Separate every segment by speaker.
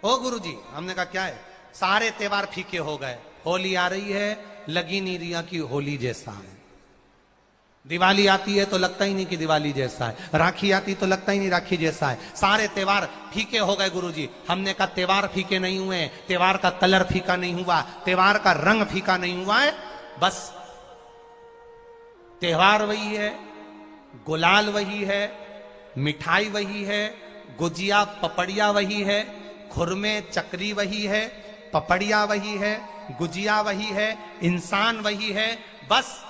Speaker 1: ओ गुरुजी, हमने कहा क्या है? सारे त्योहार फीके हो गए, होली आ रही है, लगी नहीं रिया की होली जैसा है। दिवाली आती है तो लगता ही नहीं कि दिवाली जैसा है, राखी आती तो लगता ही नहीं राखी जैसा है, सारे त्योहार फीके हो गए गुरुजी। हमने कहा त्योहार फीके नहीं हुए, त्योहार का कलर फीका नहीं हुआ, त्योहार का रंग फीका नहीं हुआ है, बस त्योहार वही है, गुलाल वही है, मिठाई वही है, गुजिया पपड़िया वही है, खुरमे चकरी वही है, पपड़िया वही है, गुजिया वही है, इंसान वही है। बस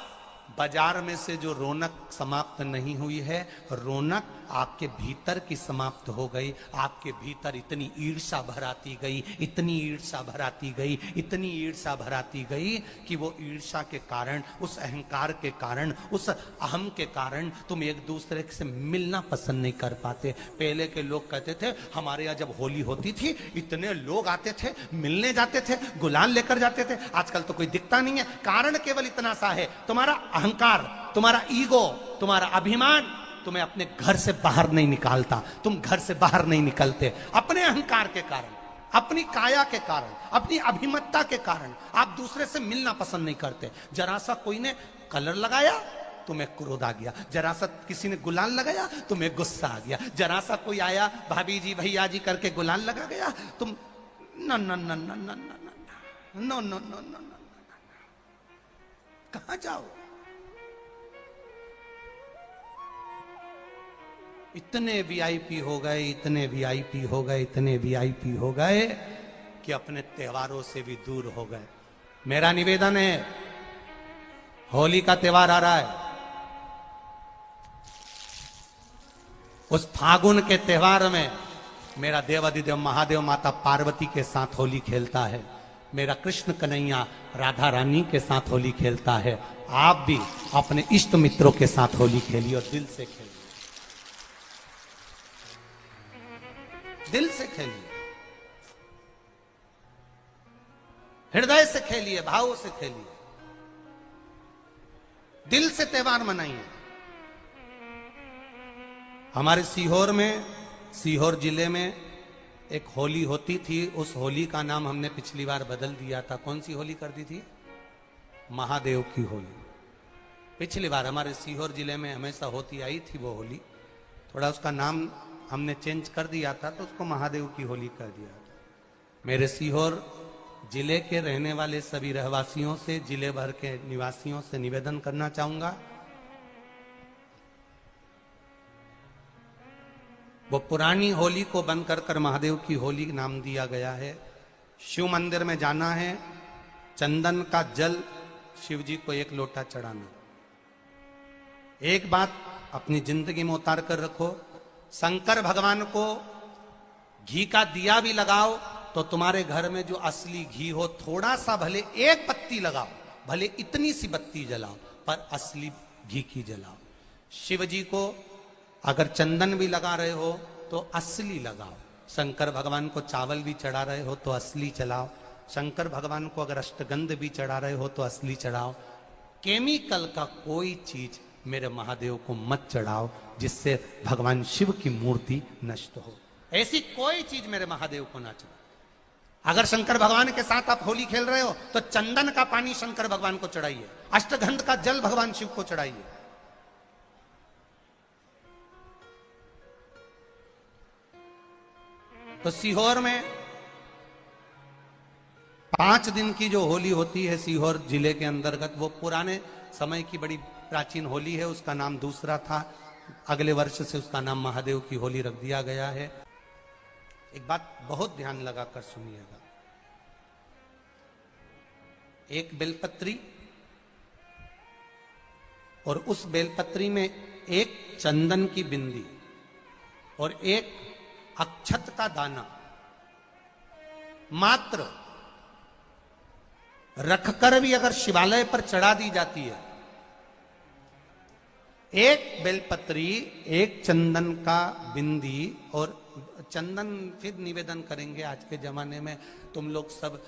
Speaker 1: बाजार में से जो रौनक समाप्त नहीं हुई है, रौनक आपके भीतर की समाप्त हो गई। आपके भीतर इतनी ईर्ष्या भराती गई, इतनी ईर्ष्या भराती गई, इतनी ईर्ष्या भराती गई कि वो ईर्ष्या के कारण, उस अहंकार के कारण, उस अहम के कारण तुम एक दूसरे से मिलना पसंद नहीं कर पाते। पहले के लोग कहते थे हमारे यहाँ जब होली होती थी इतने लोग आते थे, मिलने जाते थे, गुलाल लेकर जाते थे। आजकल तो कोई दिखता नहीं है। कारण केवल इतना सा है, तुम्हारा अहंकार, तुम्हारा ईगो, तुम्हारा अभिमान तुम्हें अपने घर से बाहर नहीं निकालता। तुम घर से बाहर नहीं निकलते अपने अहंकार के कारण, अपनी काया के कारण, अपनी अभिमतता के कारण। आप दूसरे से मिलना पसंद नहीं करते। जरा सा कोई ने कलर लगाया तुम्हें क्रोध आ गया, जरा सा किसी ने गुलाल लगाया तुम्हें गुस्सा आ गया, जरा सा कोई आया भाभी जी भैया जी करके गुलाल लगा गया, तुम न न न न न न न न न कहां जाओ? इतने वीआईपी हो गए, इतने वीआईपी हो गए, इतने वीआईपी हो गए कि अपने त्योहारों से भी दूर हो गए। मेरा निवेदन है, होली का त्योहार आ रहा है, उस फागुन के त्योहार में मेरा देवाधिदेव महादेव माता पार्वती के साथ होली खेलता है, मेरा कृष्ण कन्हैया राधा रानी के साथ होली खेलता है। आप भी अपने इष्ट मित्रों के साथ होली खेलिए और दिल से खेलिए, दिल से खेलिए, हृदय से खेलिए, भावों से खेलिए, दिल से त्योहार मनाइए। हमारे सीहोर में, सीहोर जिले में एक होली होती थी। उस होली का नाम हमने पिछली बार बदल दिया था। कौन सी होली कर दी थी? महादेव की होली। पिछली बार हमारे सीहोर जिले में हमेशा होती आई थी वो होली, थोड़ा उसका नाम हमने चेंज कर दिया था तो उसको महादेव की होली कर दिया था। मेरे सीहोर जिले के रहने वाले सभी रहवासियों से, जिले भर के निवासियों से निवेदन करना चाहूंगा, वो पुरानी होली को बंद कर महादेव की होली नाम दिया गया है। शिव मंदिर में जाना है, चंदन का जल शिव जी को 1 लोटा चढ़ाना। एक बात अपनी जिंदगी में उतार कर रखो, शंकर भगवान को घी का दिया भी लगाओ तो तुम्हारे घर में जो असली घी हो, थोड़ा सा भले 1 पत्ती लगाओ, भले इतनी सी बत्ती जलाओ, पर असली घी की जलाओ। शिव जी को अगर चंदन भी लगा रहे हो तो असली लगाओ। शंकर भगवान को चावल भी चढ़ा रहे हो तो असली चढ़ाओ। शंकर भगवान को अगर अष्टगंध भी चढ़ा रहे हो तो असली चढ़ाओ। केमिकल का कोई चीज मेरे महादेव को मत चढ़ाओ जिससे भगवान शिव की मूर्ति नष्ट हो। ऐसी कोई चीज मेरे महादेव को ना चढ़ाओ। अगर शंकर भगवान के साथ आप होली खेल रहे हो तो चंदन का पानी शंकर भगवान को चढ़ाइए, अष्टगंध का जल भगवान शिव को चढ़ाइए। तो सीहोर में 5 दिन की जो होली होती है सीहोर जिले के अंतर्गत, वो पुराने समय की बड़ी प्राचीन होली है, उसका नाम दूसरा था। अगले वर्ष से उसका नाम महादेव की होली रख दिया गया है। एक बात बहुत ध्यान लगाकर सुनिएगा, एक बेलपत्री और उस बेलपत्री में एक चंदन की बिंदी और एक अक्षत का दाना मात्र रखकर भी अगर शिवालय पर चढ़ा दी जाती है, एक बेलपत्री, एक चंदन का बिंदी, और चंदन फिर निवेदन करेंगे आज के जमाने में तुम लोग सब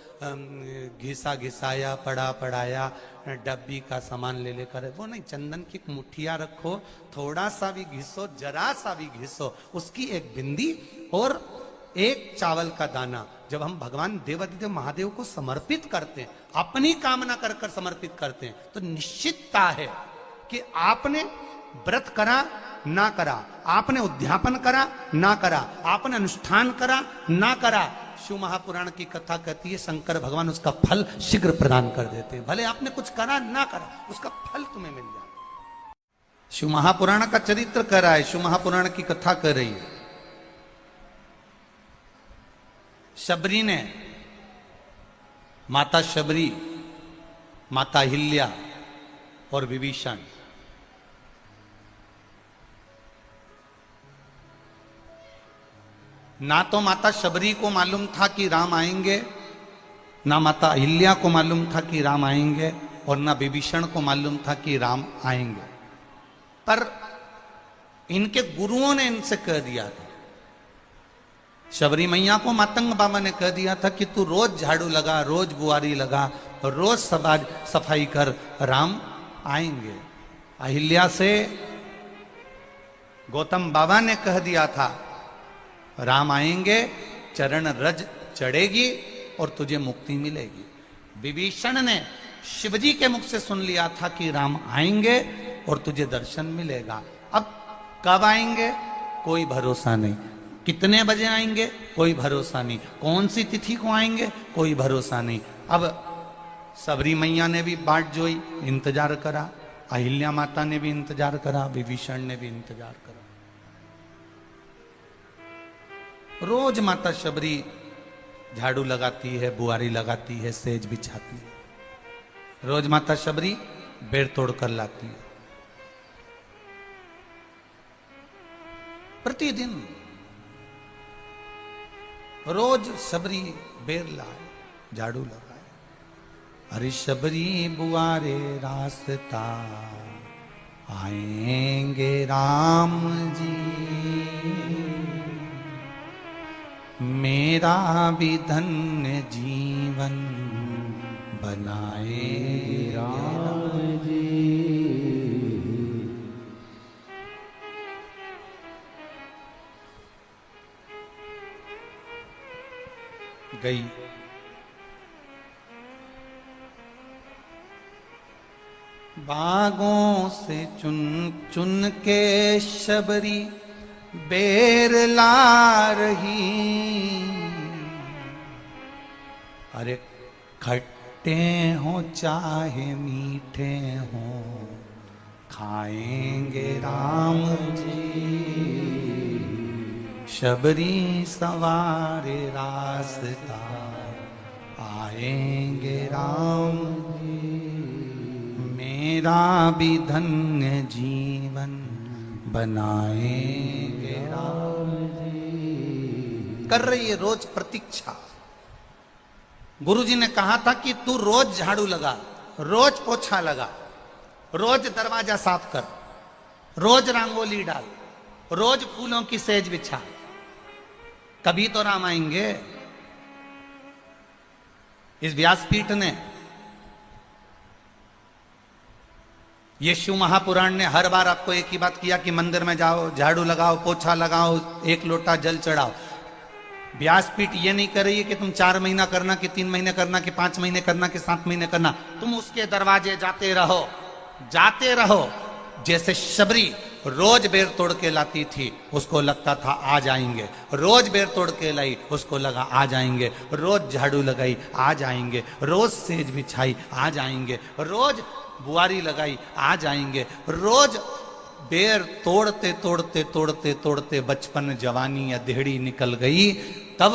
Speaker 1: घिसा घिसाया पड़ा पड़ाया डब्बी का सामान ले लेकर, वो नहीं, चंदन की मुठिया रखो, थोड़ा सा भी घिसो, जरा सा भी घिसो, उसकी एक बिंदी और एक चावल का दाना जब हम भगवान देवादिदेव महादेव को समर्पित करते हैं, अपनी कामना कर कर समर्पित करते हैं, तो निश्चितता है कि आपने व्रत करा ना करा, आपने उद्यापन करा ना करा, आपने अनुष्ठान करा ना करा, शिव महापुराण की कथा कहती है शंकर भगवान उसका फल शीघ्र प्रदान कर देते हैं। भले आपने कुछ करा ना करा, उसका फल तुम्हें मिल जाए। शिव महापुराण का चरित्र कर रहा है, शिव महापुराण की कथा कर रही है। शबरी ने, माता शबरी, माता अहिल्या और विभीषण, ना तो माता शबरी को मालूम था कि राम आएंगे, ना माता अहिल्या को मालूम था कि राम आएंगे, और ना विभीषण को मालूम था कि राम आएंगे। पर इनके गुरुओं ने इनसे कह दिया था, शबरी मैया को मातंग बाबा ने कह दिया था कि तू रोज झाड़ू लगा, रोज बुआरी लगा, रोज सफाई कर, राम आएंगे। अहिल्या से गौतम बाबा ने कह दिया था राम आएंगे, चरण रज चढ़ेगी और तुझे मुक्ति मिलेगी। विभीषण ने शिवजी के मुख से सुन लिया था कि राम आएंगे और तुझे दर्शन मिलेगा। अब कब आएंगे कोई भरोसा नहीं, कितने बजे आएंगे कोई भरोसा नहीं, कौन सी तिथि को आएंगे कोई भरोसा नहीं। अब सबरी मैया ने भी बाट जोई, इंतजार करा, अहिल्या माता ने भी इंतजार करा, विभीषण ने भी इंतजार करा। रोज माता शबरी झाड़ू लगाती है, बुआरी लगाती है, सेज बिछाती है। रोज माता शबरी बेर तोड़ कर लाती है। प्रतिदिन रोज शबरी बेर लाए, झाड़ू लगाए। अरे शबरी बुआरे रास्ता आएंगे राम जी, मेरा भी धन्य जीवन बनाए राम जी। गई बागों से चुन चुन के शबरी बेर ला रही। अरे खट्टे हो चाहे मीठे हो, खाएंगे राम जी। शबरी सवारे रास्ता आएंगे राम जी, मेरा भी धन्य जीवन बनाएंगे राम जी। कर रही है रोज प्रतीक्षा। गुरुजी ने कहा था कि तू रोज झाड़ू लगा, रोज पोछा लगा, रोज दरवाजा साफ कर, रोज रंगोली डाल, रोज फूलों की सेज बिछा, कभी तो राम आएंगे। इस व्यासपीठ ने, ये शिव महापुराण ने हर बार आपको एक ही बात किया कि मंदिर में जाओ, झाड़ू लगाओ, पोछा लगाओ, एक लोटा जल चढ़ाओ। व्यासपीठ ये नहीं कर रही है कि तुम 4 महीना करना, कि 3 महीने करना, कि 5 महीने करना, कि 7 महीने करना। तुम उसके दरवाजे जाते रहो, जाते रहो। जैसे शबरी रोज बेर तोड़ के लाती थी, उसको लगता था आ जाएंगे। रोज बेर तोड़ के लाई, उसको लगा आ जाएंगे। रोज झाड़ू लगाई, आ जाएंगे। रोज सेज बिछाई, आ जाएंगे। रोज बुआरी लगाई, आ जाएंगे। रोज बेर तोड़ते तोड़ते तोड़ते तोड़ते बचपन, जवानी या देहड़ी निकल गई। तब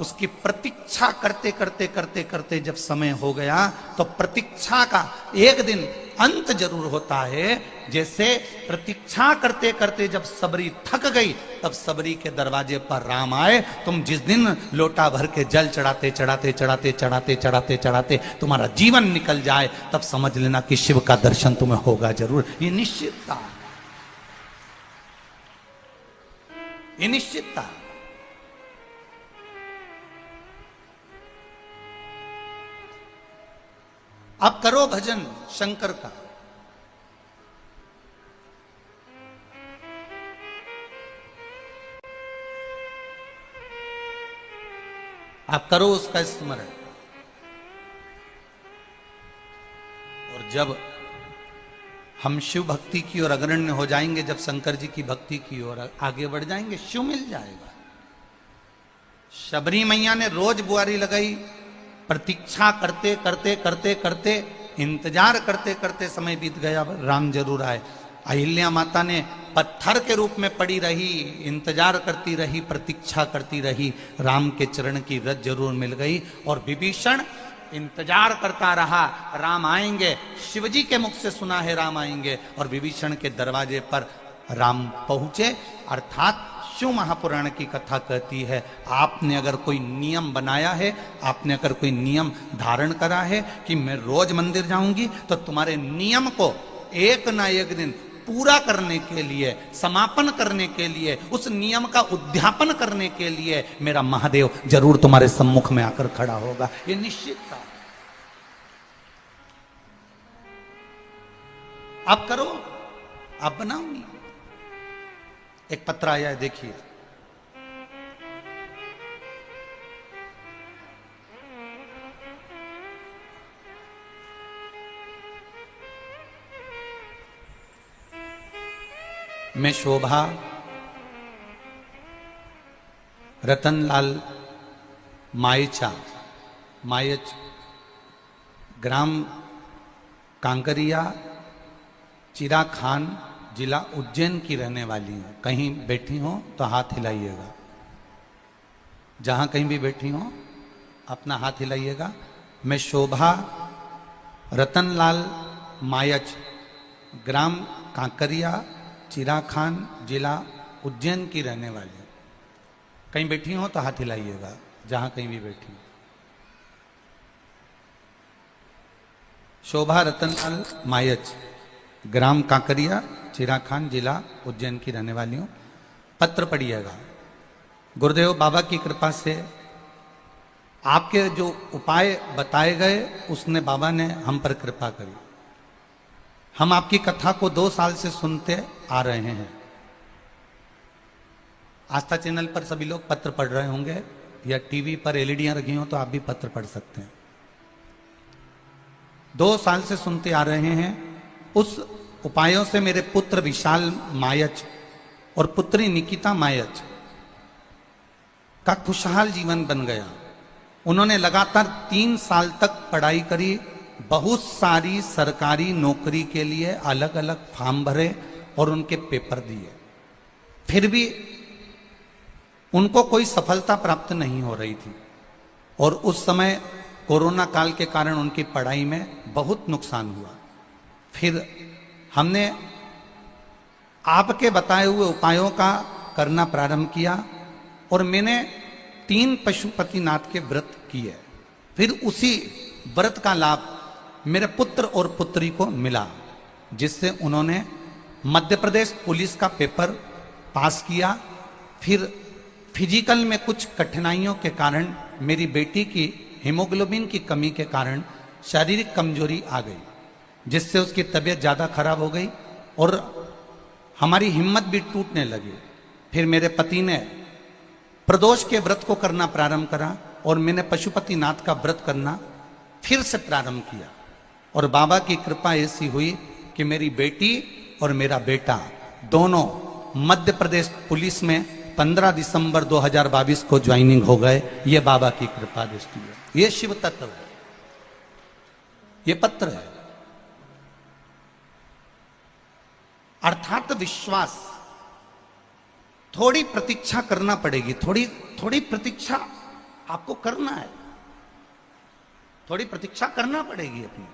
Speaker 1: उसकी प्रतीक्षा करते करते करते करते जब समय हो गया, तो प्रतीक्षा का एक दिन अंत जरूर होता है। जैसे प्रतीक्षा करते करते जब सबरी थक गई, तब सबरी के दरवाजे पर राम आए। तुम जिस दिन लोटा भर के जल चढ़ाते चढ़ाते चढ़ाते चढ़ाते चढ़ाते चढ़ाते तुम्हारा जीवन निकल जाए, तब समझ लेना कि शिव का दर्शन तुम्हें होगा जरूर। ये निश्चितता, ये निश्चितता। अब करो भजन शंकर का। आप करो उसका स्मरण। और जब हम शिव भक्ति की ओर अग्रण्य हो जाएंगे, जब शंकर जी की भक्ति की ओर आगे बढ़ जाएंगे, शिव मिल जाएगा। शबरी मैया ने रोज बुआरी लगाई, प्रतीक्षा करते करते करते करते, इंतजार करते करते समय बीत गया, राम जरूर आए। अहिल्या माता ने पत्थर के रूप में पड़ी रही, इंतजार करती रही, प्रतीक्षा करती रही, राम के चरण की रज जरूर मिल गई। और विभीषण इंतजार करता रहा, राम आएंगे। शिवजी के मुख से सुना है राम आएंगे, और विभीषण के दरवाजे पर राम पहुंचे। अर्थात शिव महापुराण की कथा कहती है, आपने अगर कोई नियम बनाया है, आपने अगर कोई नियम धारण करा है कि मैं रोज मंदिर जाऊंगी, तो तुम्हारे नियम को एक ना एक दिन पूरा करने के लिए, समापन करने के लिए, उस नियम का उद्यापन करने के लिए मेरा महादेव जरूर तुम्हारे सम्मुख में आकर खड़ा होगा। ये निश्चित था। आप करो, आप बनाओ नहीं। एक पत्र आया है, देखिए। मैं शोभा रतनलाल मायच ग्राम कांकरिया, चिरा खान, जिला उज्जैन की रहने वाली हूँ। कहीं बैठी हो तो हाथ हिलाइएगा। जहाँ कहीं भी बैठी हो अपना हाथ हिलाइएगा। मैं शोभा रतनलाल मायच ग्राम कांकरिया, चिरा खान, जिला उज्जैन की रहने वाली हूँ। कहीं बैठी हो तो हाथ हिलाइएगा, जहाँ कहीं भी बैठी हो। शोभा रतनलाल मायच ग्राम कांकरिया, चिरा खान, जिला उज्जैन की रहने वाली हूँ। पत्र पढ़िएगा। गुरुदेव बाबा की कृपा से आपके जो उपाय बताए गए, उसने बाबा ने हम पर कृपा करी। हम आपकी कथा को 2 साल से सुनते आ रहे हैं। आस्था चैनल पर सभी लोग पत्र पढ़ रहे होंगे, या टीवी पर एलईडियां रखी हो तो आप भी पत्र पढ़ सकते हैं। 2 साल से सुनते आ रहे हैं। उस उपायों से मेरे पुत्र विशाल मायच और पुत्री निकिता मायच का खुशहाल जीवन बन गया। उन्होंने लगातार 3 साल तक पढ़ाई करी, बहुत सारी सरकारी नौकरी के लिए अलग अलग फॉर्म भरे और उनके पेपर दिए, फिर भी उनको कोई सफलता प्राप्त नहीं हो रही थी। और उस समय कोरोना काल के कारण उनकी पढ़ाई में बहुत नुकसान हुआ। फिर हमने आपके बताए हुए उपायों का करना प्रारंभ किया, और मैंने 3 पशुपतिनाथ के व्रत किए। फिर उसी व्रत का लाभ मेरे पुत्र और पुत्री को मिला, जिससे उन्होंने मध्य प्रदेश पुलिस का पेपर पास किया। फिर फिजिकल में कुछ कठिनाइयों के कारण मेरी बेटी की हीमोग्लोबिन की कमी के कारण शारीरिक कमजोरी आ गई, जिससे उसकी तबीयत ज़्यादा खराब हो गई और हमारी हिम्मत भी टूटने लगी। फिर मेरे पति ने प्रदोष के व्रत को करना प्रारंभ करा, और मैंने पशुपतिनाथ का व्रत करना फिर से प्रारंभ किया। और बाबा की कृपा ऐसी हुई कि मेरी बेटी और मेरा बेटा दोनों मध्य प्रदेश पुलिस में 15 दिसंबर 2022 को ज्वाइनिंग हो गए। ये बाबा की कृपा दृष्टि है, ये शिव तत्व है, ये पत्र है। अर्थात विश्वास, थोड़ी प्रतीक्षा करना पड़ेगी, थोड़ी प्रतीक्षा आपको करना है, थोड़ी प्रतीक्षा करना पड़ेगी अपनी।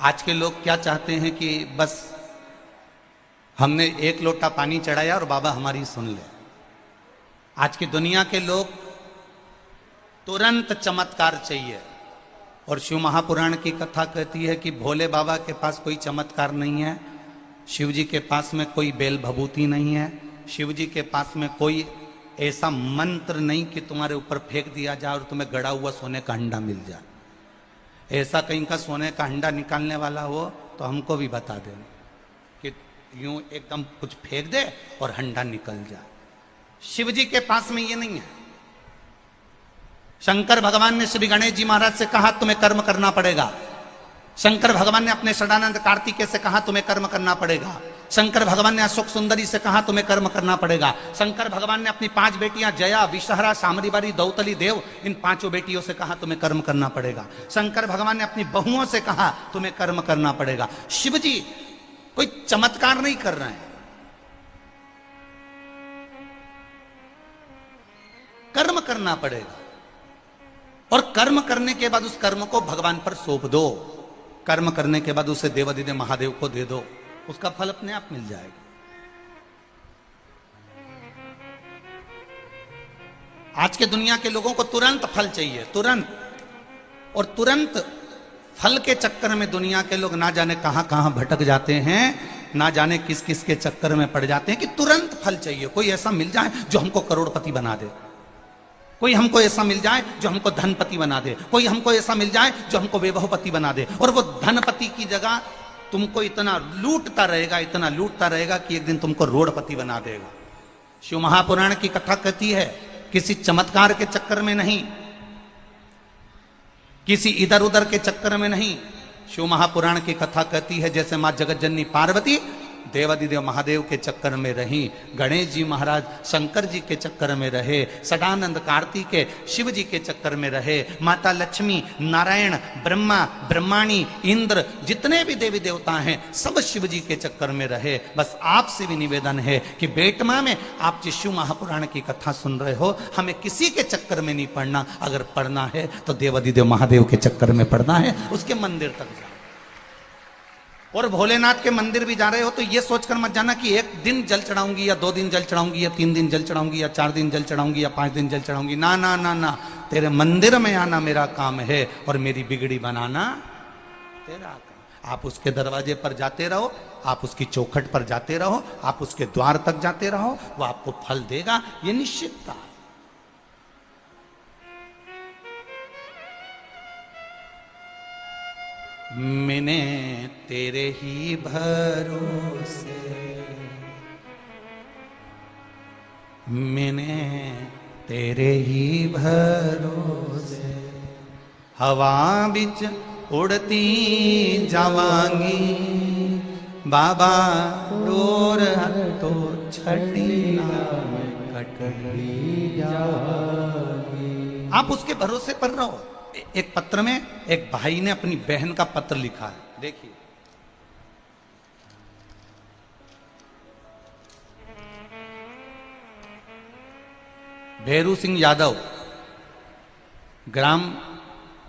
Speaker 1: आज के लोग क्या चाहते हैं कि बस हमने 1 लोटा पानी चढ़ाया और बाबा हमारी सुन ले। आज की दुनिया के लोग तुरंत चमत्कार चाहिए, और शिव महापुराण की कथा कहती है कि भोले बाबा के पास कोई चमत्कार नहीं है, शिव जी के पास में कोई बेल भभूति नहीं है, शिव जी के पास में कोई ऐसा मंत्र नहीं कि तुम्हारे ऊपर फेंक दिया जाए और तुम्हें गड़ा हुआ सोने का हंडा मिल जाए। ऐसा कहीं का सोने का हंडा निकालने वाला हो तो हमको भी बता देना कि यूं एकदम कुछ फेंक दे और हंडा निकल जाए। शिव जी के पास में ये नहीं है। शंकर भगवान ने श्री गणेश जी महाराज से कहा तुम्हें कर्म करना पड़ेगा। शंकर भगवान ने अपने षडानंद कार्तिकेय से कहा तुम्हें कर्म करना पड़ेगा। शंकर भगवान ने अशोक सुंदरी से कहा तुम्हें कर्म करना पड़ेगा। शंकर भगवान ने अपनी 5 बेटियां जया, विषहरा, सामरीबारी, दौतली, देव, इन 5 बेटियों से कहा तुम्हें कर्म करना पड़ेगा। शंकर भगवान ने अपनी बहुओं से कहा तुम्हें कर्म करना पड़ेगा। शिव जी कोई चमत्कार नहीं कर रहे हैं, कर्म करना पड़ेगा। और कर्म करने के बाद उस कर्म को भगवान पर सौंप दो। कर्म करने के बाद उसे देवादिदेव महादेव को दे दो, उसका फल अपने आप मिल जाएगा। आज के दुनिया के लोगों को तुरंत फल चाहिए, तुरंत। और तुरंत फल के चक्कर में दुनिया के लोग ना जाने कहां कहां भटक जाते हैं, ना जाने किस किस के चक्कर में पड़ जाते हैं कि तुरंत फल चाहिए। कोई ऐसा मिल जाए जो हमको करोड़पति बना दे, कोई हमको ऐसा मिल जाए जो हमको धनपति बना दे, कोई हमको ऐसा मिल जाए जो हमको वैभवपति बना दे। और वो धनपति की जगह तुमको इतना लूटता रहेगा, इतना लूटता रहेगा कि एक दिन तुमको रोडपति बना देगा। शिव महापुराण की कथा कहती है किसी चमत्कार के चक्कर में नहीं, किसी इधर उधर के चक्कर में नहीं। शिव महापुराण की कथा कहती है जैसे मां जगतजननी पार्वती देवादिदेव महादेव के चक्कर में रही, गणेश जी महाराज शंकर जी के चक्कर में रहे, सदानंद कार्तिकेय शिव जी के चक्कर में रहे, माता लक्ष्मी, नारायण, ब्रह्मा, ब्रह्माणी, इंद्र, जितने भी देवी देवता हैं सब शिव जी के चक्कर में रहे। बस आपसे भी निवेदन है कि बेटमा में आप जिस शिव महापुराण की कथा सुन रहे हो, हमें किसी के चक्कर में नहीं पड़ना। अगर पढ़ना है तो देवादिदेव महादेव के चक्कर में पढ़ना है, उसके मंदिर तक जाओ। और भोलेनाथ के मंदिर भी जा रहे हो तो ये सोचकर मत जाना कि 1 दिन जल चढ़ाऊंगी या 2 दिन जल चढ़ाऊंगी या 3 दिन जल चढ़ाऊंगी या 4 दिन जल चढ़ाऊंगी या 5 दिन जल चढ़ाऊंगी। ना ना ना ना, तेरे मंदिर में आना मेरा काम है और मेरी बिगड़ी बनाना तेरा काम। आप उसके दरवाजे पर जाते रहो, आप उसकी चौखट पर जाते रहो, आप उसके द्वार तक जाते रहो, वो आपको फल देगा, ये निश्चितता। मैंने तेरे ही भरोसे, मैंने तेरे ही भरोसे, हवा बिच उड़ती जावांगी, बाबा डोर तो छड़ी कटड़ी जावांगी। आप उसके भरोसे पर रहो। एक पत्र में एक भाई ने अपनी बहन का पत्र लिखा है, देखिए। भैरू सिंह यादव, ग्राम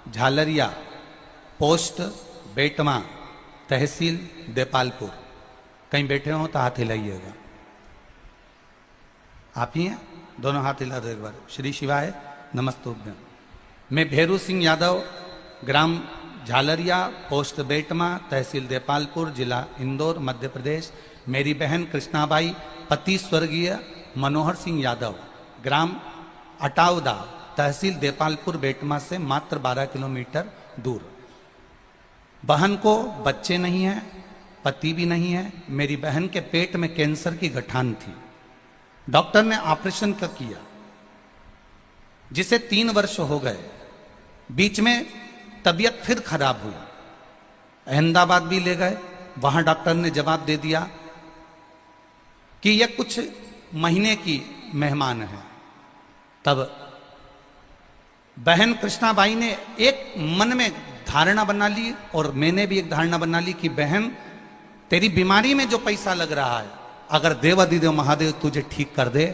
Speaker 1: झालरिया, पोस्ट बेटमा, तहसील देपालपुर। कहीं बैठे हो तो हाथ हिलाइएगा। आप ही हैं? दोनों हाथ हिला दो एक बार। श्री शिवाय नमस्तुभ्यं। मैं भैरू सिंह यादव, ग्राम झालरिया, पोस्ट बेटमा, तहसील देपालपुर, जिला इंदौर, मध्य प्रदेश। मेरी बहन कृष्णाबाई, पति स्वर्गीय मनोहर सिंह यादव, ग्राम अटावदा, तहसील देपालपुर, बेटमा से मात्र 12 किलोमीटर दूर। बहन को बच्चे नहीं हैं, पति भी नहीं है। मेरी बहन के पेट में कैंसर की गठान थी। डॉक्टर ने ऑपरेशन किया जिसे 3 वर्ष हो गए। बीच में तबीयत फिर खराब हुई, अहमदाबाद भी ले गए। वहां डॉक्टर ने जवाब दे दिया कि यह कुछ महीने की मेहमान है। तब बहन कृष्णाबाई ने एक मन में धारणा बना ली और मैंने भी एक धारणा बना ली कि बहन, तेरी बीमारी में जो पैसा लग रहा है, अगर देवादिदेव महादेव तुझे ठीक कर दे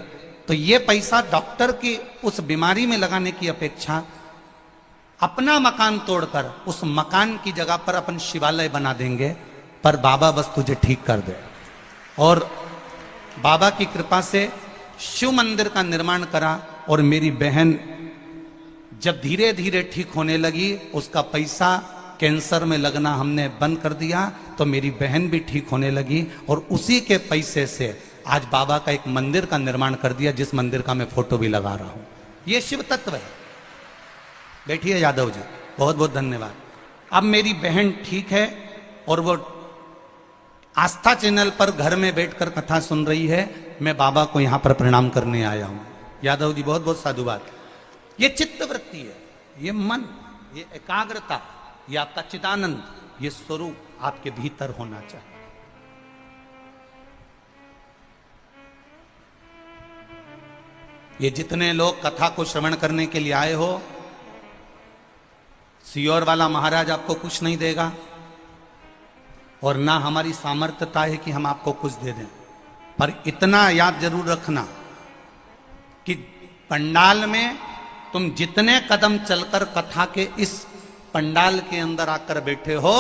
Speaker 1: तो ये पैसा डॉक्टर की उस बीमारी में लगाने की अपेक्षा अपना मकान तोड़कर उस मकान की जगह पर अपन शिवालय बना देंगे, पर बाबा बस तुझे ठीक कर दे। और बाबा की कृपा से शिव मंदिर का निर्माण करा और मेरी बहन जब धीरे धीरे ठीक होने लगी, उसका पैसा कैंसर में लगना हमने बंद कर दिया, तो मेरी बहन भी ठीक होने लगी और उसी के पैसे से आज बाबा का एक मंदिर का निर्माण कर दिया, जिस मंदिर का मैं फोटो भी लगा रहा हूं। ये शिव तत्व है। बैठिए यादव जी, बहुत बहुत धन्यवाद। अब मेरी बहन ठीक है और वो आस्था चैनल पर घर में बैठकर कथा सुन रही है, मैं बाबा को यहां पर प्रणाम करने आया हूं। यादव जी बहुत बहुत साधुवाद। ये चित्त वृत्ति है, ये मन, ये एकाग्रता, ये आपका चिदानंद, ये स्वरूप आपके भीतर होना चाहिए। ये जितने लोग कथा को श्रवण करने के लिए आए हो, सियोर वाला महाराज आपको कुछ नहीं देगा और ना हमारी सामर्थ्यता है कि हम आपको कुछ दे दें, पर इतना याद जरूर रखना कि पंडाल में तुम जितने कदम चलकर कथा के इस पंडाल के अंदर आकर बैठे हो,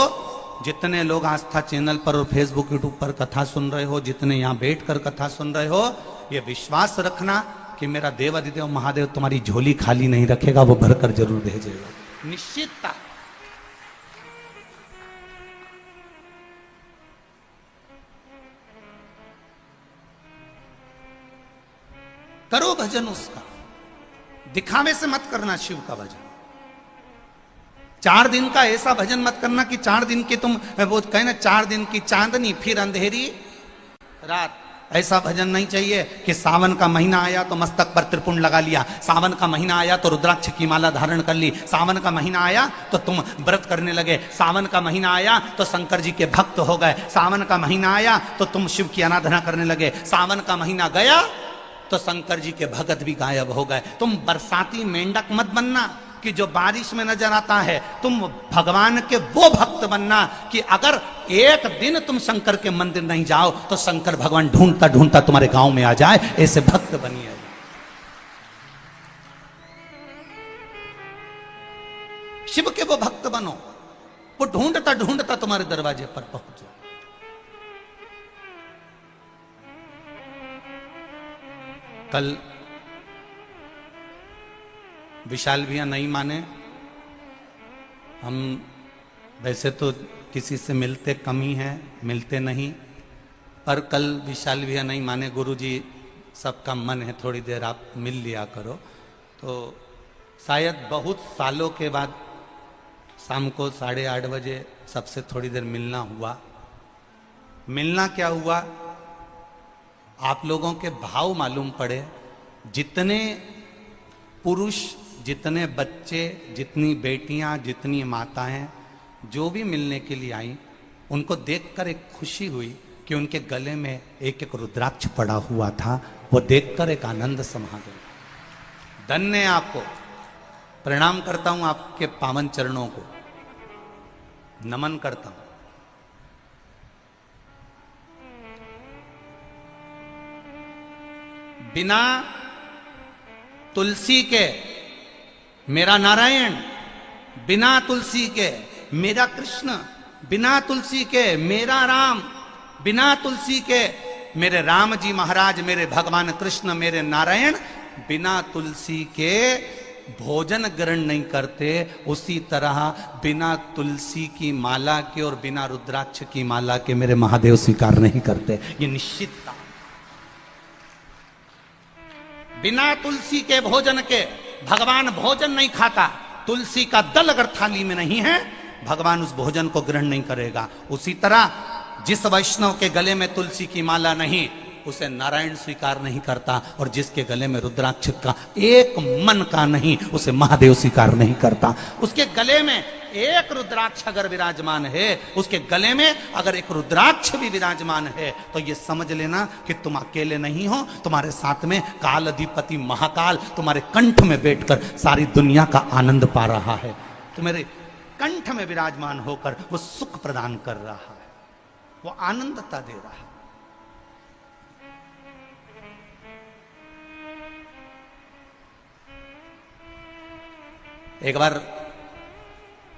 Speaker 1: जितने लोग आस्था चैनल पर और फेसबुक यूट्यूब पर कथा सुन रहे हो, जितने यहां बैठकर कथा सुन रहे हो, ये विश्वास रखना कि मेरा देव अधिदेव महादेव तुम्हारी झोली खाली नहीं रखेगा, वो भरकर जरूर भेजेगा, निश्चितता। करो भजन उसका, दिखावे से मत करना शिव का भजन। 4 दिन का ऐसा भजन मत करना कि 4 दिन की तुम वो कहना 4 दिन की चांदनी फिर अंधेरी रात। ऐसा भजन नहीं चाहिए कि सावन का महीना आया तो मस्तक पर त्रिपुंड लगा लिया, सावन का महीना आया तो रुद्राक्ष की माला धारण कर ली, सावन का महीना आया तो तुम व्रत करने लगे, सावन का महीना आया तो शंकर जी के भक्त हो गए, सावन का महीना आया तो तुम शिव की आराधना करने लगे, सावन का महीना गया तो शंकर जी के भगत भी गायब हो गए। तुम बरसाती मेंढक मत बनना कि जो बारिश में नजर आता है, तुम भगवान के वो भक्त बनना कि अगर एक दिन तुम शंकर के मंदिर नहीं जाओ तो शंकर भगवान ढूंढता ढूंढता तुम्हारे गांव में आ जाए, ऐसे भक्त बनिए। शिव के वो भक्त बनो, वो ढूंढता ढूंढता तुम्हारे दरवाजे पर पहुंचे। कल विशाल भैया नहीं माने, हम वैसे तो किसी से मिलते कम ही हैं, मिलते नहीं, पर कल विशाल भैया नहीं माने, गुरुजी सबका मन है थोड़ी देर आप मिल लिया करो। तो शायद बहुत सालों के बाद शाम को 8:30 बजे सबसे थोड़ी देर मिलना हुआ। मिलना क्या हुआ, आप लोगों के भाव मालूम पड़े। जितने पुरुष, जितने बच्चे, जितनी बेटियां, जितनी माताएं जो भी मिलने के लिए आई, उनको देखकर एक खुशी हुई कि उनके गले में एक एक रुद्राक्ष पड़ा हुआ था। वो देखकर एक आनंद समा गया। धन्य आपको, प्रणाम करता हूं आपके पावन चरणों को, नमन करता हूं। बिना तुलसी के मेरा नारायण, बिना तुलसी के मेरा कृष्ण, बिना तुलसी के मेरा राम, बिना तुलसी के मेरे राम जी महाराज, मेरे भगवान कृष्ण, मेरे नारायण बिना तुलसी के भोजन ग्रहण नहीं करते। उसी तरह बिना तुलसी की माला के और बिना रुद्राक्ष की माला के मेरे महादेव स्वीकार नहीं करते। ये निश्चितता। बिना तुलसी के भोजन के भगवान भोजन नहीं खाता। तुलसी का दल अगर थाली में नहीं है, भगवान उस भोजन को ग्रहण नहीं करेगा। उसी तरह जिस वैष्णव के गले में तुलसी की माला नहीं, उसे नारायण स्वीकार नहीं करता, और जिसके गले में रुद्राक्ष का एक मन का नहीं, उसे महादेव स्वीकार नहीं करता। उसके गले में एक रुद्राक्ष अगर विराजमान है, उसके गले में अगर एक रुद्राक्ष भी विराजमान है, तो ये समझ लेना कि तुम अकेले नहीं हो, तुम्हारे साथ में काल अधिपति महाकाल तुम्हारे कंठ में बैठकर सारी दुनिया का आनंद पा रहा है। तुम्हारे कंठ में विराजमान होकर वो सुख प्रदान कर रहा है, वो आनंदता दे रहा है। एक बार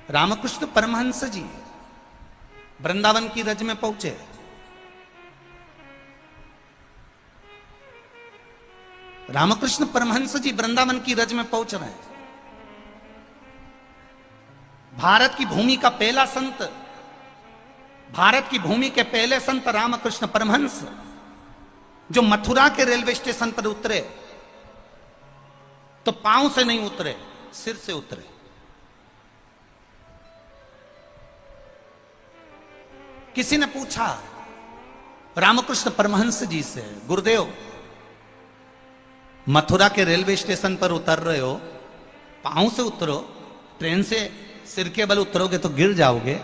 Speaker 1: रामकृष्ण परमहंस जी वृंदावन की रज में पहुंचे। रामकृष्ण परमहंस जी वृंदावन की रज में पहुंच रहे हैं। भारत की भूमि का पहला संत, भारत की भूमि के पहले संत रामकृष्ण परमहंस, जो मथुरा के रेलवे स्टेशन पर उतरे तो पांव से नहीं उतरे, सिर से उतरे। किसी ने पूछा रामकृष्ण परमहंस जी से, गुरुदेव मथुरा के रेलवे स्टेशन पर उतर रहे हो, पांव से उतरो, ट्रेन से सिर के बल उतरोगे तो गिर जाओगे।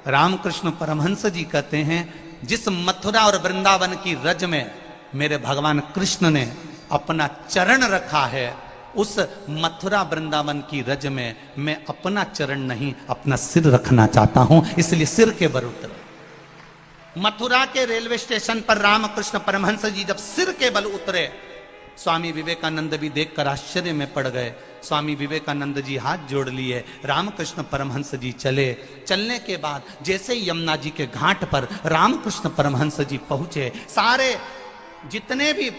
Speaker 1: रामकृष्ण परमहंस जी कहते हैं जिस मथुरा और वृंदावन की रज में मेरे भगवान कृष्ण ने अपना चरण रखा है, उस मथुरा वृंदावन की रज में मैं अपना चरण नहीं अपना सिर रखना चाहता हूं, इसलिए सिर के बल उतरे। मथुरा के रेलवे स्टेशन पर रामकृष्ण परमहंस जी जब सिर के बल उतरे, स्वामी विवेकानंद भी देखकर आश्चर्य में पड़ गए। स्वामी विवेकानंद जी हाथ जोड़ लिए, रामकृष्ण परमहंस जी चले। चलने के बाद जैसे ही यमुना जी के घाट पर रामकृष्ण परमहंस जी पहुंचे, सारे जितने भी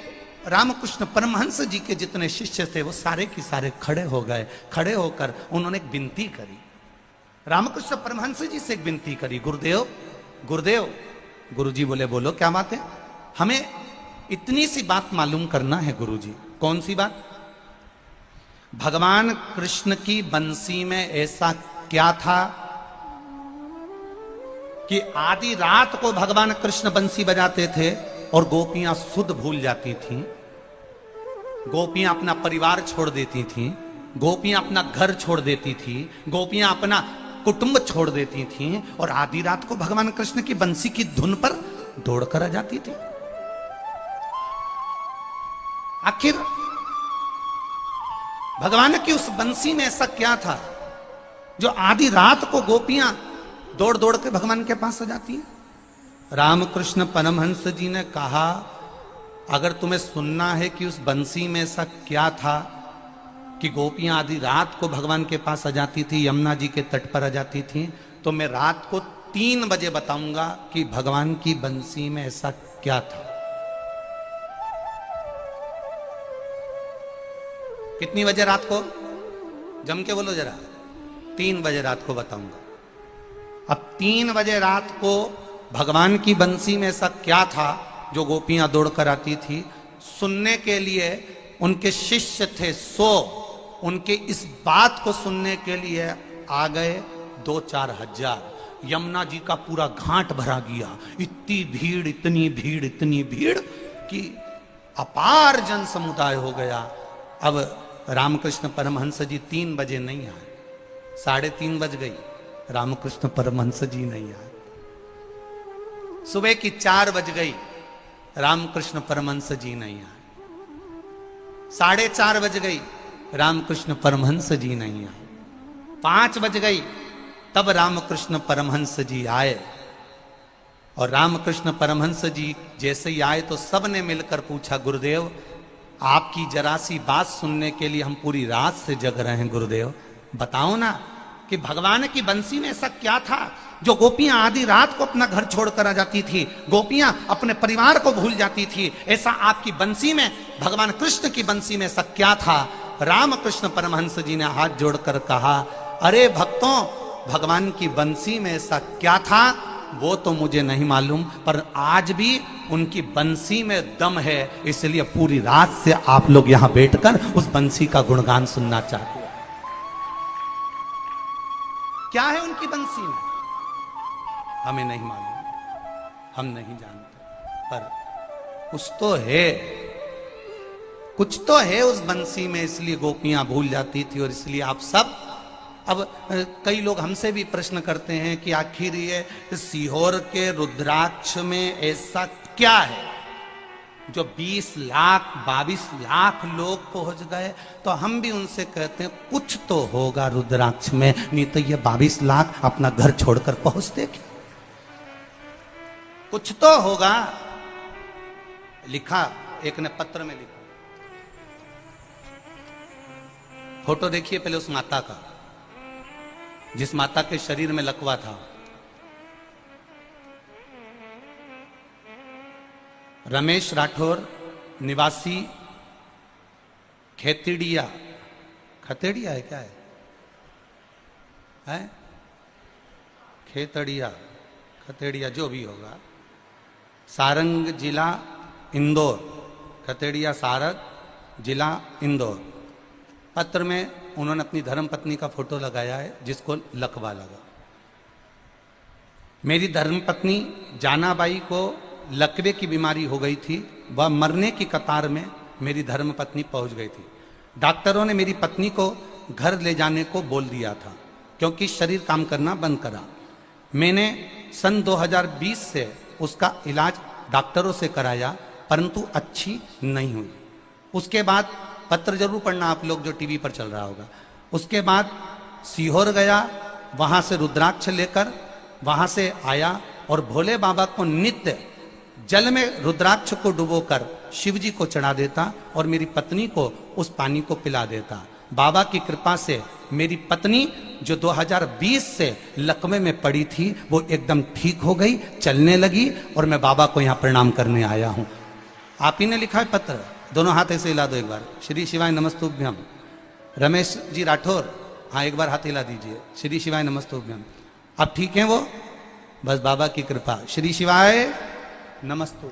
Speaker 1: रामकृष्ण परमहंस जी के जितने शिष्य थे वो सारे के सारे खड़े हो गए। खड़े होकर उन्होंने एक विनती करी, रामकृष्ण परमहंस जी से एक विनती करी, गुरुदेव गुरुदेव। गुरुजी बोले बोलो क्या बात है? हमें इतनी सी बात मालूम करना है गुरुजी। कौन सी बात? भगवान कृष्ण की बंसी में ऐसा क्या था कि आधी रात को भगवान कृष्ण बंसी बजाते थे और गोपियां सुध भूल जाती थीं, गोपियां अपना परिवार छोड़ देती थीं, गोपियां अपना घर छोड़ देती थी, गोपियां अपना कुटुंब छोड़ देती थीं और आधी रात को भगवान कृष्ण की बंसी की धुन पर दौड़कर आ जाती थी। आखिर भगवान की उस बंसी में ऐसा क्या था जो आधी रात को गोपियां दौड़ दौड़ के भगवान के पास आ जाती हैं? रामकृष्ण परमहंस जी ने कहा, अगर तुम्हें सुनना है कि उस बंसी में ऐसा क्या था कि गोपियां आधी रात को भगवान के पास आ जाती थी, यमुना जी के तट पर आ जाती थी, तो मैं रात को 3 बजे बताऊंगा कि भगवान की बंसी में ऐसा क्या था। कितनी बजे रात को? जम के बोलो जरा। 3 बजे रात को बताऊंगा। अब 3 बजे रात को भगवान की बंसी में ऐसा क्या था जो गोपियां दौड़कर आती थी? सुनने के लिए उनके शिष्य थे 100, उनके इस बात को सुनने के लिए आ गए 2-4 हजार। यमुना जी का पूरा घाट भरा गया। इतनी भीड़, इतनी भीड़, इतनी भीड़ कि अपार जन समुदाय हो गया। अब रामकृष्ण परमहंस जी 3 बजे नहीं आए, 3:30 बज गई, रामकृष्ण परमहंस जी नहीं आए। सुबह की 4 बज गई, रामकृष्ण परमहंस जी नहीं आए। 4:30 बज गई, रामकृष्ण परमहंस जी नहीं आए। 5 बज गई, तब रामकृष्ण परमहंस जी आए। और रामकृष्ण परमहंस जी जैसे ही आए तो सबने मिलकर पूछा, गुरुदेव आपकी जरा सी बात सुनने के लिए हम पूरी रात से जग रहे हैं, गुरुदेव बताओ ना कि भगवान की बंसी में ऐसा क्या था जो गोपियां आधी रात को अपना घर छोड़कर आ जाती थी, गोपियां अपने परिवार को भूल जाती थी, ऐसा आपकी बंसी में, भगवान कृष्ण की बंसी में ऐसा क्या था? रामकृष्ण परमहंस जी ने हाथ जोड़कर कहा, अरे भक्तों, भगवान की बंसी में ऐसा क्या था वो तो मुझे नहीं मालूम, पर आज भी उनकी बंसी में दम है, इसलिए पूरी रात से आप लोग यहां बैठकर उस बंसी का गुणगान सुनना चाहते हैं। क्या है उनकी बंसी में? हमें नहीं मालूम, हम नहीं जानते, पर कुछ तो है, कुछ तो है उस बंसी में, इसलिए गोपियां भूल जाती थी। और इसलिए आप सब, अब कई लोग हमसे भी प्रश्न करते हैं कि आखिर ये सीहोर के रुद्राक्ष में ऐसा क्या है जो 20 लाख 22 लाख लोग पहुंच गए? तो हम भी उनसे कहते हैं कुछ तो होगा रुद्राक्ष में, नहीं तो ये 22 लाख अपना घर छोड़कर पहुंचते क्या? कुछ तो होगा। लिखा, एक ने पत्र में लिखा, फोटो देखिए पहले उस माता का जिस माता के शरीर में लकवा था। रमेश राठौर, निवासी खेतड़िया, खतेड़िया है क्या है? खेतड़िया, खतेड़िया जो भी होगा, सारंग जिला इंदौर, खतेड़िया सारंग जिला इंदौर। पत्र में उन्होंने अपनी धर्मपत्नी का फोटो लगाया है जिसको लकवा लगा। मेरी धर्मपत्नी जानाबाई को लकवे की बीमारी हो गई थी, वह मरने की कतार में मेरी धर्मपत्नी पहुंच गई थी। डॉक्टरों ने मेरी पत्नी को घर ले जाने को बोल दिया था क्योंकि शरीर काम करना बंद करा। मैंने सन 2020 से उसका इलाज डॉक्टरों से कराया, परंतु अच्छी नहीं हुई। उसके बाद पत्र जरूर पढ़ना आप लोग जो टीवी पर चल रहा होगा। उसके बाद सीहोर गया, वहां से रुद्राक्ष लेकर वहां से आया और भोले बाबा को नित्य जल में रुद्राक्ष को डुबोकर शिव जी को चढ़ा देता और मेरी पत्नी को उस पानी को पिला देता। बाबा की कृपा से मेरी पत्नी जो 2020 से लकवे में पड़ी थी वो एकदम ठीक हो गई, चलने लगी और मैं बाबा को यहाँ प्रणाम करने आया हूँ। आप ही ने लिखा है पत्र, दोनों हाथ ऐसे हिला दो एक बार। श्री शिवाय नमस्तुभ्यम। रमेश जी राठौर, हाँ एक बार हाथ हिला दीजिए। श्री शिवाय नमस्तुभ्यम। अब ठीक है वो, बस बाबा की कृपा। श्री शिवाय नमस्तु।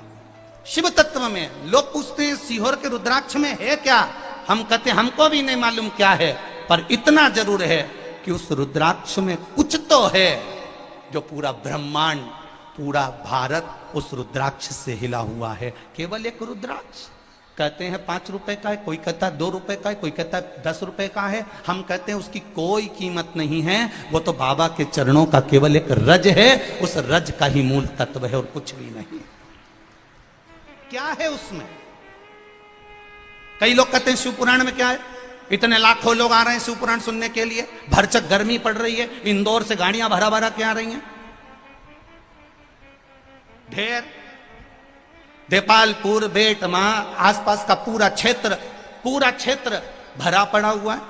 Speaker 1: शिव तत्व में लोग पूछते हैं सीहोर के रुद्राक्ष में है क्या, हम कहते हमको भी नहीं मालूम क्या है, पर इतना जरूर है कि उस रुद्राक्ष में कुछ तो है जो पूरा ब्रह्मांड, पूरा भारत उस रुद्राक्ष से हिला हुआ है। केवल एक रुद्राक्ष। कहते हैं 5 रुपए का है, कोई कहता है 2 रुपए का है, कोई कहता है 10 रुपए का है। हम कहते हैं उसकी कोई कीमत नहीं है, वो तो बाबा के चरणों का केवल एक रज है, उस रज का ही मूल तत्व है और कुछ भी नहीं। क्या है उसमें? कई लोग कहते हैं शिव पुराण में क्या है, इतने लाखों लोग आ रहे हैं शिव पुराण सुनने के लिए, भरचक गर्मी पड़ रही है, इंदौर से गाड़ियां भरा भरा के आ रही हैं, ढेर देपालपुर, बेटमा, आसपास का पूरा क्षेत्र भरा पड़ा हुआ है।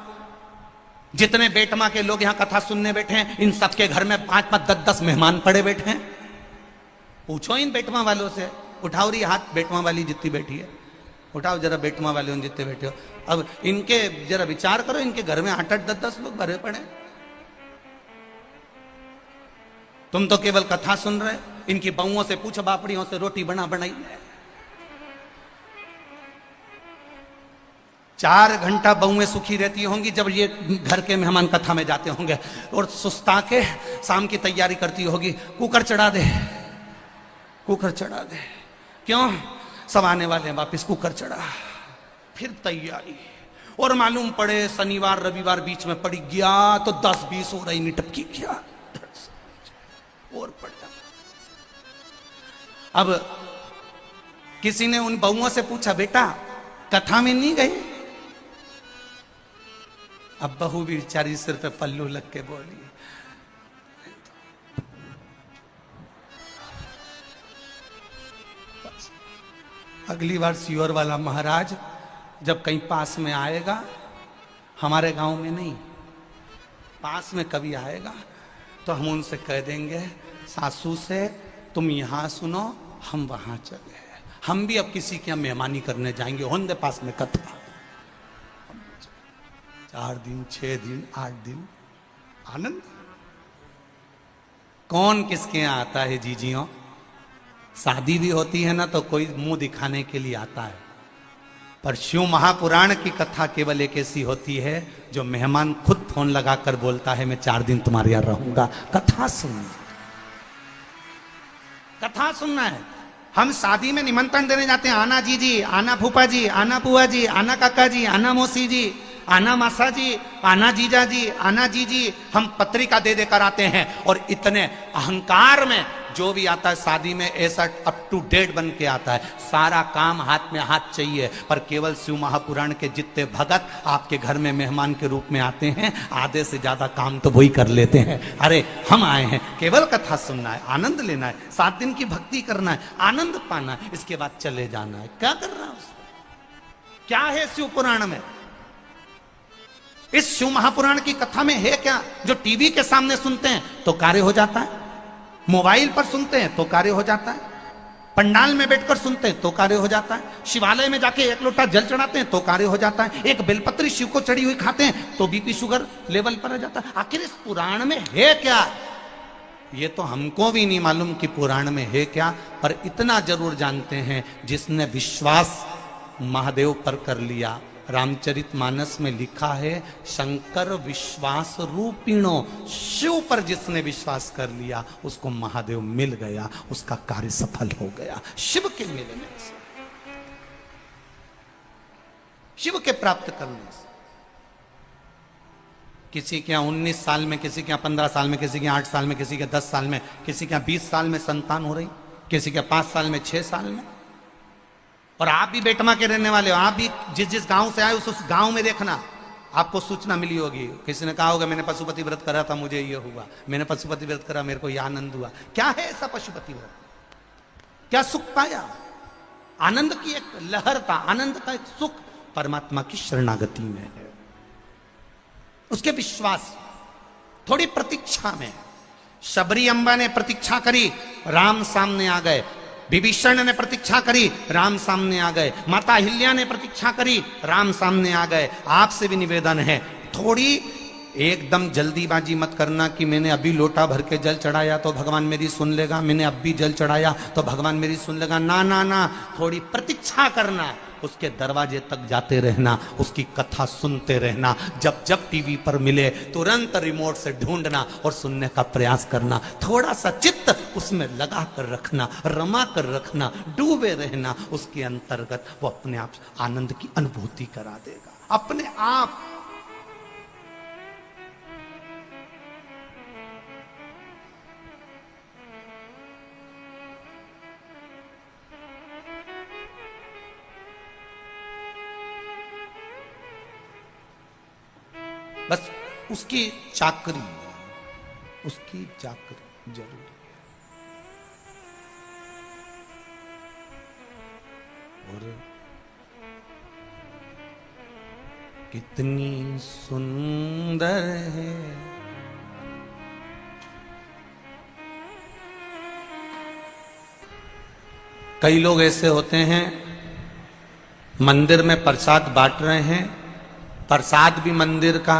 Speaker 1: जितने बेटमा के लोग यहां कथा सुनने बैठे हैं, इन सबके घर में 5-5, 10-10 मेहमान पड़े बैठे हैं। पूछो इन बेटमा वालों से, उठाओ रही हाथ बेटमा वाली जितनी बैठी है, उठाओ जरा बेटमा वाले उन जितने बैठे हो। अब इनके जरा विचार करो, इनके घर में 8-8, 10-10 लोग भरे पड़े। तुम तो केवल कथा सुन रहे, इनकी बहुओं से पूछो, बापड़ियों से रोटी बनाई। 4 घंटा बहुएं सुखी रहती होंगी जब ये घर के मेहमान कथा में जाते होंगे, और सुस्ता के शाम की तैयारी करती होगी, कुकर चढ़ा दे, कुकर चढ़ा दे। क्यों? सब आने वाले हैं वापिस, कुकर चढ़ा, फिर तैयारी। और मालूम पड़े शनिवार रविवार बीच में पड़ी गया तो 10-20 हो रही निटपकी गया और पड़ जाता। अब किसी ने उन बहुओं से पूछा, बेटा कथा में नहीं गई? अब बहू भी बेचारी सिर पे पल्लू लग के बोली, अगली बार सीहोर वाला महाराज जब कहीं पास में आएगा, हमारे गांव में नहीं, पास में कभी आएगा, तो हम उनसे कह देंगे सासू से, तुम यहां सुनो, हम वहां चले। हम भी अब किसी के यहाँ मेहमानी करने जाएंगे, होंदे पास में कथा। 4 दिन, 6 दिन, 8 दिन आनंद। कौन किसके यहाँ आता है जीजियों? शादी भी होती है ना तो कोई मुंह दिखाने के लिए आता है, पर शिव महापुराण की कथा केवल एक ऐसी होती है जो मेहमान खुद फोन लगाकर बोलता है, मैं 4 दिन तुम्हारे यहाँ रहूंगा। कथा सुनना है। हम शादी में निमंत्रण देने जाते हैं, आना जीजी, आना फूफा जी, आना बुआ जी, आना काका जी, आना मौसी जी, आना मासा जी, आना जीजा जी, आना जीजी। हम पत्रिका दे देकर आते हैं, और इतने अहंकार में जो भी आता है शादी में ऐसा अप टू डेट बन के आता है, सारा काम हाथ में हाथ चाहिए। पर केवल शिव महापुराण के जितने भगत आपके घर में मेहमान के रूप में आते हैं, आधे से ज्यादा काम तो वही कर लेते हैं। अरे हम आए हैं केवल कथा सुनना है, आनंद लेना है, 7 दिन की भक्ति करना है, आनंद पाना है, इसके बाद चले जाना है। क्या कर रहा है उसमें? क्या है शिव पुराण में? इस शिव महापुराण की कथा में है क्या? जो टीवी के सामने सुनते हैं तो कार्य हो जाता है, मोबाइल पर सुनते हैं तो कार्य हो जाता है, पंडाल में बैठकर सुनते हैं तो कार्य हो जाता है, शिवालय में जाके 1 लोटा जल चढ़ाते हैं तो कार्य हो जाता है, एक बेलपत्री शिव को चढ़ी हुई खाते हैं तो बीपी शुगर लेवल पर आ जाता है। आखिर इस पुराण में है क्या? ये तो हमको भी नहीं मालूम कि पुराण में है क्या, पर इतना जरूर जानते हैं जिसने विश्वास महादेव पर कर लिया, रामचरितमानस में लिखा है, शंकर विश्वास रूपिणो, शिव पर जिसने विश्वास कर लिया उसको महादेव मिल गया, उसका कार्य सफल हो गया। शिव के मिलने से, शिव के प्राप्त करने से। किसी के यहाँ 19 साल में, किसी के यहाँ 15 साल में, किसी के यहाँ 8 साल में, किसी के 10 साल में, किसी के यहाँ 20 साल में संतान हो रही, किसी के 5 साल में, 6 साल में। और आप भी बेटमा के रहने वाले हो, आप भी जिस जिस गांव से आए उस गांव में देखना, आपको सूचना मिली होगी। किसी ने कहा होगा मैंने पशुपति व्रत करा था, मुझे ये हुआ, मैंने पशुपति व्रत करा, मेरे को ये आनंद हुआ। क्या है ऐसा पशुपति व्रत? क्या सुख पाया? आनंद की एक लहर था, आनंद का एक सुख परमात्मा की शरणागति में है, उसके विश्वास, थोड़ी प्रतीक्षा में। शबरी अम्बा ने प्रतीक्षा करी, राम सामने आ गए। विभीषण ने प्रतीक्षा करी, राम सामने आ गए। माता अहिल्या ने प्रतीक्षा करी, राम सामने आ गए। आपसे भी निवेदन है, थोड़ी एकदम जल्दीबाजी मत करना कि मैंने अभी लोटा भर के जल चढ़ाया तो भगवान मेरी सुन लेगा, मैंने अब भी जल चढ़ाया तो भगवान मेरी सुन लेगा। ना ना ना, थोड़ी प्रतीक्षा करना, उसके दरवाजे तक जाते रहना, उसकी कथा सुनते रहना। जब जब टीवी पर मिले तुरंत रिमोट से ढूंढना और सुनने का प्रयास करना। थोड़ा सा चित्त उसमें लगा कर रखना, रमा कर रखना, डूबे रहना, उसके अंतर्गत वो अपने आप आनंद की अनुभूति करा देगा अपने आप। बस उसकी चाकरी, उसकी चाकरी जरूरी है। और कितनी सुंदर है कई लोग ऐसे होते हैं, मंदिर में प्रसाद बांट रहे हैं, प्रसाद भी मंदिर का,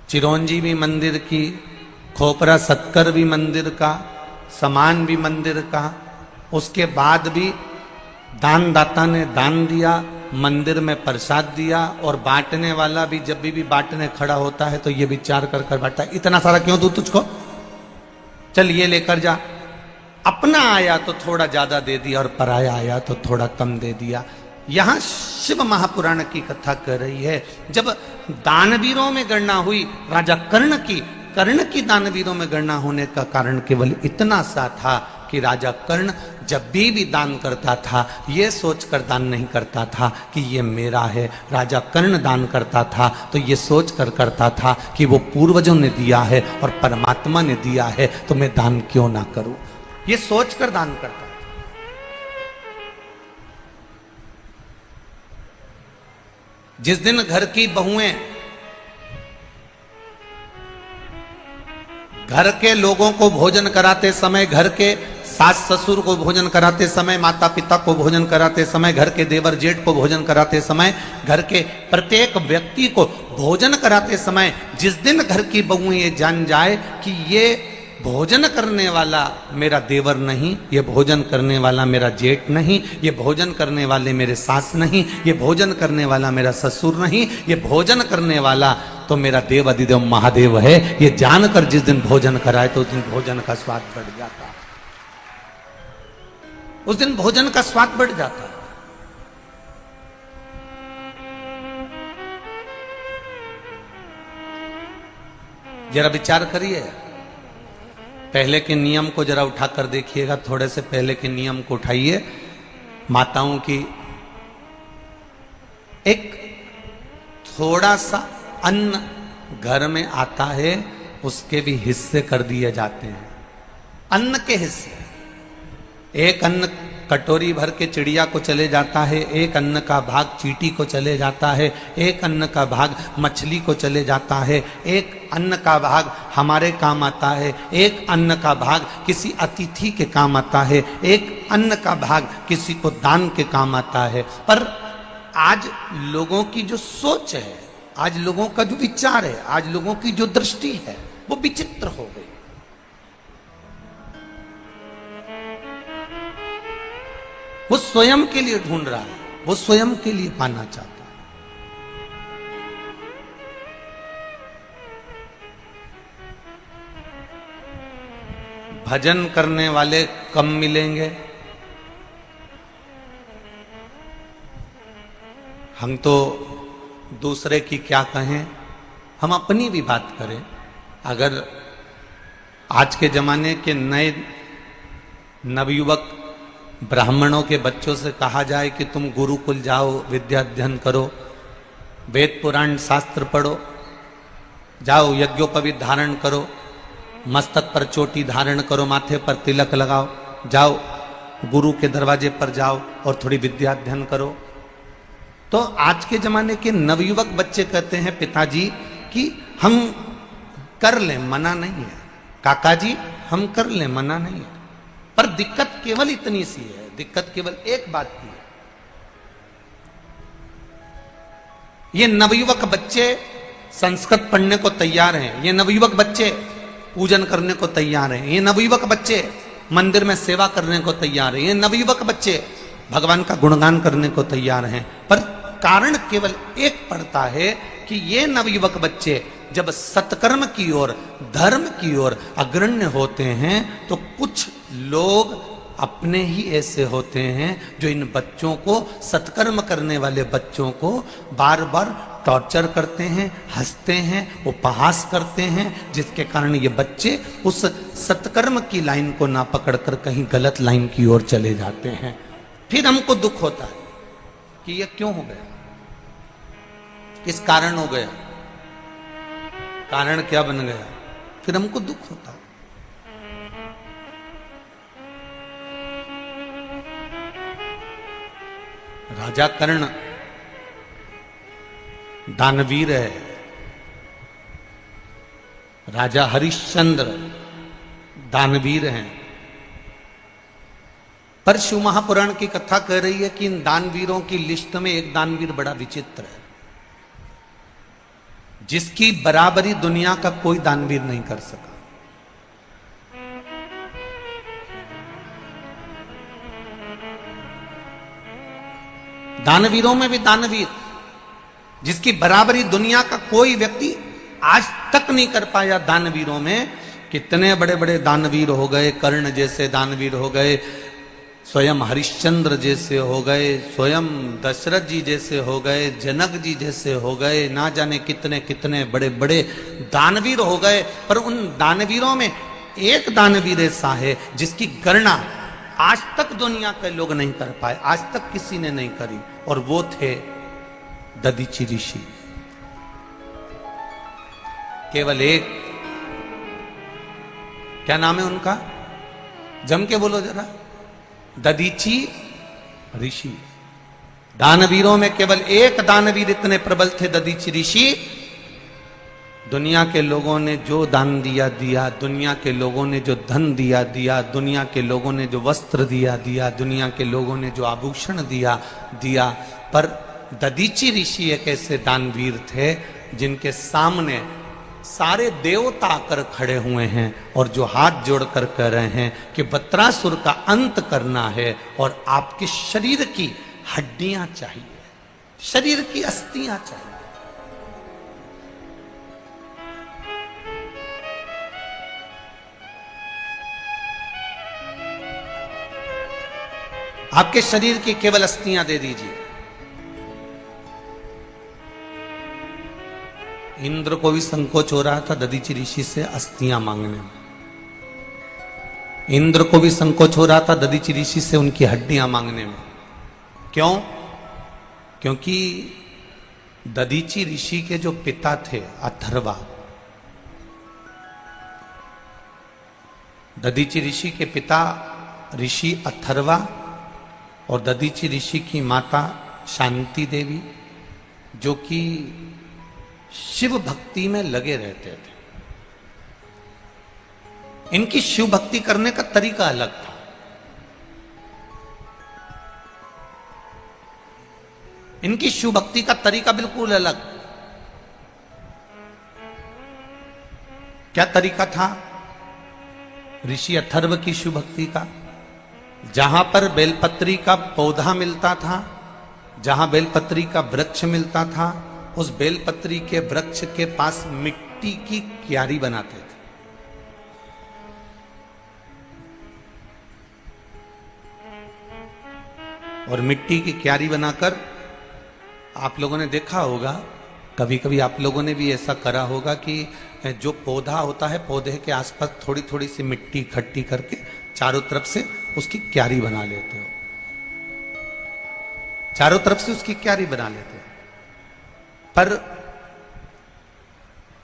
Speaker 1: चिरौंजी भी मंदिर की, खोपरा शक्कर भी मंदिर का, सामान भी मंदिर का, उसके बाद भी दानदाता ने दान दिया, मंदिर में प्रसाद दिया, और बांटने वाला भी जब भी बांटने खड़ा होता है तो ये विचार कर कर बांटता है, इतना सारा क्यों दूं तुझको, चल ये लेकर जा। अपना आया तो थोड़ा ज्यादा दे दिया और पराया आया तो थोड़ा कम दे दिया। यहां शिव महापुराण की कथा कर रही है। जब दानवीरों में गणना हुई राजा कर्ण की दानवीरों में गणना होने का कारण केवल इतना सा था कि राजा कर्ण जब भी दान करता था ये सोचकर दान नहीं करता था कि ये मेरा है। राजा कर्ण दान करता था तो ये सोचकर करता था कि वो पूर्वजों ने दिया है और परमात्मा ने दिया है, तो मैं दान क्यों ना करूं, ये सोचकर दान करता था। जिस दिन घर की बहुएं घर के लोगों को भोजन कराते समय, घर के सास ससुर को भोजन कराते समय, माता पिता को भोजन कराते समय, घर के देवर जेठ को भोजन कराते समय, घर के प्रत्येक व्यक्ति को भोजन कराते समय, जिस दिन घर की बहुएं ये जान जाए कि ये भोजन करने वाला मेरा देवर नहीं, ये भोजन करने वाला मेरा जेठ नहीं, ये भोजन करने वाले मेरे सास नहीं, ये भोजन करने वाला मेरा ससुर नहीं, ये भोजन करने वाला तो मेरा देव अधिदेव महादेव है, ये जानकर जिस दिन भोजन कराए तो उस दिन भोजन का स्वाद बढ़ जाता, उस दिन भोजन का स्वाद बढ़ जाता। जरा विचार करिए, पहले के नियम को जरा उठाकर देखिएगा, थोड़े से पहले के नियम को उठाइए। माताओं की एक थोड़ा सा अन्न घर में आता है, उसके भी हिस्से कर दिए जाते हैं, अन्न के हिस्से। एक अन्न कटोरी भर के चिड़िया को चले जाता है, एक अन्न का भाग चींटी को चले जाता है, एक अन्न का भाग मछली को चले जाता है, एक अन्न का भाग हमारे काम आता है, एक अन्न का भाग किसी अतिथि के काम आता है, एक अन्न का भाग किसी को दान के काम आता है। पर आज लोगों की जो सोच है, आज लोगों का जो विचार है, आज लोगों की जो दृष्टि है, वो विचित्र हो गई। वो स्वयं के लिए ढूंढ रहा है, वो स्वयं के लिए पाना चाहता है। भजन करने वाले कम मिलेंगे। हम तो दूसरे की क्या कहें, हम अपनी भी बात करें। अगर आज के जमाने के नए नवयुवक ब्राह्मणों के बच्चों से कहा जाए कि तुम गुरुकुल जाओ, विद्या अध्ययन करो, वेद पुराण शास्त्र पढ़ो, जाओ यज्ञोपवीत धारण करो, मस्तक पर चोटी धारण करो, माथे पर तिलक लगाओ, जाओ गुरु के दरवाजे पर जाओ और थोड़ी विद्या अध्ययन करो, तो आज के जमाने के नवयुवक बच्चे कहते हैं पिताजी कि हम कर लें, मना नहीं है। काका जी हम कर लें, मना नहीं है। पर दिक्कत केवल इतनी सी है, दिक्कत केवल एक बात की है। ये नवयुवक बच्चे संस्कृत पढ़ने को तैयार हैं, ये नवयुवक बच्चे पूजन करने को तैयार हैं, ये नवयुवक बच्चे मंदिर में सेवा करने को तैयार हैं, ये नवयुवक बच्चे भगवान का गुणगान करने को तैयार हैं। पर कारण केवल एक पड़ता है कि ये नवयुवक बच्चे जब सत्कर्म की ओर, धर्म की ओर अग्रण्य होते हैं तो कुछ लोग अपने ही ऐसे होते हैं जो इन बच्चों को, सत्कर्म करने वाले बच्चों को बार बार टॉर्चर करते हैं, हंसते हैं, उपहास करते हैं, जिसके कारण ये बच्चे उस सत्कर्म की लाइन को ना पकड़कर कहीं गलत लाइन की ओर चले जाते हैं। फिर हमको दुख होता है कि ये क्यों हो गया, किस कारण हो गया, कारण क्या बन गया, फिर हमको दुख होता है। राजा कर्ण दानवीर है, राजा हरिश्चंद्र दानवीर हैं, पर शिव महापुराण की कथा कह रही है कि इन दानवीरों की लिस्ट में एक दानवीर बड़ा विचित्र है, जिसकी बराबरी दुनिया का कोई दानवीर नहीं कर सका। दानवीरों में भी दानवीर, जिसकी बराबरी दुनिया का कोई व्यक्ति आज तक नहीं कर पाया। दानवीरों में कितने बड़े बड़े दानवीर हो गए, कर्ण जैसे दानवीर हो गए, स्वयं हरिश्चंद्र जैसे हो गए, स्वयं दशरथ जी जैसे हो गए, जनक जी जैसे हो गए, ना जाने कितने कितने बड़े बड़े दानवीर हो गए। पर उन दानवीरों में एक दानवीर ऐसा है जिसकी गणना आज तक दुनिया के लोग नहीं कर पाए, आज तक किसी ने नहीं करी, और वो थे दधीचि ऋषि। केवल एक, क्या नाम है उनका, जम के बोलो जरा, दधीचि ऋषि। दानवीरों में केवल एक दानवीर इतने प्रबल थे, दधीचि ऋषि। दुनिया के लोगों ने जो दान दिया दिया, दुनिया के लोगों ने जो धन दिया दिया, दुनिया के लोगों ने जो वस्त्र दिया दिया, दुनिया के लोगों ने जो आभूषण दिया दिया, पर दधीचि ऋषि एक ऐसे दानवीर थे जिनके सामने सारे देवता आकर खड़े हुए हैं और जो हाथ जोड़कर कह रहे हैं कि वत्रासुर का अंत करना है और आपके शरीर की हड्डियां चाहिए, शरीर की अस्थियां चाहिए। आपके शरीर की केवल अस्थियां दे दीजिए। इंद्र को भी संकोच हो रहा था दधीचि ऋषि से अस्थियां मांगने में। इंद्र को भी संकोच हो रहा था दधीचि ऋषि से उनकी हड्डियां मांगने में। क्यों? क्योंकि दधीचि ऋषि के जो पिता थे अथर्वा, दधीचि ऋषि के पिता ऋषि अथर्वा और दधीचि ऋषि की माता शांति देवी, जो कि शिव भक्ति में लगे रहते थे। इनकी शिव भक्ति करने का तरीका अलग था। इनकी शिव भक्ति का तरीका बिल्कुल अलग। क्या तरीका था ऋषि अथर्व की शिव भक्ति का? जहां पर बेलपत्री का पौधा मिलता था जहां बेलपत्री का वृक्ष मिलता था, उस बेलपत्री के वृक्ष के पास मिट्टी की क्यारी बनाते थे। और मिट्टी की क्यारी बनाकर, आप लोगों ने देखा होगा, कभी कभी आप लोगों ने भी ऐसा करा होगा कि जो पौधा होता है, पौधे के आसपास थोड़ी थोड़ी सी मिट्टी इकट्ठी करके चारों तरफ से उसकी क्यारी बना लेते हो। चारों तरफ से उसकी क्यारी बना लेते हो। पर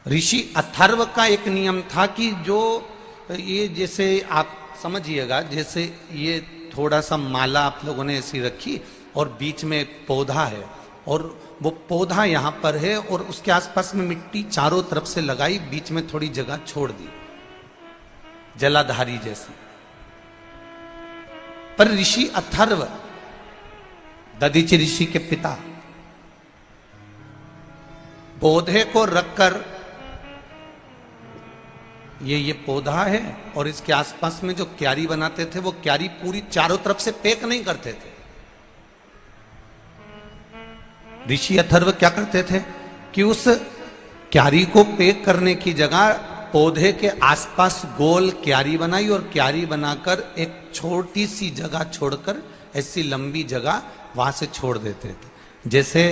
Speaker 1: ऋषि अथर्व का एक नियम था कि जो ये, जैसे आप समझिएगा, जैसे ये थोड़ा सा माला आप लोगों ने ऐसी रखी और बीच में एक पौधा है और वो पौधा यहां पर है और उसके आसपास में मिट्टी चारों तरफ से लगाई, बीच में थोड़ी जगह छोड़ दी, जलाधारी जैसी। पर ऋषि अथर्व, दधीचि ऋषि के पिता, पौधे को रखकर, ये पौधा है और इसके आसपास में जो क्यारी बनाते थे, वो क्यारी पूरी चारों तरफ से पैक नहीं करते थे। ऋषि अथर्व क्या करते थे कि उस क्यारी को पैक करने की जगह पौधे के आसपास गोल क्यारी बनाई और क्यारी बनाकर एक छोटी सी जगह छोड़कर ऐसी लंबी जगह वहां से छोड़ देते थे। जैसे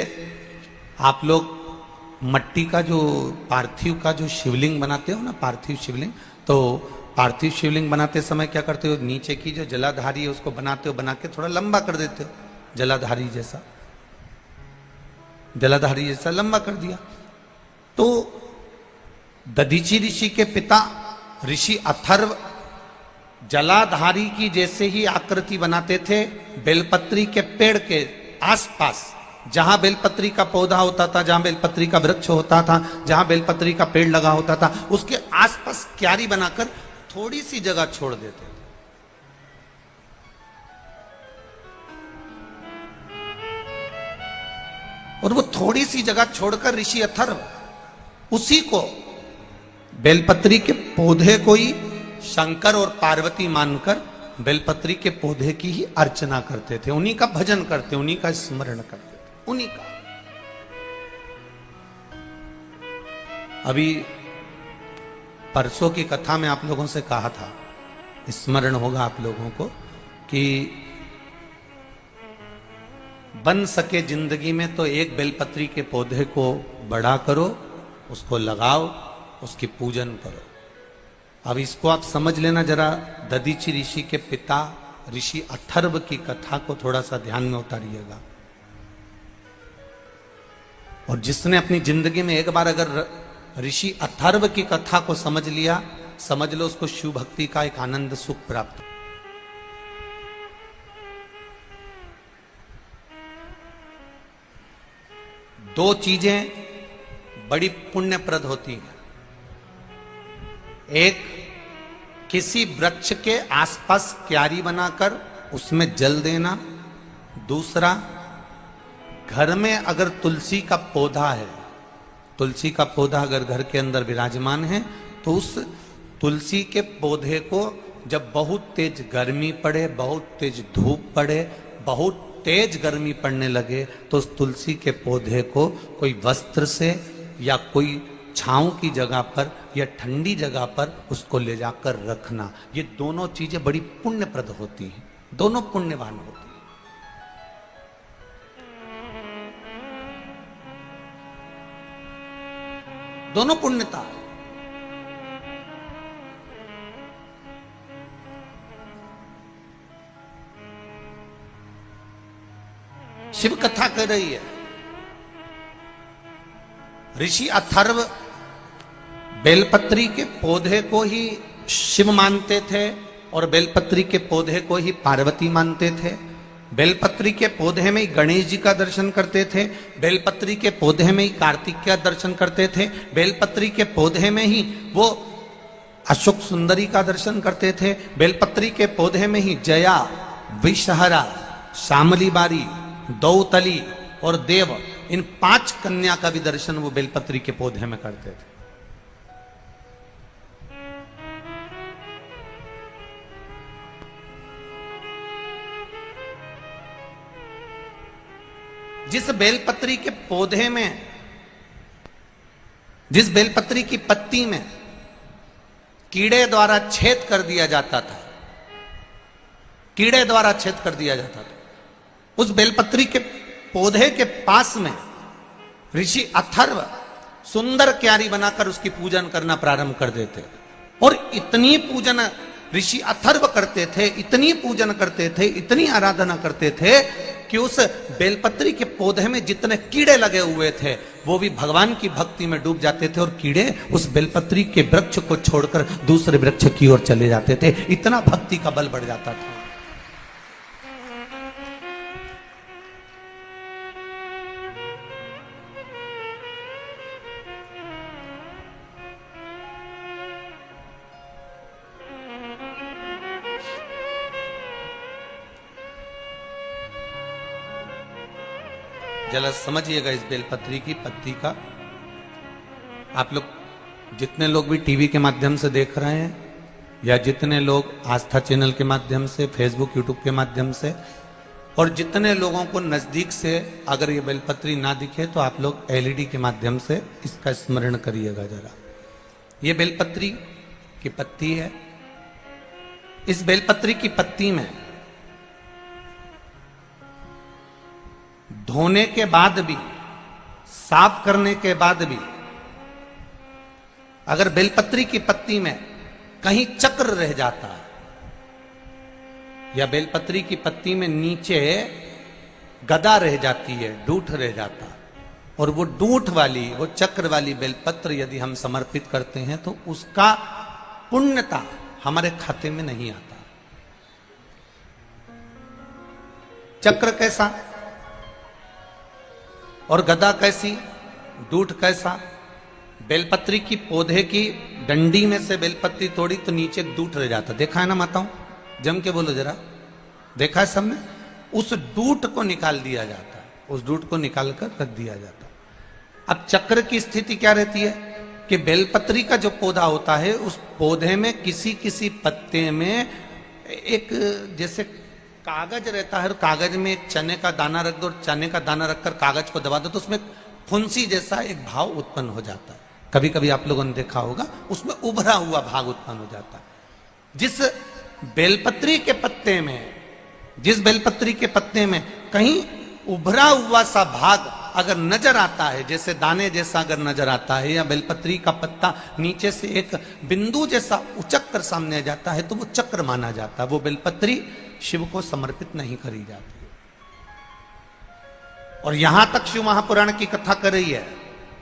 Speaker 1: आप लोग मट्टी का जो पार्थिव का जो शिवलिंग बनाते हो ना, पार्थिव शिवलिंग, तो पार्थिव शिवलिंग बनाते समय क्या करते हो, नीचे की जो जलाधारी है उसको बनाते हो, बना के थोड़ा लंबा कर देते हो, जलाधारी जैसा, जलाधारी जैसा लंबा कर दिया। तो दधीचि ऋषि के पिता ऋषि अथर्व जलाधारी की जैसे ही आकृति बनाते थे। बेलपत्री के पेड़ के आसपास, जहां बेलपत्री का पौधा होता था, जहां बेलपत्री का वृक्ष होता था, जहां बेलपत्री का पेड़ लगा होता था, उसके आसपास क्यारी बनाकर थोड़ी सी जगह छोड़ देते थे। और वो थोड़ी सी जगह छोड़कर ऋषि अथर्व उसी को, बेलपत्री के पौधे को ही शंकर और पार्वती मानकर बेलपत्री के पौधे की ही अर्चना करते थे, उन्हीं का भजन करते, उन्हीं का स्मरण करते थे, उन्हीं का। अभी परसों की कथा में आप लोगों से कहा था, स्मरण होगा आप लोगों को, कि बन सके जिंदगी में तो एक बेलपत्री के पौधे को बड़ा करो, उसको लगाओ, उसकी पूजन करो। अब इसको आप समझ लेना जरा, दधीचि ऋषि के पिता ऋषि अथर्व की कथा को थोड़ा सा ध्यान में उतारिएगा। और जिसने अपनी जिंदगी में एक बार अगर ऋषि अथर्व की कथा को समझ लिया, समझ लो उसको शिव भक्ति का एक आनंद सुख प्राप्त। दो चीजें बड़ी पुण्यप्रद होती हैं। एक, किसी वृक्ष के आसपास क्यारी बनाकर उसमें जल देना। दूसरा, घर में अगर तुलसी का पौधा है, तुलसी का पौधा अगर घर के अंदर विराजमान है, तो उस तुलसी के पौधे को जब बहुत तेज गर्मी पड़े, बहुत तेज धूप पड़े, बहुत तेज गर्मी पड़ने लगे, तो उस तुलसी के पौधे को कोई वस्त्र से या कोई छांव की जगह पर या ठंडी जगह पर उसको ले जाकर रखना। ये दोनों चीजें बड़ी पुण्यप्रद होती हैं, दोनों पुण्यवान होती हैं। दोनों पुण्यता है। शिव कथा कर रही है, ऋषि अथर्व बेलपत्री के पौधे को ही शिव मानते थे और बेलपत्री के पौधे को ही पार्वती मानते थे। बेलपत्री के पौधे में ही गणेश जी का दर्शन करते थे, बेलपत्री के पौधे में ही कार्तिक का दर्शन करते थे, बेलपत्री के पौधे में ही वो अशोक सुंदरी का दर्शन करते थे, बेलपत्री के पौधे में ही जया, विषहरा, श्यामली बारी, दौतली और देव, इन 5 कन्या का भी दर्शन वो बेलपत्री के पौधे में करते थे। जिस बेलपत्री के पौधे में, जिस बेलपत्री की पत्ती में कीड़े द्वारा छेद कर दिया जाता था, कीड़े द्वारा छेद कर दिया जाता था, उस बेलपत्री के पौधे के पास में ऋषि अथर्व सुंदर क्यारी बनाकर उसकी पूजन करना प्रारंभ कर देते। और इतनी पूजन ऋषि अथर्व करते थे, इतनी पूजन करते थे, इतनी आराधना करते थे कि उस बेलपत्री के पौधे में जितने कीड़े लगे हुए थे वो भी भगवान की भक्ति में डूब जाते थे, और कीड़े उस बेलपत्री के वृक्ष को छोड़कर दूसरे वृक्ष की ओर चले जाते थे। इतना भक्ति का बल बढ़ जाता था। जरा समझिएगा इस बेलपत्री की पत्ती का। आप लोग जितने लोग भी टीवी के माध्यम से देख रहे हैं, या जितने लोग आस्था चैनल के माध्यम से, फेसबुक यूट्यूब के माध्यम से, और जितने लोगों को नजदीक से अगर ये बेलपत्री ना दिखे तो आप लोग एलईडी के माध्यम से इसका स्मरण करिएगा जरा। ये बेलपत्री की पत्ती है। इस बेलपत्री की पत्ती में धोने के बाद भी, साफ करने के बाद भी, अगर बेलपत्री की पत्ती में कहीं चक्र रह जाता है, या बेलपत्री की पत्ती में नीचे गदा रह जाती है, डूठ रह जाता है, और वो डूठ वाली, वो चक्र वाली बेलपत्र यदि हम समर्पित करते हैं तो उसका पुण्यता हमारे खाते में नहीं आता। चक्र कैसा और गदा कैसी, डूठ कैसा? बेलपत्री की पौधे की डंडी में से बेलपत्री तोड़ी तो नीचे डूठ रह जाता। देखा है ना माताओं? जम के बोलो जरा, देखा है सबने? उस डूठ को निकाल दिया जाता है, उस डूठ को निकाल कर रख दिया जाता है। अब चक्र की स्थिति क्या रहती है कि बेलपत्री का जो पौधा होता है, उस पौधे में किसी किसी पत्ते में एक जैसे कागज रहता है, और कागज में एक चने का दाना रख दो, और चने का दाना रखकर कागज को दबा दो तो उसमें फुंसी जैसा एक भाव उत्पन्न हो जाता है। कभी कभी आप लोगों ने देखा होगा, उसमें उभरा हुआ भाग उत्पन्न हो जाता है। जिस बेलपत्री के पत्ते में, जिस बेलपत्री के पत्ते में कहीं उभरा हुआ सा भाग अगर नजर आता है, जैसे दाने जैसा अगर नजर आता है, या बेलपत्री का पत्ता नीचे से एक बिंदु जैसा उचक कर सामने आ जाता है, तो वो चक्र माना जाता है। वो बेलपत्री शिव को समर्पित नहीं करी जाती। और यहां तक शिव महापुराण की कथा कर रही है,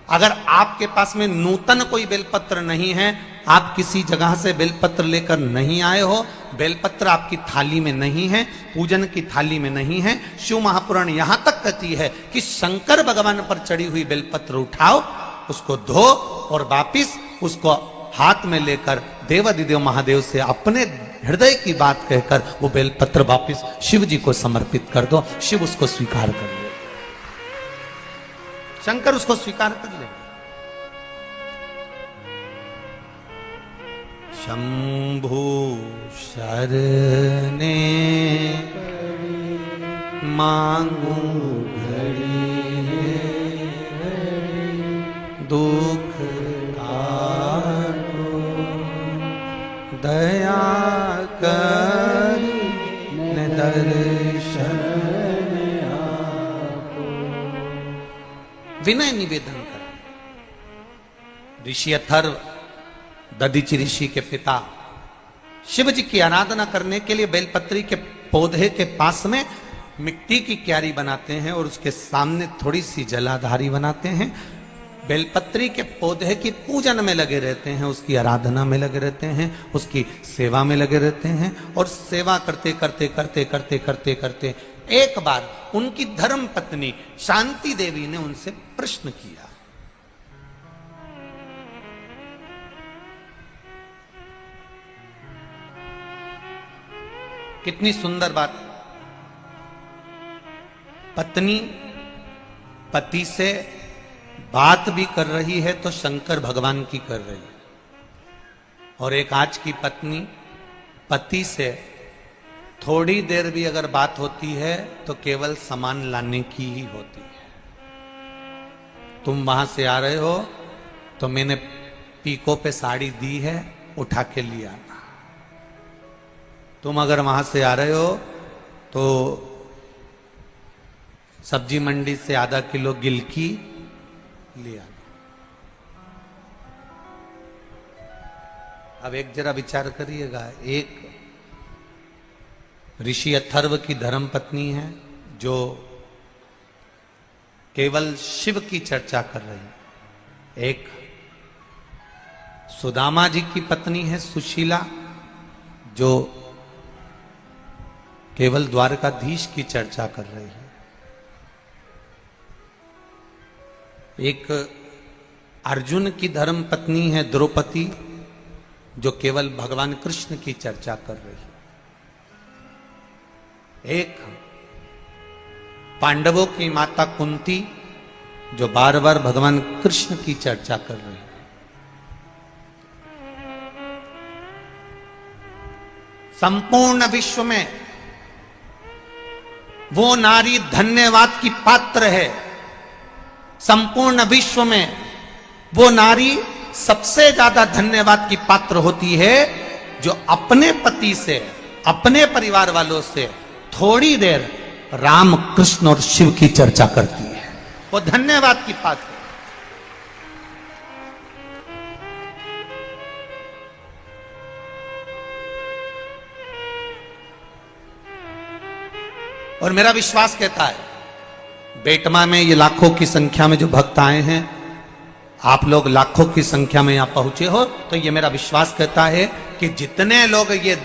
Speaker 1: अगर आपके पास में नूतन कोई बेलपत्र नहीं है, आप किसी जगह से बेलपत्र लेकर नहीं आए हो, बेलपत्र आपकी थाली में नहीं है, पूजन की थाली में नहीं है, शिव महापुराण यहां तक कहती है कि शंकर भगवान पर चढ़ी हुई बेलपत्र उठाओ, उसको धो, और वापिस उसको हाथ में लेकर देवाधिदेव महादेव से अपने हृदय की बात कहकर वो बेलपत्र वापिस शिव जी को समर्पित कर दो। शिव उसको स्वीकार कर ले, शंकर उसको स्वीकार कर ले। शंभु शरणे मांगू घड़ी दुख काटो, दया करी न दर्शन आपो। विनय निवेदन करें। ऋषि अथर्व, दधीचि ऋषि के पिता, शिव जी की आराधना करने के लिए बेलपत्री के पौधे के पास में मिट्टी की क्यारी बनाते हैं, और उसके सामने थोड़ी सी जलाधारी बनाते हैं। बेलपत्री के पौधे की पूजन में लगे रहते हैं, उसकी आराधना में लगे रहते हैं, उसकी सेवा में लगे रहते हैं। और सेवा करते करते करते करते करते करते एक बार उनकी धर्म पत्नी शांति देवी ने उनसे प्रश्न किया। कितनी सुंदर बात! पत्नी पति से बात भी कर रही है तो शंकर भगवान की कर रही है, और एक आज की पत्नी पति से थोड़ी देर भी अगर बात होती है तो केवल सामान लाने की ही होती है। तुम वहां से आ रहे हो तो मैंने पीको पे साड़ी दी है, उठा के लिया। तुम अगर वहां से आ रहे हो तो सब्जी मंडी से आधा किलो गिलकी लिया। अब एक जरा विचार करिएगा, एक ऋषि अथर्व की धर्म पत्नी है जो केवल शिव की चर्चा कर रही है, एक सुदामा जी की पत्नी है सुशीला जो केवल द्वारकाधीश की चर्चा कर रही है, एक अर्जुन की धर्म पत्नी है द्रौपदी जो केवल भगवान कृष्ण की चर्चा कर रही है, एक पांडवों की माता कुंती जो बार बार भगवान कृष्ण की चर्चा कर रही है। संपूर्ण विश्व में वो नारी धन्यवाद की पात्र है, संपूर्ण विश्व में वो नारी सबसे ज्यादा धन्यवाद की पात्र होती है जो अपने पति से, अपने परिवार वालों से थोड़ी देर राम कृष्ण और शिव की चर्चा करती है, वो धन्यवाद की पात्र। और मेरा विश्वास कहता है, बेटमा में ये लाखों की संख्या में जो भक्त आए हैं, आप लोग लाखों की संख्या में यहां पहुंचे हो, तो ये मेरा विश्वास कहता है कि जितने लोग ये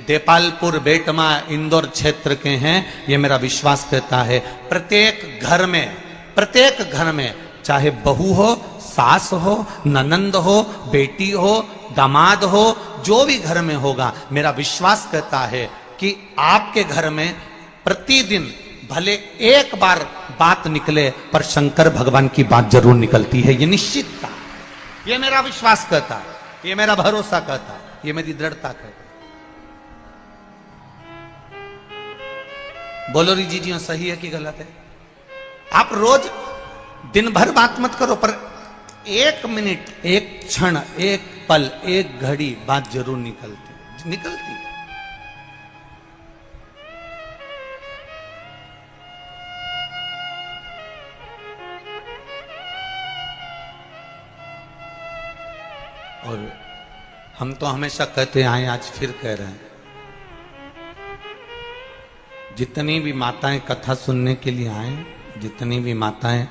Speaker 1: देपालपुर, बेटमा, इंदौर क्षेत्र के हैं, ये मेरा विश्वास कहता है प्रत्येक घर में चाहे बहू हो, सास हो, ननंद हो, बेटी हो, दामाद हो, जो भी घर में होगा, मेरा विश्वास कहता है कि आपके घर में प्रतिदिन भले एक बार बात निकले पर शंकर भगवान की बात जरूर निकलती है। ये निश्चितता, ये मेरा विश्वास कहता है, ये मेरा भरोसा कहता है, ये मेरी दृढ़ता कहता है। बोलो री जी सही है कि गलत है? आप रोज दिन भर बात मत करो पर एक मिनट, एक क्षण, एक पल, एक घड़ी बात जरूर निकलती है। और हम तो हमेशा कहते आए, आज फिर कह रहे हैं, जितनी भी माताएं कथा सुनने के लिए आए, जितनी भी माताएं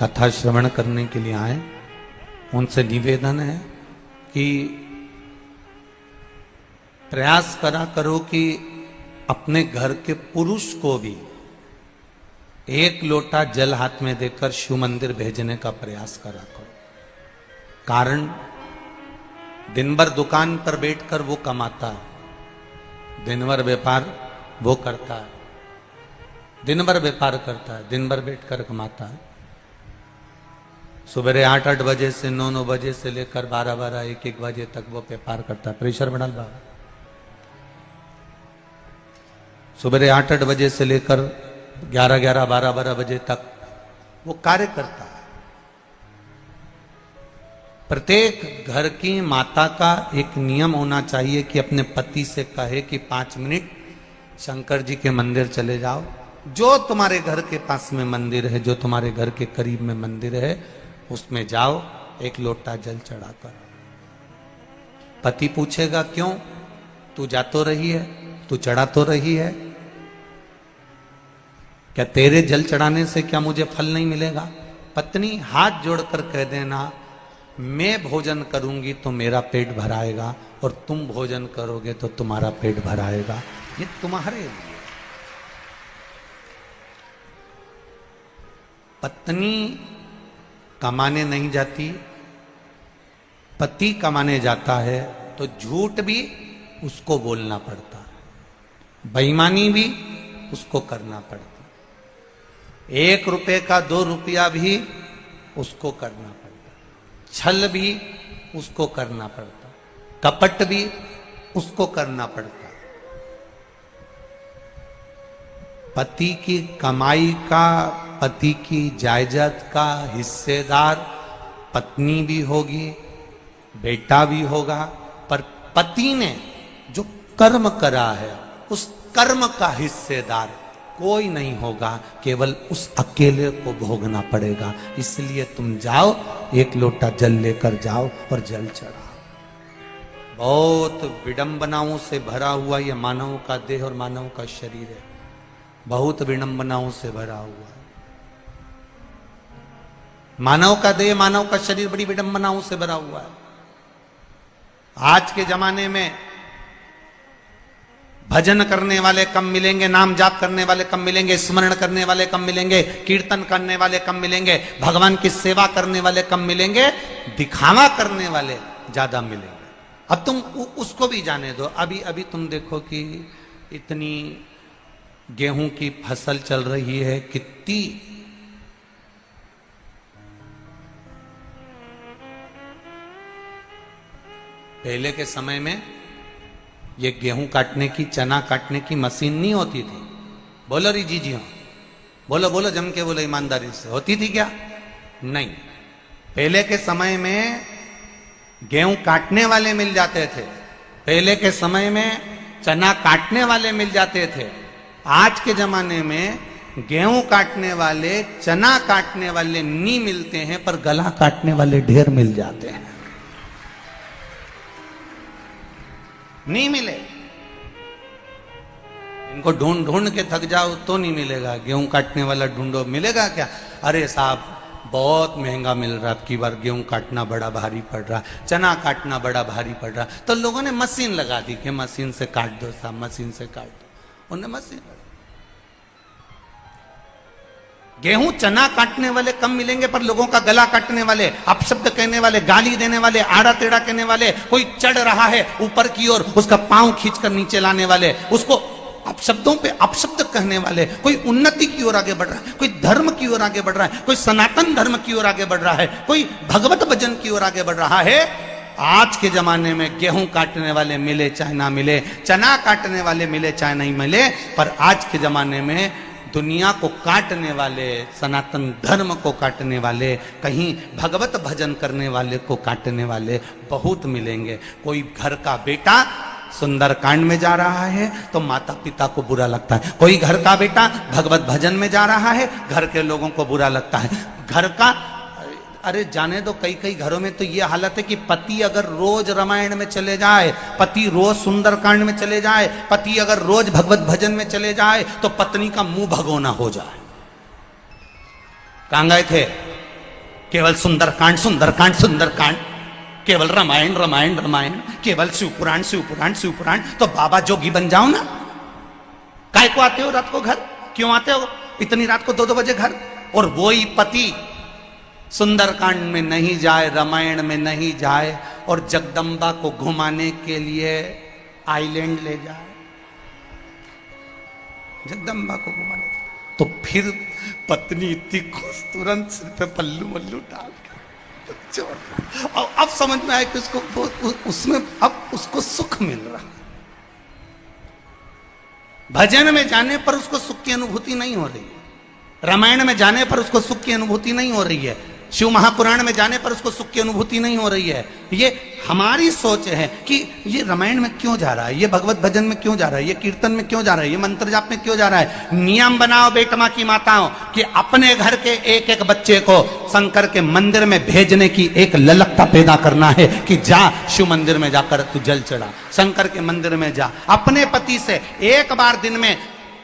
Speaker 1: कथा श्रवण करने के लिए आए, उनसे निवेदन है कि प्रयास करा करो कि अपने घर के पुरुष को भी एक लोटा जल हाथ में देकर शिव मंदिर भेजने का प्रयास करा करो। कारण दिन भर दुकान पर बैठकर वो कमाता है, दिन भर व्यापार वो करता है, दिन भर व्यापार करता है, दिन भर बैठकर कमाता है। सुबह 8-8 बजे से 9-9 बजे से लेकर 12-12, 1-1 बजे तक वो व्यापार करता है। प्रेशर बढ़ा बाबा। सुबह 8-8 बजे से लेकर 11-11, 12-12 बजे तक वो कार्य करता है। प्रत्येक घर की माता का एक नियम होना चाहिए कि अपने पति से कहे कि 5 मिनट शंकर जी के मंदिर चले जाओ, जो तुम्हारे घर के पास में मंदिर है, जो तुम्हारे घर के करीब में मंदिर है, उसमें जाओ, एक लोटा जल चढ़ाकर। पति पूछेगा क्यों? तू जा तो रही है, तू चढ़ा तो रही है, क्या तेरे जल चढ़ाने से क्या मुझे फल नहीं मिलेगा? पत्नी हाथ जोड़कर कह देना, मैं भोजन करूंगी तो मेरा पेट भराएगा और तुम भोजन करोगे तो तुम्हारा पेट भराएगा। ये तुम्हारे लिए। पत्नी कमाने नहीं जाती, पति कमाने जाता है तो झूठ भी उसको बोलना पड़ता है, बेईमानी भी उसको करना पड़ता है, 1 रुपए का 2 रुपया भी उसको करना पड़ता, छल भी उसको करना पड़ता, कपट भी उसको करना पड़ता। पति की कमाई का, पति की जायदाद का हिस्सेदार पत्नी भी होगी, बेटा भी होगा, पर पति ने जो कर्म करा है उस कर्म का हिस्सेदार कोई नहीं होगा, केवल उस अकेले को भोगना पड़ेगा। इसलिए तुम जाओ, एक लोटा जल लेकर जाओ और जल चढ़ाओ। बहुत विडंबनाओं से भरा हुआ यह मानव का देह और मानव का शरीर है, बहुत विडंबनाओं से भरा हुआ है। मानव का देह, मानव का शरीर बड़ी विडंबनाओं से भरा हुआ है। आज के जमाने में भजन करने वाले कम मिलेंगे, नाम जाप करने वाले कम मिलेंगे, स्मरण करने वाले कम मिलेंगे, कीर्तन करने वाले कम मिलेंगे, भगवान की सेवा करने वाले कम मिलेंगे, दिखावा करने वाले ज्यादा मिलेंगे। अब तुम उसको भी जाने दो। अभी अभी तुम देखो कि इतनी गेहूं की फसल चल रही है, कितनी पहले के समय में ये गेहूं काटने की, चना काटने की मशीन नहीं होती थी। बोलो री जी हाँ, बोलो बोलो जम के बोलो ईमानदारी से, होती थी क्या? नहीं। पहले के समय में गेहूं काटने वाले मिल जाते थे, पहले के समय में चना काटने वाले मिल जाते थे। आज के जमाने में गेहूं काटने वाले, चना काटने वाले नहीं मिलते हैं, पर गला काटने वाले ढेर मिल जाते हैं। नहीं मिले, इनको ढूंढ ढूंढ के थक जाओ तो नहीं मिलेगा। गेहूं काटने वाला ढूंढो, मिलेगा क्या? अरे साहब बहुत महंगा मिल रहा है, अब की बार गेहूं काटना बड़ा भारी पड़ रहा, चना काटना बड़ा भारी पड़ रहा। तो लोगों ने मशीन लगा दी कि मशीन से काट दो साहब, मशीन से काट दो। उन्हें मशीन, गेहूं चना काटने वाले कम मिलेंगे, पर लोगों का गला काटने वाले, अपशब्द कहने वाले, गाली देने वाले, आड़ा टेढ़ा कहने वाले, कोई चढ़ रहा है ऊपर की ओर, उसका पांव खींचकर नीचे लाने वाले, उसको अपशब्दों पे अपशब्द कहने वाले, कोई उन्नति की ओर आगे बढ़ रहा है, कोई धर्म की ओर आगे बढ़ रहा है, कोई सनातन धर्म की ओर आगे बढ़ रहा है, कोई भगवत भजन की ओर आगे बढ़ रहा है। आज के जमाने में गेहूं काटने वाले मिले चाहे ना मिले, चना काटने वाले मिले चाहे नहीं मिले, पर आज के जमाने में दुनिया को काटने वाले, सनातन धर्म को काटने वाले, कहीं भगवत भजन करने वाले को काटने वाले बहुत मिलेंगे। कोई घर का बेटा सुंदरकांड में जा रहा है तो माता पिता को बुरा लगता है, कोई घर का बेटा भगवत भजन में जा रहा है, घर के लोगों को बुरा लगता है। घर का, अरे जाने दो, कई कई घरों में तो ये हालत है कि पति अगर रोज रामायण में चले जाए, पति रोज सुंदरकांड में चले जाए, पति अगर रोज भगवत भजन में चले जाए तो पत्नी का मुंह भगोना हो जाए। कहां गए थे? केवल सुंदरकांड सुंदरकांड सुंदरकांड, केवल रामायण रामायण रामायण, केवल शिवपुराण शिवपुराण शिवपुराण। तो बाबा जोगी बन जाओ ना। काय को आते हो रात को घर? क्यों आते हो इतनी रात को 2-2 बजे घर? और वही पति सुंदरकांड में नहीं जाए, रामायण में नहीं जाए, और जगदम्बा को घुमाने के लिए आइलैंड ले जाए, जगदम्बा को घुमाने, तो फिर पत्नी इतनी खुश, तुरंत सिर पे पल्लू मल्लू डाल के। अब समझ में आया कि उसको उसमें अब उसको सुख मिल रहा है। भजन में जाने पर उसको सुख की अनुभूति नहीं हो रही है, रामायण में जाने पर उसको सुख की अनुभूति नहीं हो रही है, शिव महापुराण में जाने पर उसको सुख की अनुभूति नहीं हो रही है। ये हमारी सोच है कि ये रामायण में क्यों जा रहा है, ये भगवत भजन में क्यों जा रहा है, ये कीर्तन में क्यों जा रहा है, ये मंत्र जाप में क्यों जा रहा है। नियम बनाओ बेटमा की माताओं कि अपने घर के एक एक बच्चे को शंकर के मंदिर में भेजने की एक ललकता पैदा करना है कि जा शिव मंदिर में जाकर तू जल चढ़ा, शंकर के मंदिर में जा। अपने पति से एक बार दिन में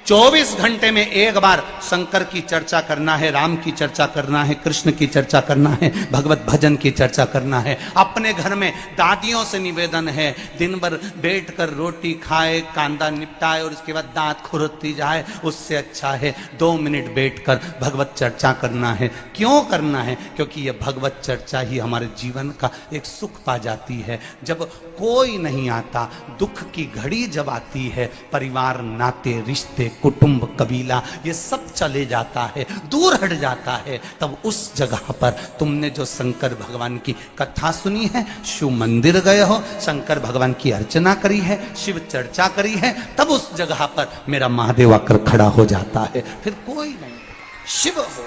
Speaker 1: 24 घंटे में एक बार शंकर की चर्चा करना है, राम की चर्चा करना है, कृष्ण की चर्चा करना है, भगवत भजन की चर्चा करना है। अपने घर में दादियों से निवेदन है, दिन भर बैठकर रोटी खाए, कांदा निपटाए और उसके बाद दांत खुरती जाए, उससे अच्छा है 2 मिनट बैठकर भगवत चर्चा करना है। क्यों करना है? क्योंकि यह भगवत चर्चा ही हमारे जीवन का एक सुख पा जाती है। जब कोई नहीं आता, दुख की घड़ी जब आती है, परिवार नाते रिश्ते कुटुंब कबीला ये सब चले जाता है, दूर हट जाता है, तब उस जगह पर तुमने जो शंकर भगवान की कथा सुनी है, शिव मंदिर गए हो, शंकर भगवान की अर्चना करी है, शिव चर्चा करी है, तब उस जगह पर मेरा महादेव आकर खड़ा हो जाता है, फिर कोई नहीं, शिव हो।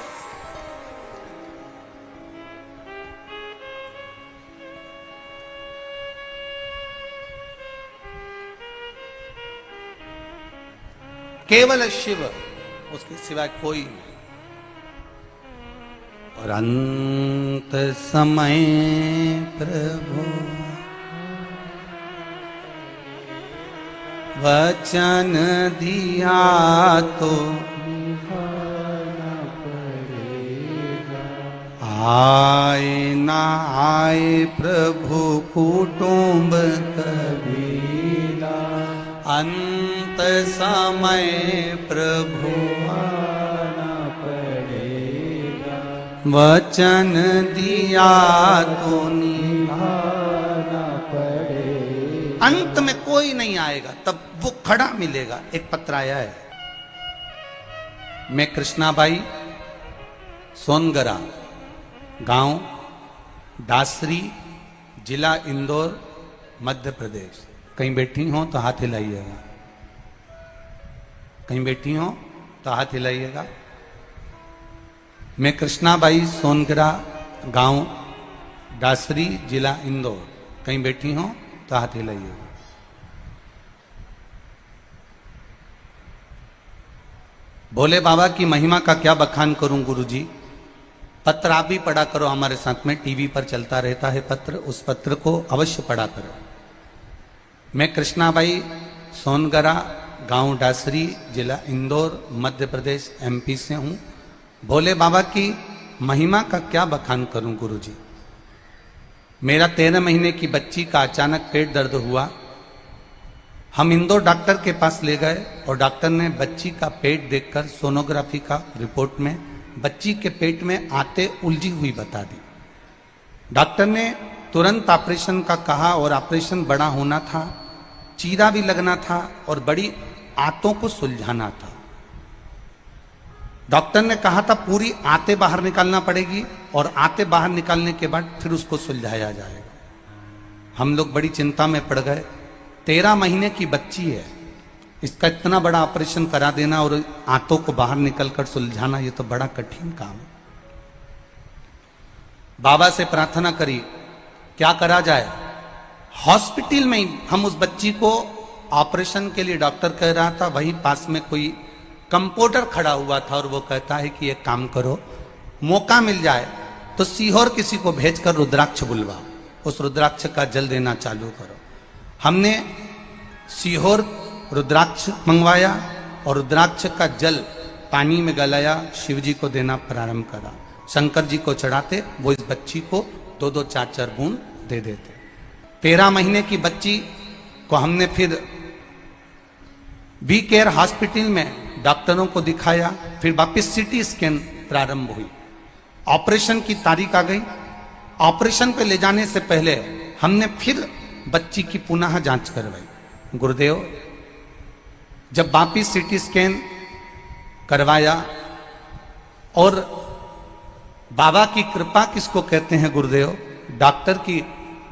Speaker 1: केवल शिव, उसके सिवाय कोई नहीं। और अंत समय प्रभु वचन दिया तो आए ना आए प्रभु कुटुंब कबीला, अंत समय प्रभु आना पड़ेगा, वचन दिया तो निभाना पड़ेगा। अंत में कोई नहीं आएगा, तब वो खड़ा मिलेगा। एक पत्र आया है, मैं कृष्णाबाई, सोनगरा, गांव दासरी, जिला इंदौर, मध्य प्रदेश। कहीं बैठी हो तो हाथ हिलाइएगा, कहीं बैठी हो तो हाथ हिलाइएगा। मैं कृष्णाबाई, सोनगरा, गांव दासरी, जिला इंदौर। कहीं बैठी हो तो हाथ हिलाइएगा। भोले बाबा की महिमा का क्या बखान करूं गुरुजी। पत्र आप भी पढ़ा करो, हमारे साथ में टीवी पर चलता रहता है पत्र, उस पत्र को अवश्य पढ़ा करो। मैं कृष्णाबाई, सोनगरा, गांव डासरी, जिला इंदौर, मध्य प्रदेश, एमपी से हूं। भोले बाबा की महिमा का क्या बखान करूं गुरुजी। मेरा 13 महीने की बच्ची का अचानक पेट दर्द हुआ। हम इंदौर डॉक्टर के पास ले गए और डॉक्टर ने बच्ची का पेट देखकर सोनोग्राफी का रिपोर्ट में बच्ची के पेट में आते उलझी हुई बता दी। डॉक्टर ने तुरंत ऑपरेशन का कहा और ऑपरेशन बड़ा होना था, चीरा भी लगना था और बड़ी आंतों को सुलझाना था। डॉक्टर ने कहा था पूरी आंतें बाहर निकालना पड़ेगी और आंतें बाहर निकालने के बाद फिर उसको सुलझाया जाएगा। हम लोग बड़ी चिंता में पड़ गए। 13 महीने की बच्ची है, इसका इतना बड़ा ऑपरेशन करा देना और आंतों को बाहर निकलकर सुलझाना, ये तो बड़ा कठिन काम है। बाबा से प्रार्थना करी क्या करा जाए। हॉस्पिटल में ही हम उस बच्ची को ऑपरेशन के लिए डॉक्टर कह रहा था, वहीं पास में कोई कंपाउंडर खड़ा हुआ था और वो कहता है कि एक काम करो, मौका मिल जाए तो सीहोर किसी को भेजकर रुद्राक्ष बुलवाओ, उस रुद्राक्ष का जल देना चालू करो। हमने सीहोर रुद्राक्ष मंगवाया और रुद्राक्ष का जल पानी में गलाया, शिव जी को देना प्रारंभ करा। शंकर जी को चढ़ाते, वो इस बच्ची को 2-2, 4-4 बूंद दे देते। 13 महीने की बच्ची को हमने फिर बी केयर हॉस्पिटल में डॉक्टरों को दिखाया, फिर वापस सिटी स्कैन प्रारंभ हुई। ऑपरेशन की तारीख आ गई। ऑपरेशन पे ले जाने से पहले हमने फिर बच्ची की पुनः जांच करवाई। गुरुदेव, जब वापिस सिटी स्कैन करवाया और बाबा की कृपा किसको कहते हैं गुरुदेव, डॉक्टर की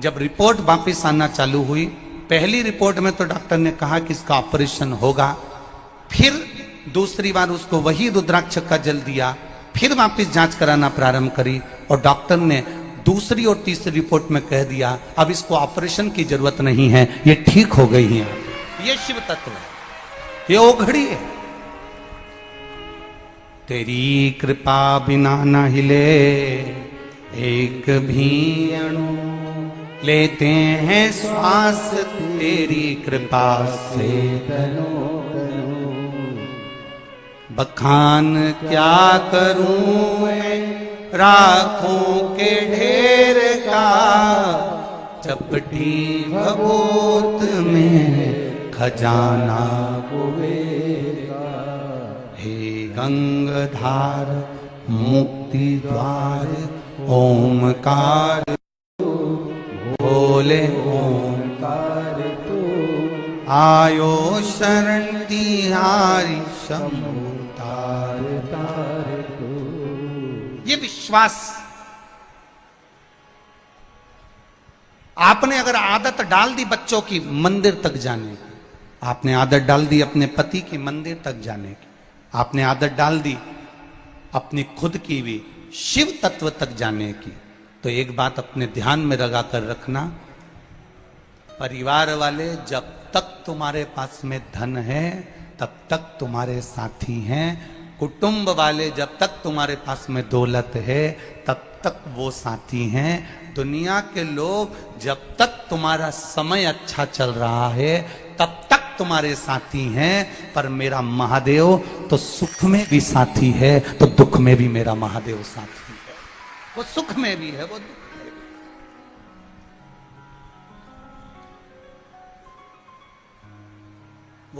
Speaker 1: जब रिपोर्ट वापिस आना चालू हुई, पहली रिपोर्ट में तो डॉक्टर ने कहा कि इसका ऑपरेशन होगा। फिर दूसरी बार उसको वही रुद्राक्ष का जल दिया, फिर वापिस जांच कराना प्रारंभ करी और डॉक्टर ने दूसरी और तीसरी रिपोर्ट में कह दिया अब इसको ऑपरेशन की जरूरत नहीं है, ये ठीक हो गई है। ये शिव तत्व है, ये ओघड़ी है। तेरी कृपा बिना न हिले एक भी अणु, लेते हैं श्वास तेरी कृपा से तनो। बखान क्या करूं मैं राखों के ढेर का, चपटी भभूत में खजाना कुबेरा। हे गंगाधार मुक्ति द्वार ओमकार, बोले ओमकार तू आयो शरण तिहारी शंभु तार तार को। ये विश्वास आपने अगर आदत डाल दी बच्चों की मंदिर तक जाने की, आपने आदत डाल दी अपने पति की मंदिर तक जाने की, आपने आदत डाल दी अपनी खुद की भी शिव तत्व तक जाने की, तो एक बात अपने ध्यान में लगा कर रखना, परिवार वाले जब तक तुम्हारे पास में धन है तब तक तुम्हारे साथी हैं, कुटुंब वाले जब तक तुम्हारे पास में दौलत है तब तक वो साथी हैं, दुनिया के लोग जब तक तुम्हारा समय अच्छा चल रहा है तब तक तुम्हारे साथी हैं, पर मेरा महादेव तो सुख में भी साथी है तो दुख में भी मेरा महादेव साथी है। वो सुख में भी है, वो दुख में भी।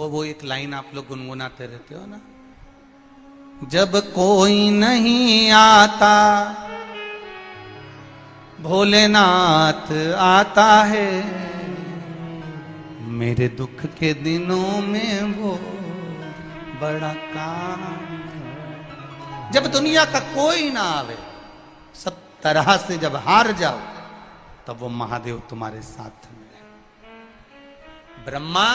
Speaker 1: वो एक लाइन आप लोग गुनगुनाते रहते हो ना, जब कोई नहीं आता भोलेनाथ आता है, मेरे दुख के दिनों में वो बड़ा काम है। जब दुनिया का कोई ना आवे, सब तरह से जब हार जाओ, तब वो महादेव तुम्हारे साथ में है। ब्रह्मा,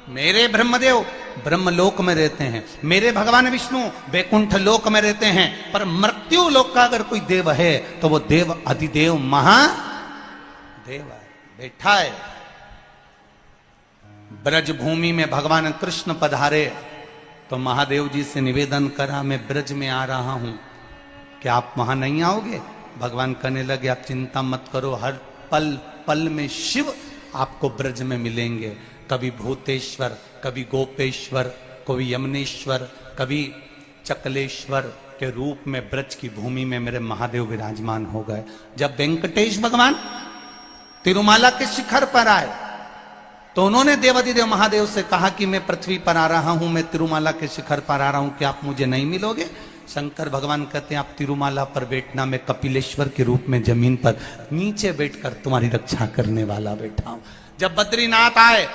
Speaker 1: मेरे ब्रह्मदेव ब्रह्मलोक में रहते हैं, मेरे भगवान विष्णु वैकुंठ लोक में रहते हैं, पर मृत्यु लोक का अगर कोई देव है तो वो देव अधिदेव महादेव है, बैठा है। ब्रज भूमि में भगवान कृष्ण पधारे तो महादेव जी से निवेदन करा, मैं ब्रज में आ रहा हूं, क्या आप वहां नहीं आओगे? भगवान कहने लगे, आप चिंता मत करो, हर पल पल में शिव आपको ब्रज में मिलेंगे। कभी भूतेश्वर, कभी गोपेश्वर, कभी यमनेश्वर, कभी चकलेश्वर के रूप में ब्रज की भूमि में मेरे महादेव विराजमान हो गए। जब वेंकटेश भगवान तिरुमाला के शिखर पर आए तो उन्होंने देवाधिदेव महादेव से कहा कि मैं पृथ्वी पर आ रहा हूं, मैं तिरुमाला के शिखर पर आ रहा हूं, क्या आप मुझे नहीं मिलोगे? शंकर भगवान कहते हैं, आप तिरुमाला पर बैठना, मैं कपिलेश्वर के रूप में जमीन पर नीचे बैठकर तुम्हारी रक्षा करने वाला बैठा हूं। जब बद्रीनाथ आए,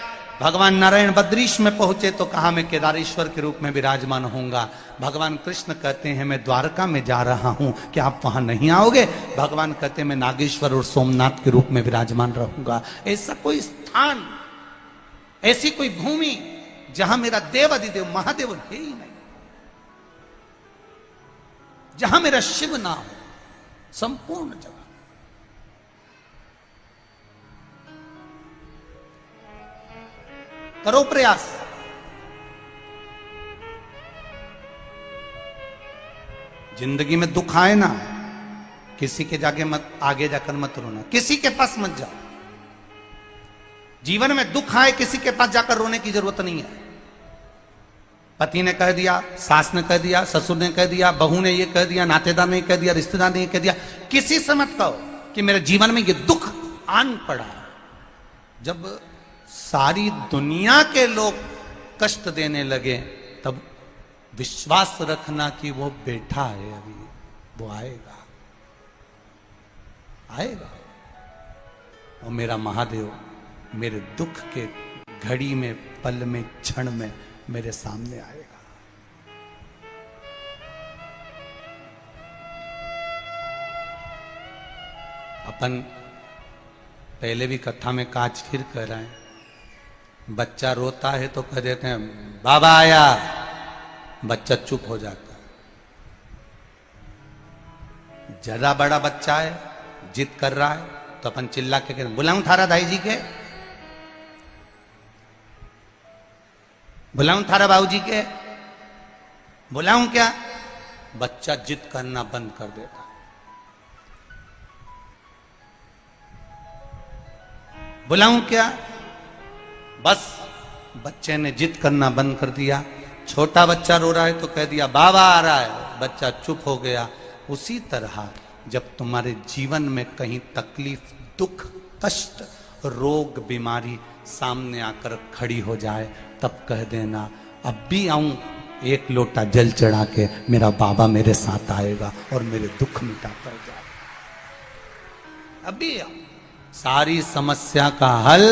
Speaker 1: भगवान नारायण बद्रीश में पहुंचे तो कहा मैं केदारेश्वर के रूप में विराजमान होऊंगा। भगवान कृष्ण कहते हैं, मैं द्वारका में जा रहा हूं, क्या आप वहां नहीं आओगे? भगवान कहते हैं, मैं नागेश्वर और सोमनाथ के रूप में विराजमान रहूंगा। ऐसा कोई स्थान, ऐसी कोई भूमि जहां मेरा देव अधिदेव महादेव है ही नहीं, जहां मेरा शिव ना हो, संपूर्ण जगह। करो प्रयास, जिंदगी में दुख आए ना, किसी के जाके मत आगे जाकर मत रोना, किसी के पास मत जाओ। जीवन में दुख आए, किसी के पास जाकर रोने की जरूरत नहीं है। पति ने कह दिया, सास ने कह दिया, ससुर ने कह दिया, बहू ने ये कह दिया, नातेदार ने कह दिया, रिश्तेदार ने कह दिया, किसी से मत कहो कि मेरे जीवन में ये दुख आन पड़ा। जब सारी दुनिया के लोग कष्ट देने लगे तब विश्वास रखना कि वो बैठा है, अभी वो आएगा, आएगा। और मेरा महादेव मेरे दुख के घड़ी में, पल में, क्षण में मेरे सामने आएगा। अपन पहले भी कथा में काज फिर कह रहे हैं, बच्चा रोता है तो कह देते हैं बाबा आया, बच्चा चुप हो जाता है। जरा बड़ा बच्चा है, जिद कर रहा है तो अपन चिल्ला के कहते बुलाऊं थारा दाई जी के, बुलाऊं थारा बाबू जी के, बुलाऊं क्या? बच्चा जिद करना बंद कर देता। बुलाऊं क्या? बस बच्चे ने जिद करना बंद कर दिया। छोटा बच्चा रो रहा है तो कह दिया बाबा आ रहा है, बच्चा चुप हो गया। उसी तरह जब तुम्हारे जीवन में कहीं तकलीफ, दुख, कष्ट, रोग, बीमारी सामने आकर खड़ी हो जाए तब कह देना अब भी आऊं, एक लोटा जल चढ़ा के मेरा बाबा मेरे साथ आएगा और मेरे दुख मिटा कर जाएगा। अभी आऊं, सारी समस्या का हल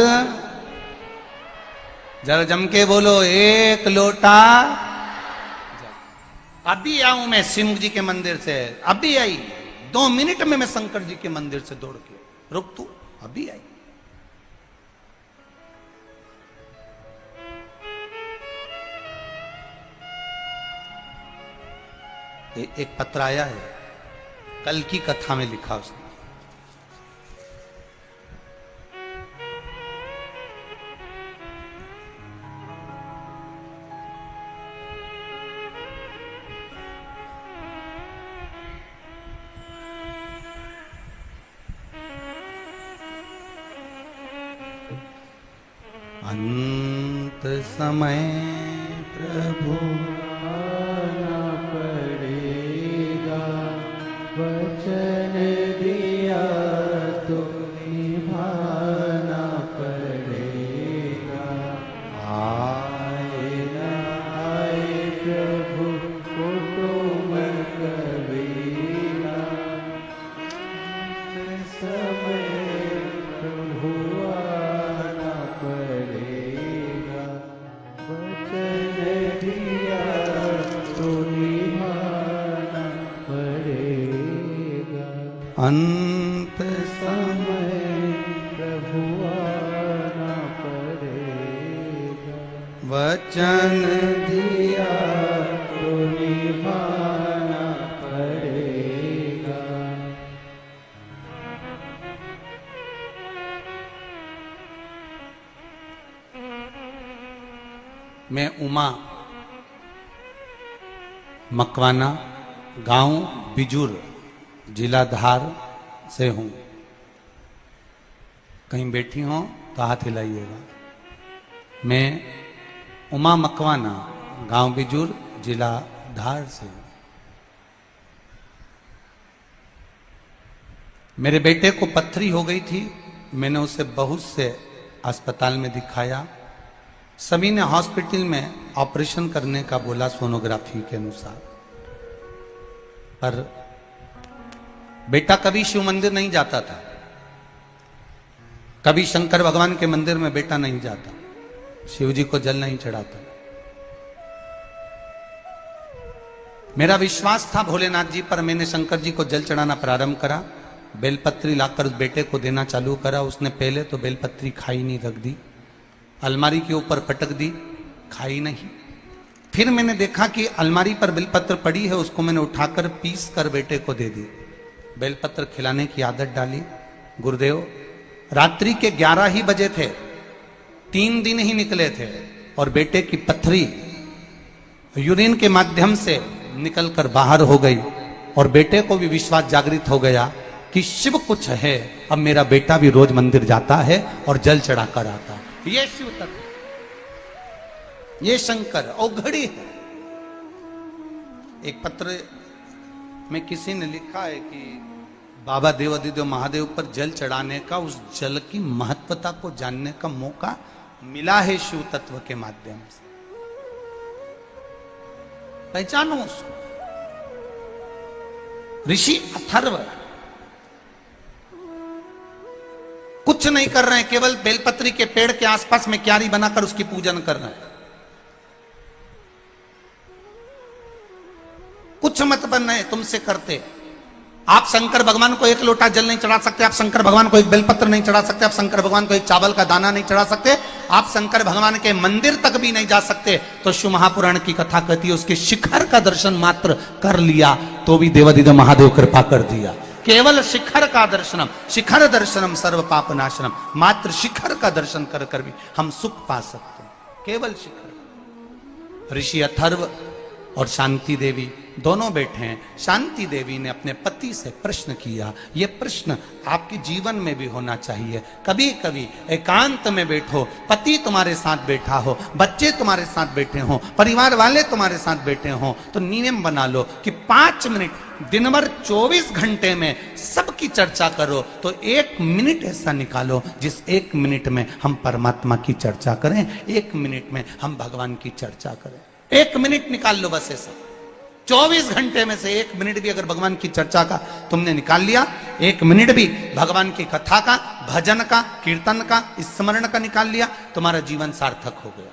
Speaker 1: जरा जम के बोलो, एक लोटा। अभी आऊं मैं सिंह जी के मंदिर से, अभी आई, 2 मिनट में मैं शंकर जी के मंदिर से दौड़ के। रुक तू, अभी आई। एक पत्र आया है, कल की कथा में लिखा उसने। अंत समय प्रभु
Speaker 2: आना पड़ेगा, वचन दिया तो निभाना पड़ेगा। आए न आए प्रभु कुटुंब कबीरा, समय प्रभु आना पड़ेगा, वचन दिया तो निभाना पड़ेगा।
Speaker 1: अंत
Speaker 2: समय प्रभु आना पड़ेगा,
Speaker 1: वचन
Speaker 2: दिया तो निभाना पड़ेगा।
Speaker 1: मैं उमा मकवाना, गांव बिजूर, जिला धार से हूं। कहीं बैठी हो तो हाथ हिलाइएगा। मैं उमा मकवाना, गांव बिजूर, जिला धार से हूं। मेरे बेटे को पथरी हो गई थी। मैंने उसे बहुत से अस्पताल में दिखाया। सभी ने हॉस्पिटल में ऑपरेशन करने का बोला सोनोग्राफी के अनुसार, पर बेटा कभी शिव मंदिर नहीं जाता था, कभी शंकर भगवान के मंदिर में बेटा नहीं जाता, शिव जी को जल नहीं चढ़ाता। मेरा विश्वास था भोलेनाथ जी पर। मैंने शंकर जी को जल चढ़ाना प्रारंभ करा, बेलपत्री लाकर उस बेटे को देना चालू करा। उसने पहले तो बेलपत्री खाई नहीं, रख दी, अलमारी के ऊपर पटक दी, खाई नहीं। फिर मैंने देखा कि अलमारी पर बेलपत्र पड़ी है, उसको मैंने उठाकर पीस कर बेटे को दे दी। बेलपत्र खिलाने की आदत डाली। गुरुदेव, रात्रि के 11 ही बजे थे, 3 दिन ही निकले थे और बेटे की पथरी यूरिन के माध्यम से निकलकर बाहर हो गई और बेटे को भी विश्वास जागृत हो गया कि शिव कुछ है। अब मेरा बेटा भी रोज मंदिर जाता है और जल चढ़ाकर आता है। ये शिव तत्व, ये शंकर औघड़ी है। एक पत्र में किसी ने लिखा है कि बाबा देवादिदेव महादेव पर जल चढ़ाने का, उस जल की महत्वता को जानने का मौका मिला है शिव तत्व के माध्यम से। पहचानो उसको। ऋषि अथर्व कुछ नहीं कर रहे हैं, केवल बेलपत्री के पेड़ के आसपास में क्यारी बनाकर उसकी पूजन कर रहे हैं। कुछ मत बन रहे तुमसे करते। आप शंकर भगवान को एक लोटा जल नहीं चढ़ा सकते, आप शंकर भगवान को एक बेलपत्र नहीं चढ़ा सकते, आप शंकर भगवान को एक चावल का दाना नहीं चढ़ा सकते, आप शंकर भगवान के मंदिर तक भी नहीं जा सकते। तो शिव महापुराण की कथा कहती है उसके शिखर का दर्शन मात्र कर लिया तो भी देवादिदेव महादेव कृपा कर दिया। केवल शिखर का दर्शनम, शिखर दर्शनम सर्व पाप नाशनम। मात्र शिखर का दर्शन कर कर भी हम सुख पा सकते हैं, केवल शिखर। ऋषि अथर्व और शांति देवी दोनों बैठे हैं। शांति देवी ने अपने पति से प्रश्न किया। यह प्रश्न आपके जीवन में भी होना चाहिए। कभी कभी एकांत में बैठो, पति तुम्हारे साथ बैठा हो, बच्चे तुम्हारे साथ बैठे हो, परिवार वाले तुम्हारे साथ बैठे हो, तो नियम बना लो कि 5 मिनट दिन भर 24 घंटे में सबकी चर्चा करो, तो 1 मिनट ऐसा निकालो जिस 1 मिनट में हम परमात्मा की चर्चा करें, 1 मिनट में हम भगवान की चर्चा करें। 1 मिनट निकाल लो बस ऐसा। 24 घंटे में से 1 मिनट भी अगर भगवान की चर्चा का तुमने निकाल लिया, 1 मिनट भी भगवान की कथा का, भजन का, कीर्तन का, स्मरण का निकाल लिया, तुम्हारा जीवन सार्थक हो गया।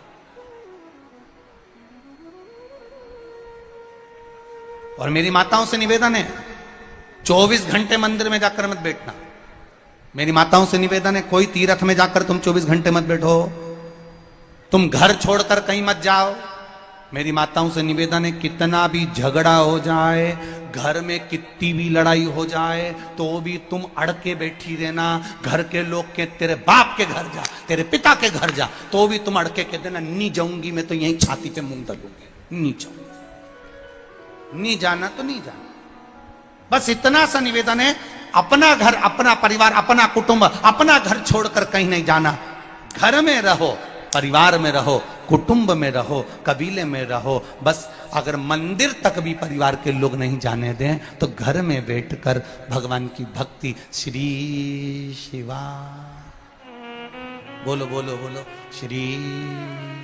Speaker 1: और मेरी माताओं से निवेदन है, 24 घंटे मंदिर में जाकर मत बैठना। मेरी माताओं से निवेदन है, कोई तीर्थ में जाकर तुम 24 घंटे मत बैठो, तुम घर छोड़कर कहीं मत जाओ। मेरी माताओं से निवेदन है, कितना भी झगड़ा हो जाए, घर में कितनी भी लड़ाई हो जाए, तो भी तुम अड़ के बैठी रहना। घर के लोग के तेरे बाप के घर जा, तेरे पिता के घर जा, तो भी तुम अड़ के कह देना नहीं जाऊंगी, मैं तो यहीं छाती पे मुंह दलूंगी, नहीं जाऊंगी। नहीं जाना तो नहीं जाना, बस इतना सा निवेदन है। अपना घर, अपना परिवार, अपना कुटुंब, अपना घर छोड़कर कहीं नहीं जाना। घर में रहो, परिवार में रहो, कुटुंब में रहो, कबीले में रहो। बस अगर मंदिर तक भी परिवार के लोग नहीं जाने दें तो घर में बैठकर भगवान की भक्ति, श्री शिवा, बोलो बोलो बोलो, श्री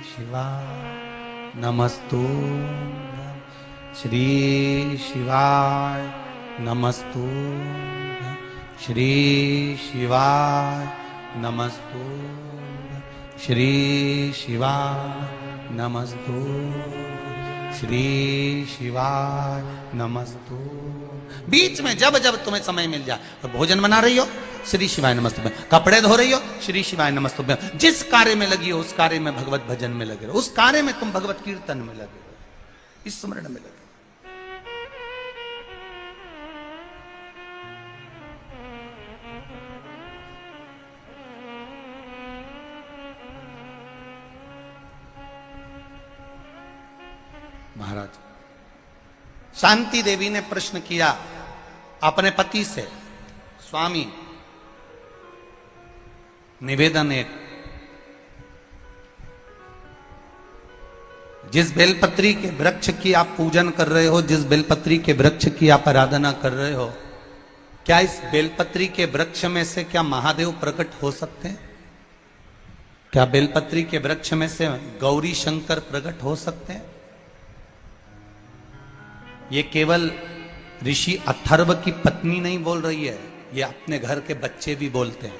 Speaker 1: शिवा नमस्तु, श्री शिवाय नमस्तु, श्री शिवाय नमस्तु, श्री शिवाय नमस्तु, श्री शिवाय नमस्तु। बीच में जब जब तुम्हें समय मिल जाए, भोजन बना रही हो, श्री शिवाय नमस्तुभ्यं, कपड़े धो रही हो, श्री शिवाय नमस्तुभ्यं। जिस कार्य में लगी हो उस कार्य में भगवत भजन में लगे रहो, उस कार्य में तुम भगवत कीर्तन में लगे रहो, इस स्मरण में लगे। महाराज शांति देवी ने प्रश्न किया अपने पति से, स्वामी निवेदन एक, जिस बेलपत्री के वृक्ष की आप पूजन कर रहे हो, जिस बेलपत्री के वृक्ष की आप आराधना कर रहे हो, क्या इस बेलपत्री के वृक्ष में से क्या महादेव प्रकट हो सकते हैं? क्या बेलपत्री के वृक्ष में से गौरी शंकर प्रकट हो सकते हैं? ये केवल ऋषि अथर्व की पत्नी नहीं बोल रही है, ये अपने घर के बच्चे भी बोलते हैं।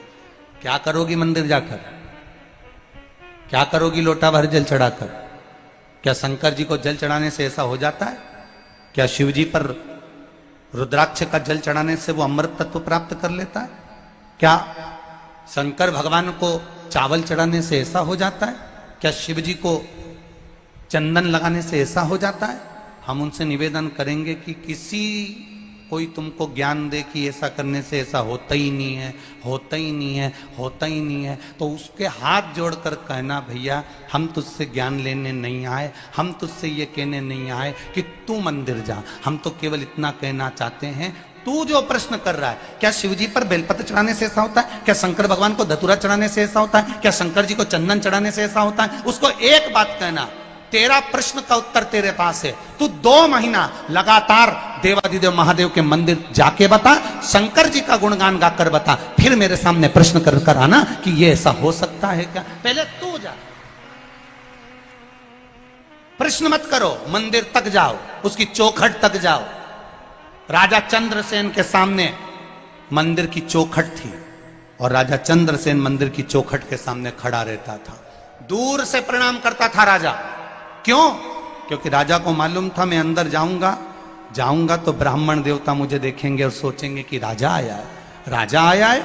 Speaker 1: क्या करोगी मंदिर जाकर? क्या करोगी लोटा भर जल चढ़ाकर? क्या शंकर जी को जल चढ़ाने से ऐसा हो जाता है? क्या शिव जी पर रुद्राक्ष का जल चढ़ाने से वो अमृत तत्व प्राप्त कर लेता है? क्या शंकर भगवान को चावल चढ़ाने से ऐसा हो जाता है? क्या शिव जी को चंदन लगाने से ऐसा हो जाता है? हम उनसे निवेदन करेंगे कि किसी कोई तुमको ज्ञान दे कि ऐसा करने से ऐसा होता ही नहीं है, होता ही नहीं है, होता ही नहीं है, तो उसके हाथ जोड़कर कहना, भैया हम तुझसे ज्ञान लेने नहीं आए, हम तुझसे ये कहने नहीं आए कि तू मंदिर जा। हम तो केवल इतना कहना चाहते हैं, तू जो प्रश्न कर रहा है, क्या शिव जी पर बेलपत्र चढ़ाने से ऐसा होता है? क्या शंकर भगवान को धतूरा चढ़ाने से ऐसा होता है? क्या शंकर जी को चंदन चढ़ाने से ऐसा होता है? उसको एक बात कहना, तेरा प्रश्न का उत्तर तेरे पास है। तू 2 महीना लगातार देवाधिदेव महादेव के मंदिर जाके बता, शंकर जी का गुणगान गाकर बता, फिर मेरे सामने प्रश्न कर आना कि ये ऐसा हो सकता है क्या। पहले तू जा, प्रश्न मत करो, मंदिर तक जाओ, उसकी चौखट तक जाओ। राजा चंद्रसेन के सामने मंदिर की चौखट थी और राजा चंद्रसेन मंदिर की चौखट के सामने खड़ा रहता था, दूर से प्रणाम करता था राजा। क्यों? क्योंकि राजा को मालूम था मैं अंदर जाऊंगा तो ब्राह्मण देवता मुझे देखेंगे और सोचेंगे कि राजा आया है, राजा आया है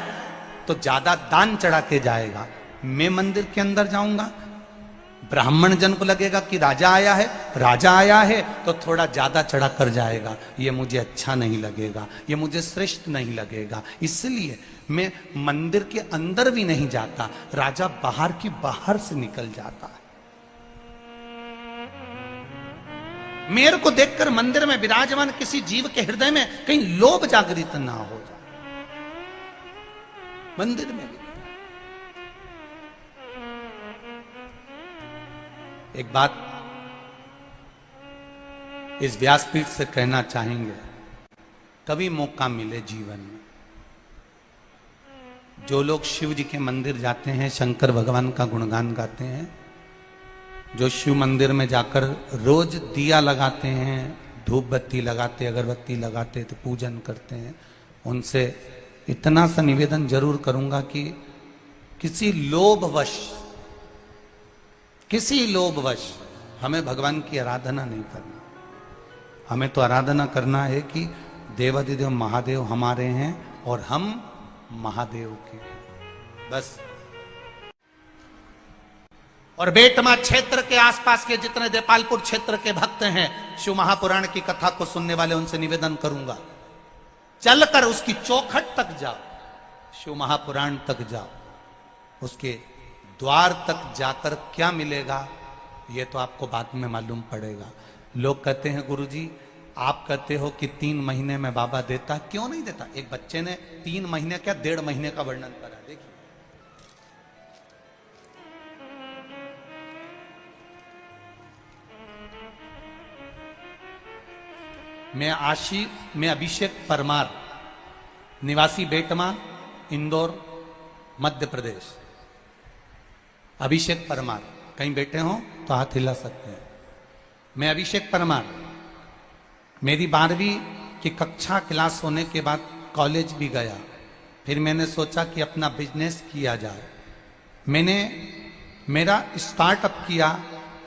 Speaker 1: तो ज्यादा दान चढ़ा के जाएगा। मैं मंदिर के अंदर जाऊंगा, ब्राह्मण जन को लगेगा कि राजा आया है तो थोड़ा ज्यादा चढ़ा कर जाएगा, ये मुझे अच्छा नहीं लगेगा, ये मुझे श्रेष्ठ नहीं लगेगा, इसलिए मैं मंदिर के अंदर भी नहीं जाता, राजा बाहर से निकल जाता है। मेरे को देखकर मंदिर में विराजमान किसी जीव के हृदय में कहीं लोभ जागृत ना हो जाए। मंदिर में भी एक बात इस व्यासपीठ से कहना चाहेंगे, कभी मौका मिले जीवन में, जो लोग शिव जी के मंदिर जाते हैं, शंकर भगवान का गुणगान गाते हैं, जो शिव मंदिर में जाकर रोज दिया लगाते हैं, धूप बत्ती लगाते, अगरबत्ती लगाते, तो पूजन करते हैं, उनसे इतना सा निवेदन जरूर करूंगा कि किसी लोभवश हमें भगवान की आराधना नहीं करना। हमें तो आराधना करना है कि देवाधिदेव महादेव हमारे हैं और हम महादेव के, बस। और बेटमा क्षेत्र के आसपास के जितने देपालपुर क्षेत्र के भक्त हैं, शिव महापुराण की कथा को सुनने वाले, उनसे निवेदन करूंगा, चलकर उसकी चौखट तक जाओ, शिव महापुराण तक जाओ। उसके द्वार तक जाकर क्या मिलेगा ये तो आपको बाद में मालूम पड़ेगा। लोग कहते हैं गुरुजी आप कहते हो कि 3 महीने में बाबा देता, क्यों नहीं देता? एक बच्चे ने 3 महीने क्या 1.5 महीने का वर्णन करा, देखिए। मैं अभिषेक परमार, निवासी बेटमा, इंदौर, मध्य प्रदेश। अभिषेक परमार, कहीं बैठे हो तो हाथ हिला सकते हैं। मैं अभिषेक परमार, मेरी 12वीं की कक्षा क्लास होने के बाद कॉलेज भी गया, फिर मैंने सोचा कि अपना बिजनेस किया जाए। मैंने मेरा स्टार्टअप किया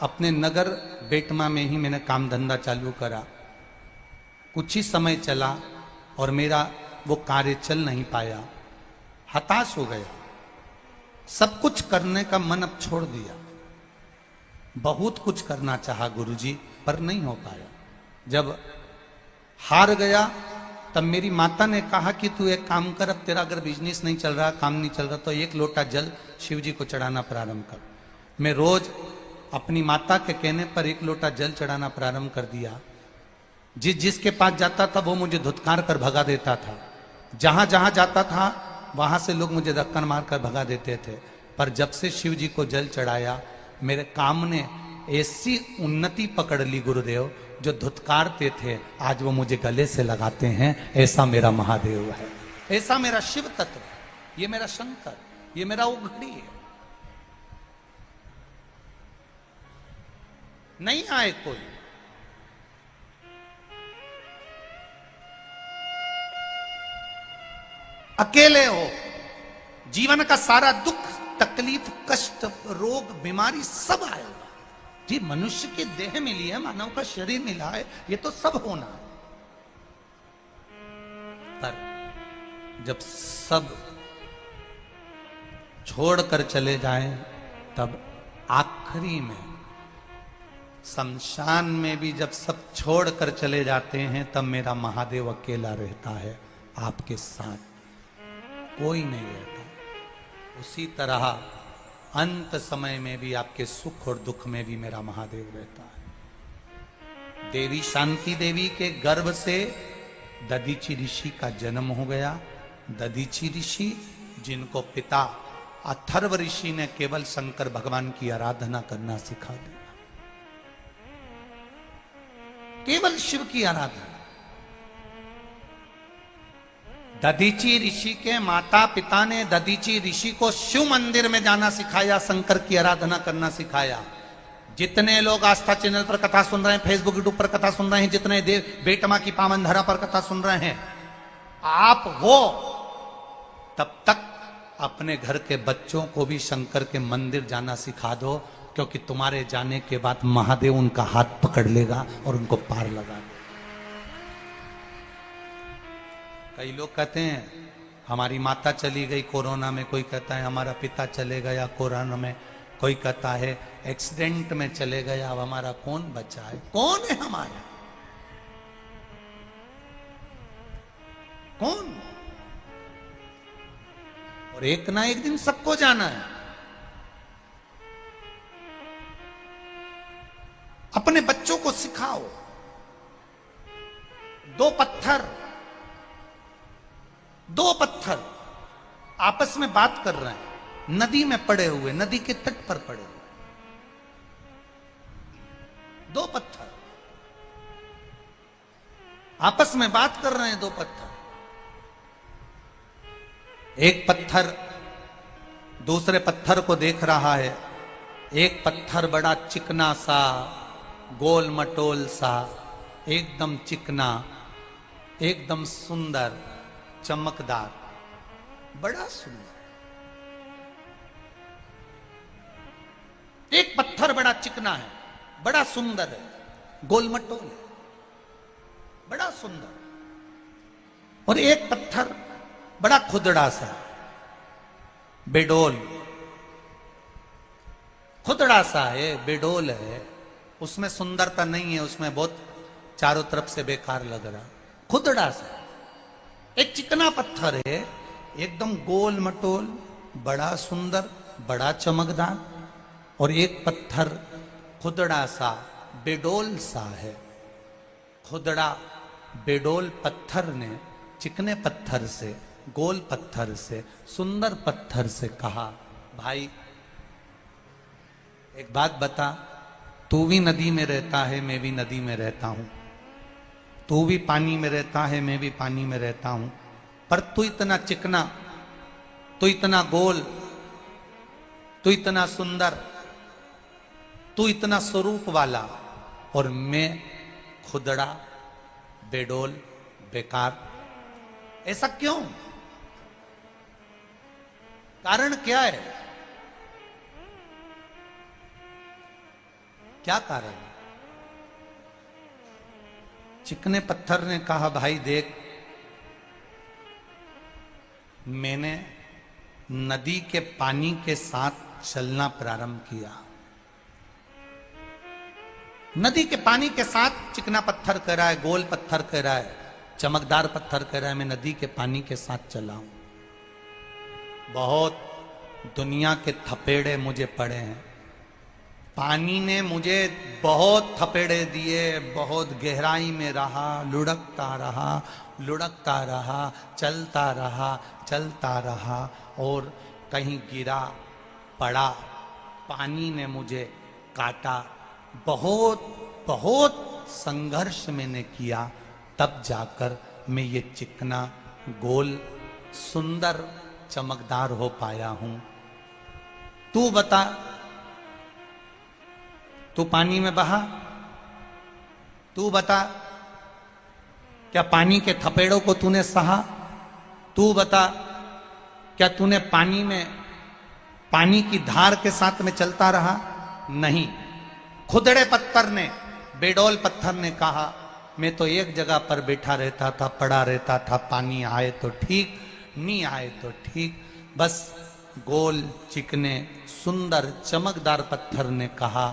Speaker 1: अपने नगर बेटमा में ही, मैंने काम धंधा चालू करा। कुछ ही समय चला और मेरा वो कार्य चल नहीं पाया, हताश हो गया, सब कुछ करने का मन अब छोड़ दिया। बहुत कुछ करना चाहा गुरुजी, पर नहीं हो पाया। जब हार गया तब मेरी माता ने कहा कि तू एक काम कर, अब तेरा अगर बिजनेस नहीं चल रहा, काम नहीं चल रहा, तो 1 लोटा जल शिव जी को चढ़ाना प्रारंभ कर। मैं रोज अपनी माता के कहने पर 1 लोटा जल चढ़ाना प्रारंभ कर दिया। जिसके पास जाता था वो मुझे धुतकार कर भगा देता था, जहां जहां जाता था वहां से लोग मुझे धक्का मारकर भगा देते थे। पर जब से शिव जी को जल चढ़ाया, मेरे काम ने ऐसी उन्नति पकड़ ली गुरुदेव, जो धुतकारते थे आज वो मुझे गले से लगाते हैं। ऐसा मेरा महादेव है, ऐसा मेरा शिव तत्व, ये मेरा शंकर, ये मेरा उघड़ी है। नहीं आए कोई, अकेले हो, जीवन का सारा दुख, तकलीफ, कष्ट, रोग, बीमारी सब आएगा। जी मनुष्य की देह मिली है, मानव का शरीर मिला है, ये तो सब होना है। पर जब सब छोड़कर चले जाएं, तब आखिरी में शमशान में भी जब सब छोड़कर चले जाते हैं, तब मेरा महादेव अकेला रहता है आपके साथ, कोई नहीं रहता। उसी तरह अंत समय में भी आपके सुख और दुख में भी मेरा महादेव रहता है। देवी शांति देवी के गर्भ से दधीची ऋषि का जन्म हो गया। दधीची ऋषि, जिनको पिता अथर्व ऋषि ने केवल शंकर भगवान की आराधना करना सिखा दिया, केवल शिव की आराधना। दधीची ऋषि के माता पिता ने दधीची ऋषि को शिव मंदिर में जाना सिखाया, शंकर की आराधना करना सिखाया। जितने लोग आस्था चैनल पर कथा सुन रहे हैं, फेसबुक यूट्यूब पर कथा सुन रहे हैं, जितने देव बेटमा की पावन धरा पर कथा सुन रहे हैं, आप हो तब तक अपने घर के बच्चों को भी शंकर के मंदिर जाना सिखा दो, क्योंकि तुम्हारे जाने के बाद महादेव उनका हाथ पकड़ लेगा और उनको पार लगा देगा। कई लोग कहते हैं हमारी माता चली गई कोरोना में, कोई कहता है हमारा पिता चले गया कोरोना में, कोई कहता है एक्सीडेंट में चले गया, अब हमारा कौन बचा है? कौन है हमारा? कौन? और एक ना एक दिन सबको जाना है। अपने बच्चों को सिखाओ, 2 पत्थर आपस में बात कर रहे हैं, नदी में पड़े हुए, नदी के तट पर पड़े हुए 2 पत्थर आपस में बात कर रहे हैं। 2 पत्थर, एक पत्थर दूसरे पत्थर को देख रहा है। एक पत्थर बड़ा चिकना सा, गोल मटोल सा, एकदम चिकना, एकदम सुंदर, चमकदार, बड़ा सुंदर। एक पत्थर बड़ा चिकना है, बड़ा सुंदर है, गोलमटोल है, बड़ा सुंदर। और एक पत्थर बड़ा खुदड़ा सा, बेडोल, खुदड़ा सा है, बेडोल है, उसमें सुंदरता नहीं है, उसमें बहुत चारों तरफ से बेकार लग रहा, खुदड़ा सा। एक चिकना पत्थर है, एकदम गोल मटोल, बड़ा सुंदर, बड़ा चमकदार। और एक पत्थर खुदड़ा सा, बेडोल सा है। खुदड़ा बेडोल पत्थर ने चिकने पत्थर से, गोल पत्थर से, सुंदर पत्थर से कहा, भाई एक बात बता, तू भी नदी में रहता है, मैं भी नदी में रहता हूं, तू भी पानी में रहता है, मैं भी पानी में रहता हूं, पर तू इतना चिकना, तू इतना गोल, तू इतना सुंदर, तू इतना स्वरूप वाला, और मैं खुदड़ा, बेडोल, बेकार। ऐसा क्यों? कारण क्या है? क्या कारण? चिकने पत्थर ने कहा, भाई देख, मैंने नदी के पानी के साथ चलना प्रारंभ किया। नदी के पानी के साथ चिकना पत्थर कह रहा है, गोल पत्थर कह रहा है, चमकदार पत्थर कह रहा है, मैं नदी के पानी के साथ चला हूं। बहुत दुनिया के थपेड़े मुझे पड़े हैं, पानी ने मुझे बहुत थपेड़े दिए, बहुत गहराई में रहा, लुढ़कता रहा, लुढ़कता रहा, चलता रहा, चलता रहा, और कहीं गिरा, पड़ा, पानी ने मुझे काटा, बहुत बहुत संघर्ष मैंने किया, तब जाकर मैं ये चिकना, गोल, सुंदर, चमकदार हो पाया हूं। तू बता, तू पानी में बहा, तू बता, क्या पानी के थपेड़ों को तूने सहा? तू बता, क्या तूने पानी में, पानी की धार के साथ में चलता रहा? नहीं। खुदड़े पत्थर ने, बेडोल पत्थर ने कहा, मैं तो एक जगह पर बैठा रहता था, पड़ा रहता था, पानी आए तो ठीक, नहीं आए तो ठीक। बस गोल, चिकने, सुंदर, चमकदार पत्थर ने कहा,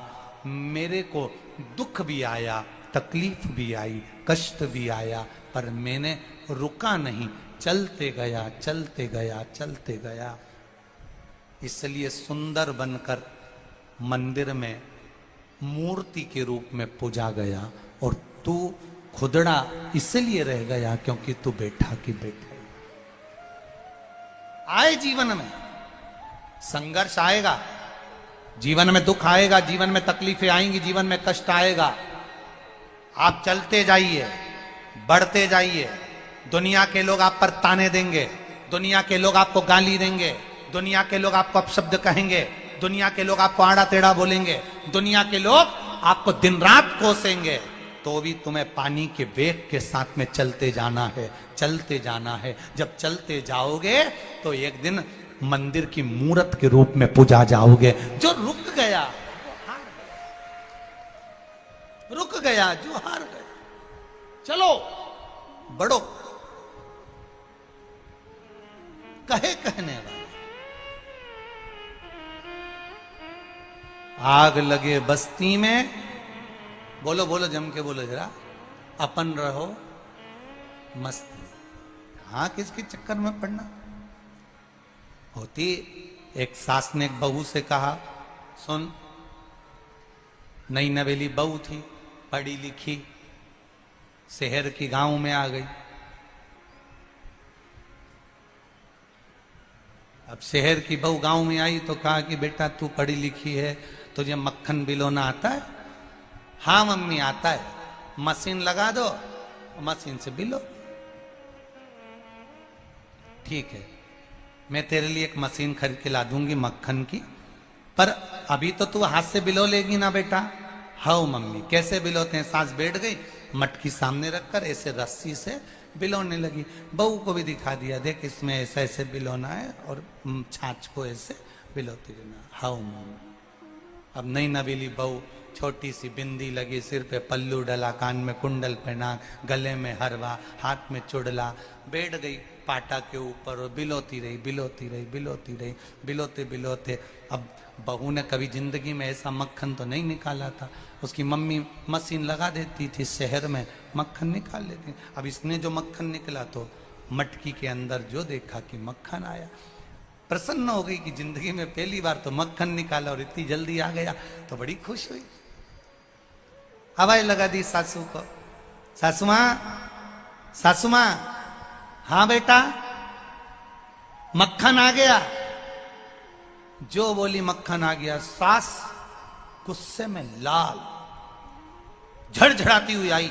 Speaker 1: मेरे को दुख भी आया, तकलीफ भी आई, कष्ट भी आया, पर मैंने रुका नहीं, चलते गया, चलते गया, चलते गया। इसलिए सुंदर बनकर मंदिर में मूर्ति के रूप में पूजा गया, और तू खुदड़ा इसलिए रह गया क्योंकि तू बैठा की बैठा। आए जीवन में संघर्ष आएगा, जीवन में दुख आएगा, जीवन में तकलीफें आएंगी, जीवन में कष्ट आएगा। आप चलते जाइए, बढ़ते जाइए। दुनिया के लोग आप पर ताने देंगे, दुनिया के लोग आपको गाली देंगे, दुनिया के लोग आपको अपशब्द कहेंगे, दुनिया के लोग आपको आड़ा टेढ़ा बोलेंगे, दुनिया के लोग आपको दिन रात कोसेंगे, तो भी तुम्हें पानी के वेग के साथ में चलते जाना है, चलते जाना है। जब चलते जाओगे तो एक दिन मंदिर की मूर्त के रूप में पूजा जाओगे। जो रुक गया वो हार गया, रुक गया जो हार गया। चलो बढ़ो, कहे कहने वाले। आग लगे बस्ती में, बोलो बोलो जम के बोलो जरा, अपन रहो मस्ती। हाँ, किसके चक्कर में पड़ना होती। एक सास ने एक बहू से कहा, सुन, नई नवेली बहू थी, पढ़ी लिखी, शहर की गांव में आ गई। अब शहर की बहू गांव में आई तो कहा कि बेटा तू पढ़ी लिखी है, तुझे मक्खन बिलोना आता है? हाँ मम्मी आता है। मशीन लगा दो, मशीन से बिलो। ठीक है, मैं तेरे लिए एक मशीन खरीद के ला दूंगी मक्खन की, पर अभी तो तू हाथ से बिलो लेगी ना बेटा? हाँ मम्मी। कैसे बिलोते हैं? सांस बैठ गई, मटकी सामने रखकर ऐसे रस्सी से बिलोने लगी। बहू को भी दिखा दिया, देख इसमें ऐसे ऐसे बिलोना है और छाछ को ऐसे बिलोती रहना। How mummy. अब नई नवीली बहू, छोटी सी बिंदी लगी, सिर पे पल्लू डला, कान में कुंडल पहना, गले में हरवा, हाथ में चुड़ला, बैठ गई पाटा के ऊपर और बिलोती रही बिलोती रही बिलोती रही, बिलोते बिलोते। अब बहू ने कभी जिंदगी में ऐसा मक्खन तो नहीं निकाला था। उसकी मम्मी मशीन लगा देती थी शहर में, मक्खन निकाल लेती। अब इसने जो मक्खन निकला तो मटकी के अंदर जो देखा कि मक्खन आया, प्रसन्न हो गई कि जिंदगी में पहली बार तो मक्खन निकाला और इतनी जल्दी आ गया, तो बड़ी खुश हुई। हवाई लगा दी सासू को, सासू मां, सासू मां, हाँ बेटा मक्खन आ गया। जो बोली मक्खन आ गया, सास गुस्से में लाल झड़झड़ाती हुई आई,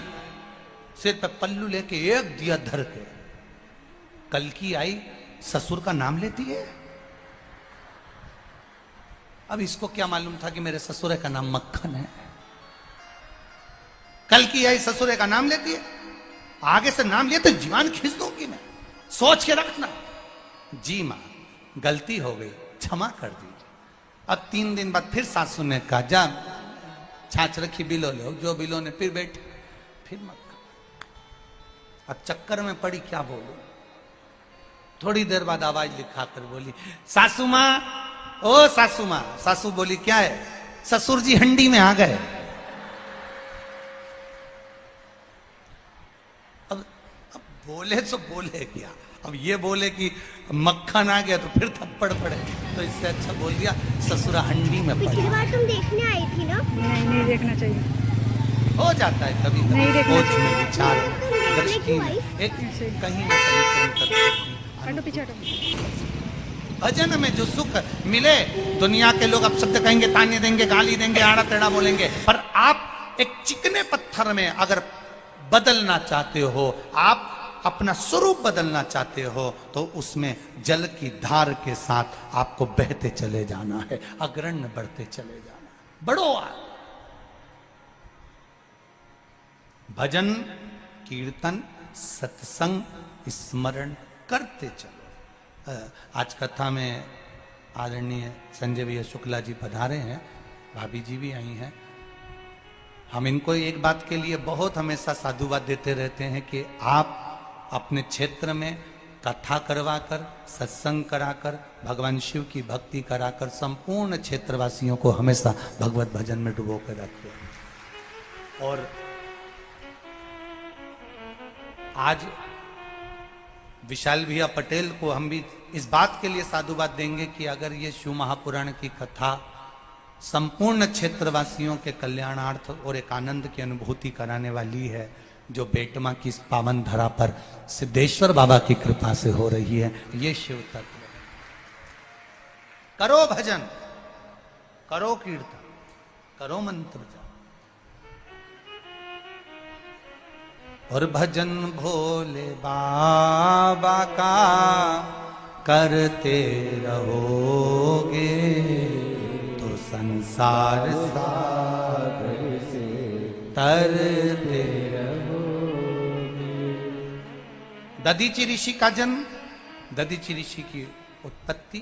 Speaker 1: सिर पे पल्लू लेके एक दिया धर के। कल की आई ससुर का नाम लेती है। अब इसको क्या मालूम था कि मेरे ससुरे का नाम मक्खन है। कल की आई ससुरे का नाम लेती है, आगे से नाम लिया तो जीवान खींच दूंगी मैं, सोच के रखना। जी मां गलती हो गई, क्षमा कर दीजिए। अब 3 दिन बाद फिर सासू ने कहा, जा छाछ रखी बिलो लो। जो बिलो ने फिर बैठे, फिर मक्खन। अब चक्कर में पड़ी, क्या बोलूं। थोड़ी देर बाद आवाज लिखा कर बोली, सासू मां, ओ सासू मां। सासू बोली, क्या है। ससुर जी हंडी में आ गए। अब बोले तो बोले क्या। अब ये बोले कि मक्खन आ गया तो फिर थप्पड़ पड़े, तो इससे अच्छा बोल दिया ससुरा हंडी में पड़ा।
Speaker 3: पिछली बार तुम देखने आई थी ना।
Speaker 4: नहीं देखना चाहिए,
Speaker 1: हो जाता है कभी
Speaker 4: नहीं
Speaker 1: कभी
Speaker 4: देखना
Speaker 1: सोच में, विचार में,
Speaker 3: देखने
Speaker 1: दृष्टि
Speaker 3: क्यों
Speaker 1: में,
Speaker 3: आई?
Speaker 1: एक कहीं ना कहीं
Speaker 4: हटो पीछे हटो।
Speaker 1: भजन में जो सुख मिले, दुनिया के लोग अब शब्द कहेंगे, ताने देंगे, गाली देंगे, आड़ा टेढ़ा बोलेंगे, पर आप एक चिकने पत्थर में अगर बदलना चाहते हो, आप अपना स्वरूप बदलना चाहते हो, तो उसमें जल की धार के साथ आपको बहते चले जाना है, अग्रण्य बढ़ते चले जाना है। बढ़ो आप। भजन कीर्तन सत्संग स्मरण करते चलो। आज कथा में आदरणीय संजय भैया शुक्ला जी पधारे हैं, भाभी जी भी आई हैं। हम इनको एक बात के लिए बहुत हमेशा साधुवाद देते रहते हैं कि आप अपने क्षेत्र में कथा करवाकर, सत्संग कराकर, भगवान शिव की भक्ति कराकर संपूर्ण क्षेत्रवासियों को हमेशा भगवत भजन में डुबो कर रखते हैं। और आज विशाल भैया पटेल को हम भी इस बात के लिए साधुवाद देंगे कि अगर ये शिव महापुराण की कथा संपूर्ण क्षेत्रवासियों के कल्याणार्थ और एक आनंद की अनुभूति कराने वाली है, जो बेटमा की इस पावन धरा पर सिद्धेश्वर बाबा की कृपा से हो रही है, ये शिव तत्व है। करो भजन, करो कीर्तन, करो मंत्र जाप, और भजन भोले बाबा का करते रहोगे तो संसार सागर से तरते दधीचि ऋषि का जन्म, दधीचि ऋषि की उत्पत्ति,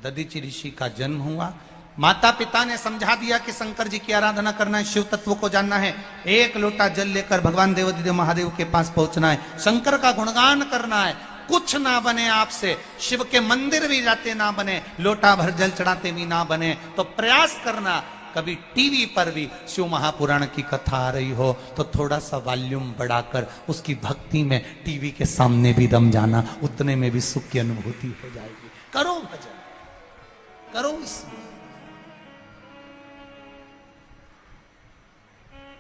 Speaker 1: दधीचि ऋषि का जन्म हुआ। माता पिता ने समझा दिया कि शंकर जी की आराधना करना है, शिव तत्व को जानना है। एक लोटा जल लेकर भगवान देवाधिदेव महादेव के पास पहुंचना है, शंकर का गुणगान करना है। कुछ ना बने आपसे, शिव के मंदिर भी जाते ना बने, लोटा भर जल चढ़ाते भी ना बने, तो प्रयास करना कभी टीवी पर भी शिव महापुराण की कथा आ रही हो तो थोड़ा सा वॉल्यूम बढ़ाकर उसकी भक्ति में टीवी के सामने भी रम जाना, उतने में भी सुख की अनुभूति हो जाएगी। करो भजन, करो इसमें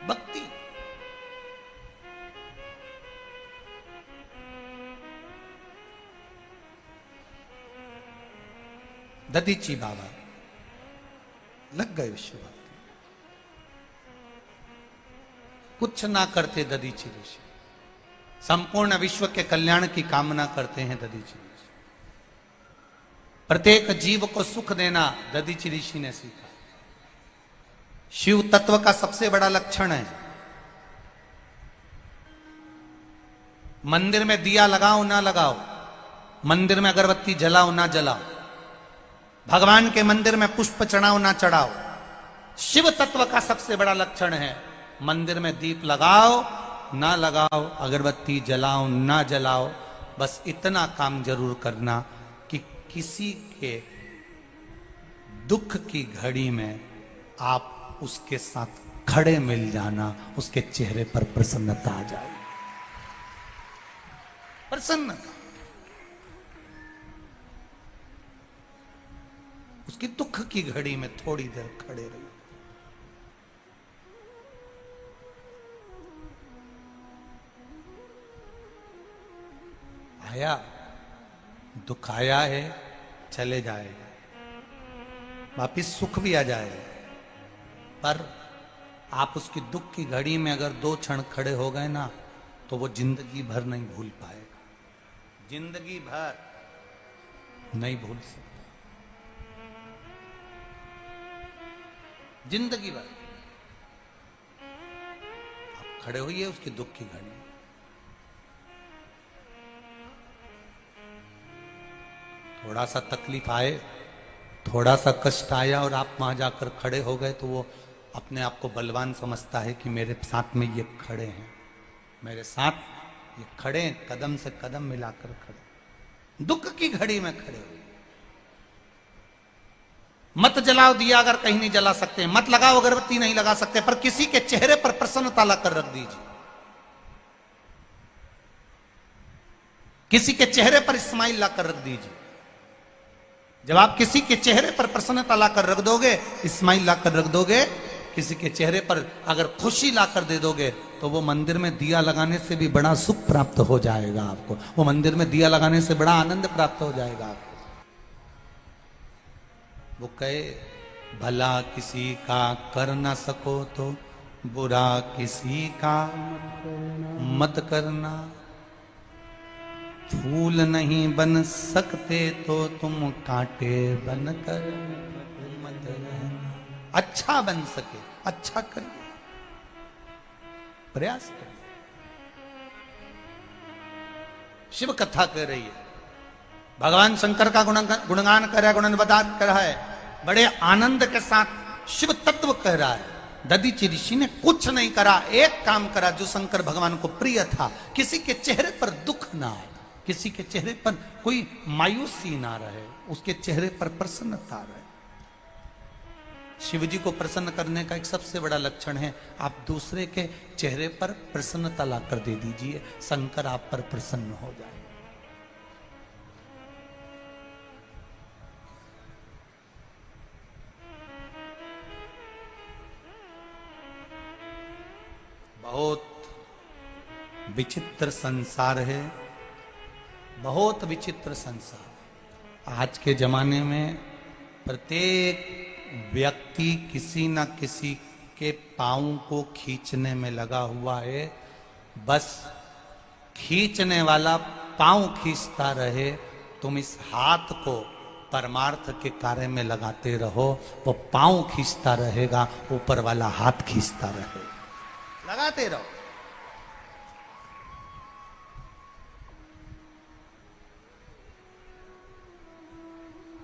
Speaker 1: भक्ति। दधीचि बाबा लग गए विश्व भक्ति, कुछ ना करते दधीचि ऋषि, संपूर्ण विश्व के कल्याण की कामना करते हैं दधीचि ऋषि। प्रत्येक जीव को सुख देना दधीचि ऋषि ने सीखा। शिव तत्व का सबसे बड़ा लक्षण है मंदिर में दिया लगाओ ना लगाओ, मंदिर में अगरबत्ती जलाओ ना जलाओ, भगवान के मंदिर में पुष्प चढ़ाओ ना चढ़ाओ, शिव तत्व का सबसे बड़ा लक्षण है मंदिर में दीप लगाओ ना लगाओ, अगरबत्ती जलाओ ना जलाओ, बस इतना काम जरूर करना कि किसी के दुख की घड़ी में आप उसके साथ खड़े मिल जाना, उसके चेहरे पर प्रसन्नता आ जाए, प्रसन्नता। उसकी दुख की घड़ी में थोड़ी देर खड़े रहिए। आया दुख आया है, चले जाएगा, वापिस सुख भी आ जाएगा, पर आप उसकी दुख की घड़ी में अगर 2 क्षण खड़े हो गए ना तो वो जिंदगी भर नहीं भूल पाएगा, जिंदगी भर नहीं भूल सकता, जिंदगी भर। आप खड़े होइए उसकी दुख की घड़ी में। थोड़ा सा तकलीफ आए, थोड़ा सा कष्ट आया और आप वहां जाकर खड़े हो गए तो वो अपने आप को बलवान समझता है कि मेरे साथ में ये खड़े हैं, मेरे साथ ये खड़े हैं, कदम से कदम मिलाकर खड़े, दुख की घड़ी में खड़े हुए। मत जलाओ दिया अगर कहीं नहीं जला सकते, मत लगाओ अगरबत्ती नहीं लगा सकते, पर किसी के चेहरे पर प्रसन्नता लाकर रख दीजिए, किसी के चेहरे पर स्माइल लाकर रख दीजिए। जब आप किसी के चेहरे पर प्रसन्नता लाकर रख दोगे, स्माइल लाकर रख दोगे, किसी के चेहरे पर अगर खुशी लाकर दे दोगे तो वो मंदिर में दिया लगाने से भी बड़ा सुख प्राप्त हो जाएगा आपको, वो मंदिर में दिया लगाने से बड़ा आनंद प्राप्त हो जाएगा आपको। वो कहे भला किसी का कर ना सको तो बुरा किसी का मत करना, फूल नहीं बन सकते तो तुम कांटे बनकर मत रहना। अच्छा बन सके अच्छा करिए, प्रयास करिए। शिव कथा कह रही है, भगवान शंकर का गुणगान कर रहा है, गुणगान कर रहा है, बड़े आनंद के साथ शिव तत्व कह रहा है। दधीचि ऋषि ने कुछ नहीं करा, एक काम करा जो शंकर भगवान को प्रिय था, किसी के चेहरे पर दुख ना आए, किसी के चेहरे पर कोई मायूसी ना रहे, उसके चेहरे पर प्रसन्नता रहे। शिव जी को प्रसन्न करने का एक सबसे बड़ा लक्षण है, आप दूसरे के चेहरे पर प्रसन्नता लाकर दे दीजिए, शंकर आप पर प्रसन्न हो जाए। बहुत विचित्र संसार है, बहुत विचित्र संसार। आज के जमाने में प्रत्येक व्यक्ति किसी न किसी के पांव को खींचने में लगा हुआ है, बस खींचने वाला पांव खींचता रहे, तुम इस हाथ को परमार्थ के कार्य में लगाते रहो, वो पांव खींचता रहेगा, ऊपर वाला हाथ खींचता रहेगा, लगाते रहो।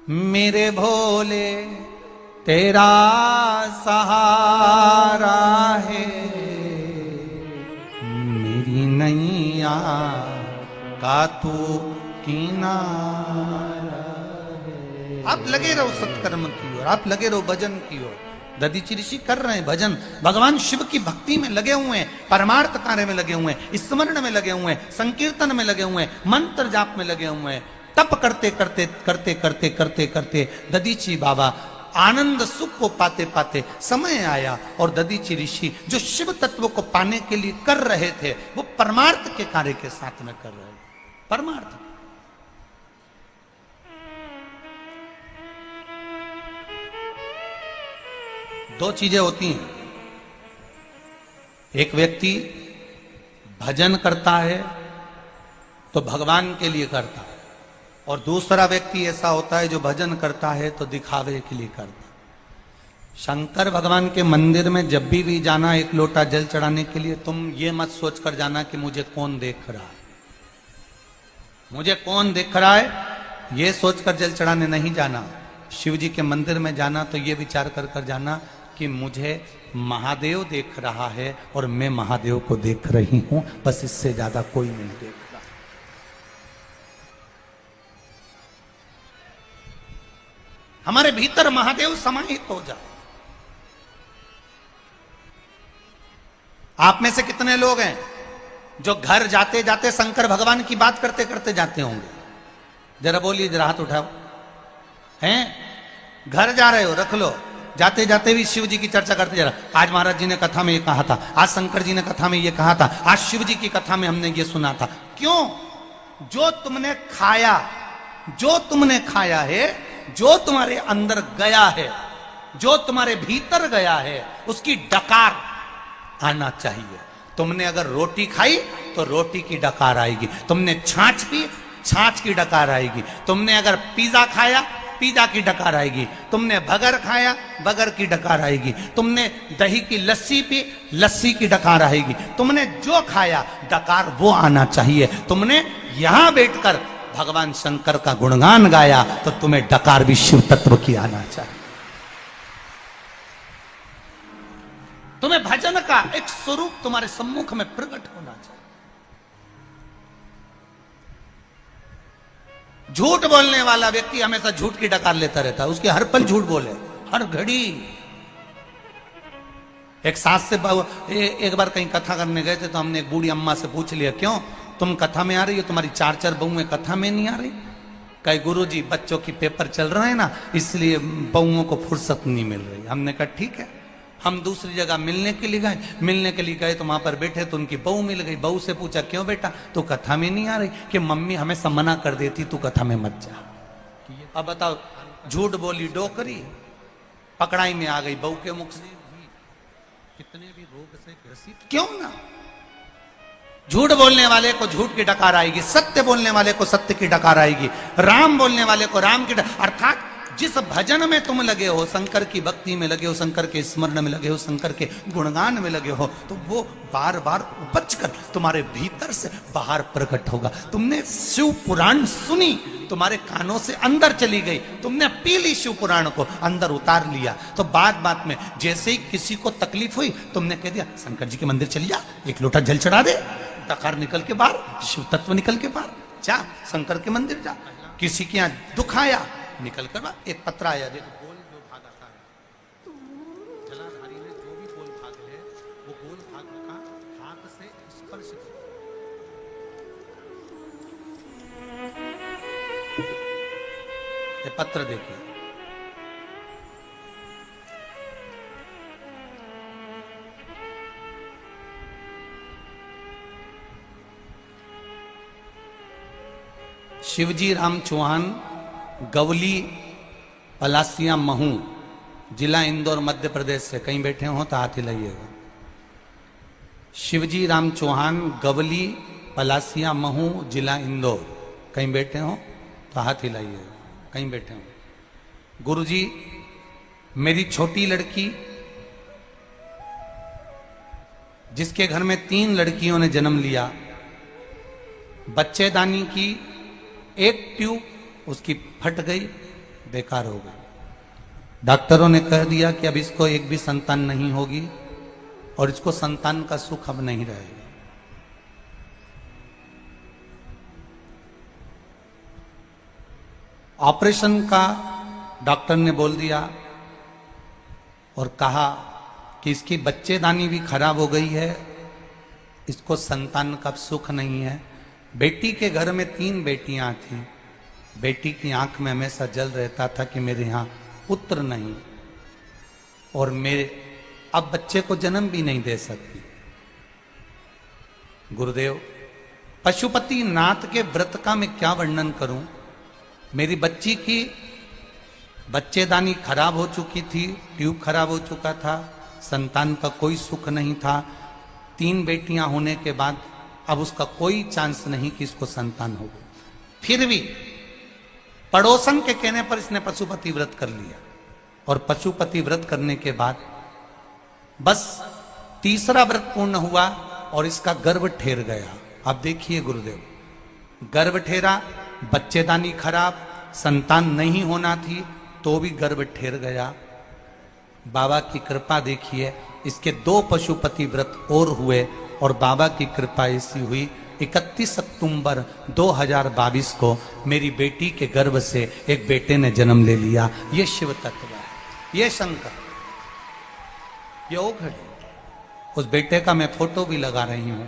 Speaker 1: मेरे भोले तेरा सहारा है, मेरी नैया का तू किनारा है। आप लगे रहो सत्कर्म की ओर, आप लगे रहो भजन की ओर। दधीचि ऋषि कर रहे हैं भजन, भगवान शिव की भक्ति में लगे हुए हैं, परमार्थ कार्य में लगे हुए हैं, स्मरण में लगे हुए हैं, संकीर्तन में लगे हुए हैं, मंत्र जाप में लगे हुए हैं। तप करते करते करते करते करते करते दधीचि बाबा आनंद सुख को पाते पाते समय आया और दधीचि ऋषि जो शिव तत्व को पाने के लिए कर रहे थे, वो परमार्थ के कार्य के साथ में कर रहे थे। परमार्थ दो चीजें होती हैं, एक व्यक्ति भजन करता है तो भगवान के लिए करता है, और दूसरा व्यक्ति ऐसा होता है जो भजन करता है तो दिखावे के लिए करता है। शंकर भगवान के मंदिर में जब भी जाना एक लोटा जल चढ़ाने के लिए, तुम ये मत सोच कर जाना कि मुझे कौन देख रहा है, मुझे कौन दिख रहा है ये सोचकर जल चढ़ाने नहीं जाना। शिव जी के मंदिर में जाना तो ये विचार कर कर जाना कि मुझे महादेव देख रहा है और मैं महादेव को देख रही हूं, बस इससे ज्यादा कोई नहीं देख रहा। हमारे भीतर महादेव समाहित हो जाए। आप में से कितने लोग हैं जो घर जाते जाते शंकर भगवान की बात करते करते जाते होंगे? जरा बोलिए, जरा हाथ उठाओ। हैं? घर जा रहे हो, रख लो। जाते जाते भी शिव जी की चर्चा करते जा रहा। आज महाराज जी ने कथा में ये कहा था, आज शंकर जी ने कथा में ये कहा था, आज शिव जी की कथा में हमने ये सुना था। क्यों? जो तुमने खाया, जो तुमने खाया है, जो तुम्हारे अंदर गया है, जो तुम्हारे भीतर गया है, उसकी डकार आना चाहिए। तुमने अगर रोटी खाई तो रोटी की डकार आएगी। तुमने छाछ पी, छाछ की डकार आएगी। तुमने अगर पिज्जा खाया, पिज्जा की डकार आएगी। तुमने बगर खाया, बगर की डकार आएगी। तुमने दही की लस्सी पी, लस्सी की डकार आएगी। तुमने जो खाया डकार वो आना चाहिए। तुमने यहां बैठकर भगवान शंकर का गुणगान गाया तो तुम्हें डकार भी शिव तत्व की आना चाहिए। तुम्हें भजन का एक स्वरूप तुम्हारे सम्मुख में प्रकट होना चाहिए। झूठ बोलने वाला व्यक्ति हमेशा झूठ की डकार लेता रहता है, उसके हर पल झूठ बोले, हर घड़ी। एक सास से एक बार कहीं कथा करने गए थे तो हमने एक बूढ़ी अम्मा से पूछ लिया, क्यों तुम कथा में आ रही हो, तुम्हारी 4-4 बहुएं कथा में नहीं आ रही? कहे गुरुजी बच्चों की पेपर चल रहे हैं ना, इसलिए बहुओं को फुर्सत नहीं मिल रही। हमने कहा ठीक है। हम दूसरी जगह मिलने के लिए गए, मिलने के लिए गए तो वहां पर बैठे तो उनकी बहू मिल गई। बहू से पूछा क्यों बेटा तू कथा में नहीं आ रही? कि मम्मी हमें सब मना कर देती तू कथा में मत जा। अब बताओ, झूठ बोली डोकरी, पकड़ाई में आ गई बहू के मुख से। कितने भी रोग से ग्रसित क्यों ना, झूठ बोलने वाले को झूठ की डकार आएगी, सत्य बोलने वाले को सत्य की डकार आएगी, राम बोलने वाले को राम की डकार। अर्थात जिस भजन में तुम लगे हो, शंकर की भक्ति में लगे हो, शंकर के स्मरण में लगे हो, शंकर के गुणगान में लगे हो, तो वो बार बार उपज कर तुम्हारे भीतर से बाहर प्रकट होगा। तुमने शिव पुराण सुनी, तुम्हारे कानों से अंदर चली गई, तुमने पी ली शिव पुराण को, अंदर उतार लिया, तो बात बात में जैसे ही किसी को तकलीफ हुई तुमने कह दिया शंकर जी के मंदिर चल जा, एक लोटा जल चढ़ा दे, डकार निकल के बाहर, शिव तत्व निकल के बाहर, जा शंकर के मंदिर जा। किसी के यहाँ दुख आया, निकल कर बा, एक पत्र आया, देखो गोल जो भाग आता है, जलाधारी में जो भी गोल भाग है वो गोल भाग का हाथ से स्पर्श करो। ये पत्र देखिए, शिवजी राम चौहान, गवली पलासिया महू, जिला इंदौर मध्य प्रदेश से। कहीं बैठे हो तो हाथ हिलाइएगा। शिवजी राम चौहान, गवली पलासिया महू, जिला इंदौर। कहीं बैठे हो तो हाथ हिलाइएगा। कहीं बैठे हो। गुरुजी, मेरी छोटी लड़की जिसके घर में 3 लड़कियों ने जन्म लिया, बच्चेदानी की एक ट्यूब उसकी फट गई, बेकार हो गई। डॉक्टरों ने कह दिया कि अब इसको एक भी संतान नहीं होगी और इसको संतान का सुख अब नहीं रहेगा। ऑपरेशन का डॉक्टर ने बोल दिया और कहा कि इसकी बच्चेदानी भी खराब हो गई है, इसको संतान का सुख नहीं है। बेटी के घर में 3 बेटियां थीं। बेटी की आंख में हमेशा जल रहता था कि मेरे यहाँ पुत्र नहीं, और मेरे अब बच्चे को जन्म भी नहीं दे सकती। गुरुदेव, पशुपति नाथ के व्रत का मैं क्या वर्णन करूं। मेरी बच्ची की बच्चेदानी खराब हो चुकी थी, ट्यूब खराब हो चुका था, संतान का कोई सुख नहीं था। 3 बेटियां होने के बाद अब उसका कोई चांस नहीं कि इसको संतान हो। फिर भी पड़ोसन के कहने पर इसने पशुपति व्रत कर लिया, और पशुपति व्रत करने के बाद बस 3रा व्रत पूर्ण हुआ और इसका गर्भ ठेर गया। अब देखिए गुरुदेव, गर्भ ठेरा, बच्चेदानी खराब, संतान नहीं होना थी तो भी गर्भ ठेर गया। बाबा की कृपा देखिए, इसके 2 पशुपति व्रत और हुए और बाबा की कृपा ऐसी हुई 31 अक्टूबर 2022 को मेरी बेटी के गर्भ से एक बेटे ने जन्म ले लिया। ये शिव तत्व है, ये शंकर, ये ओघड़ी। उस बेटे का मैं फोटो भी लगा रही हूं।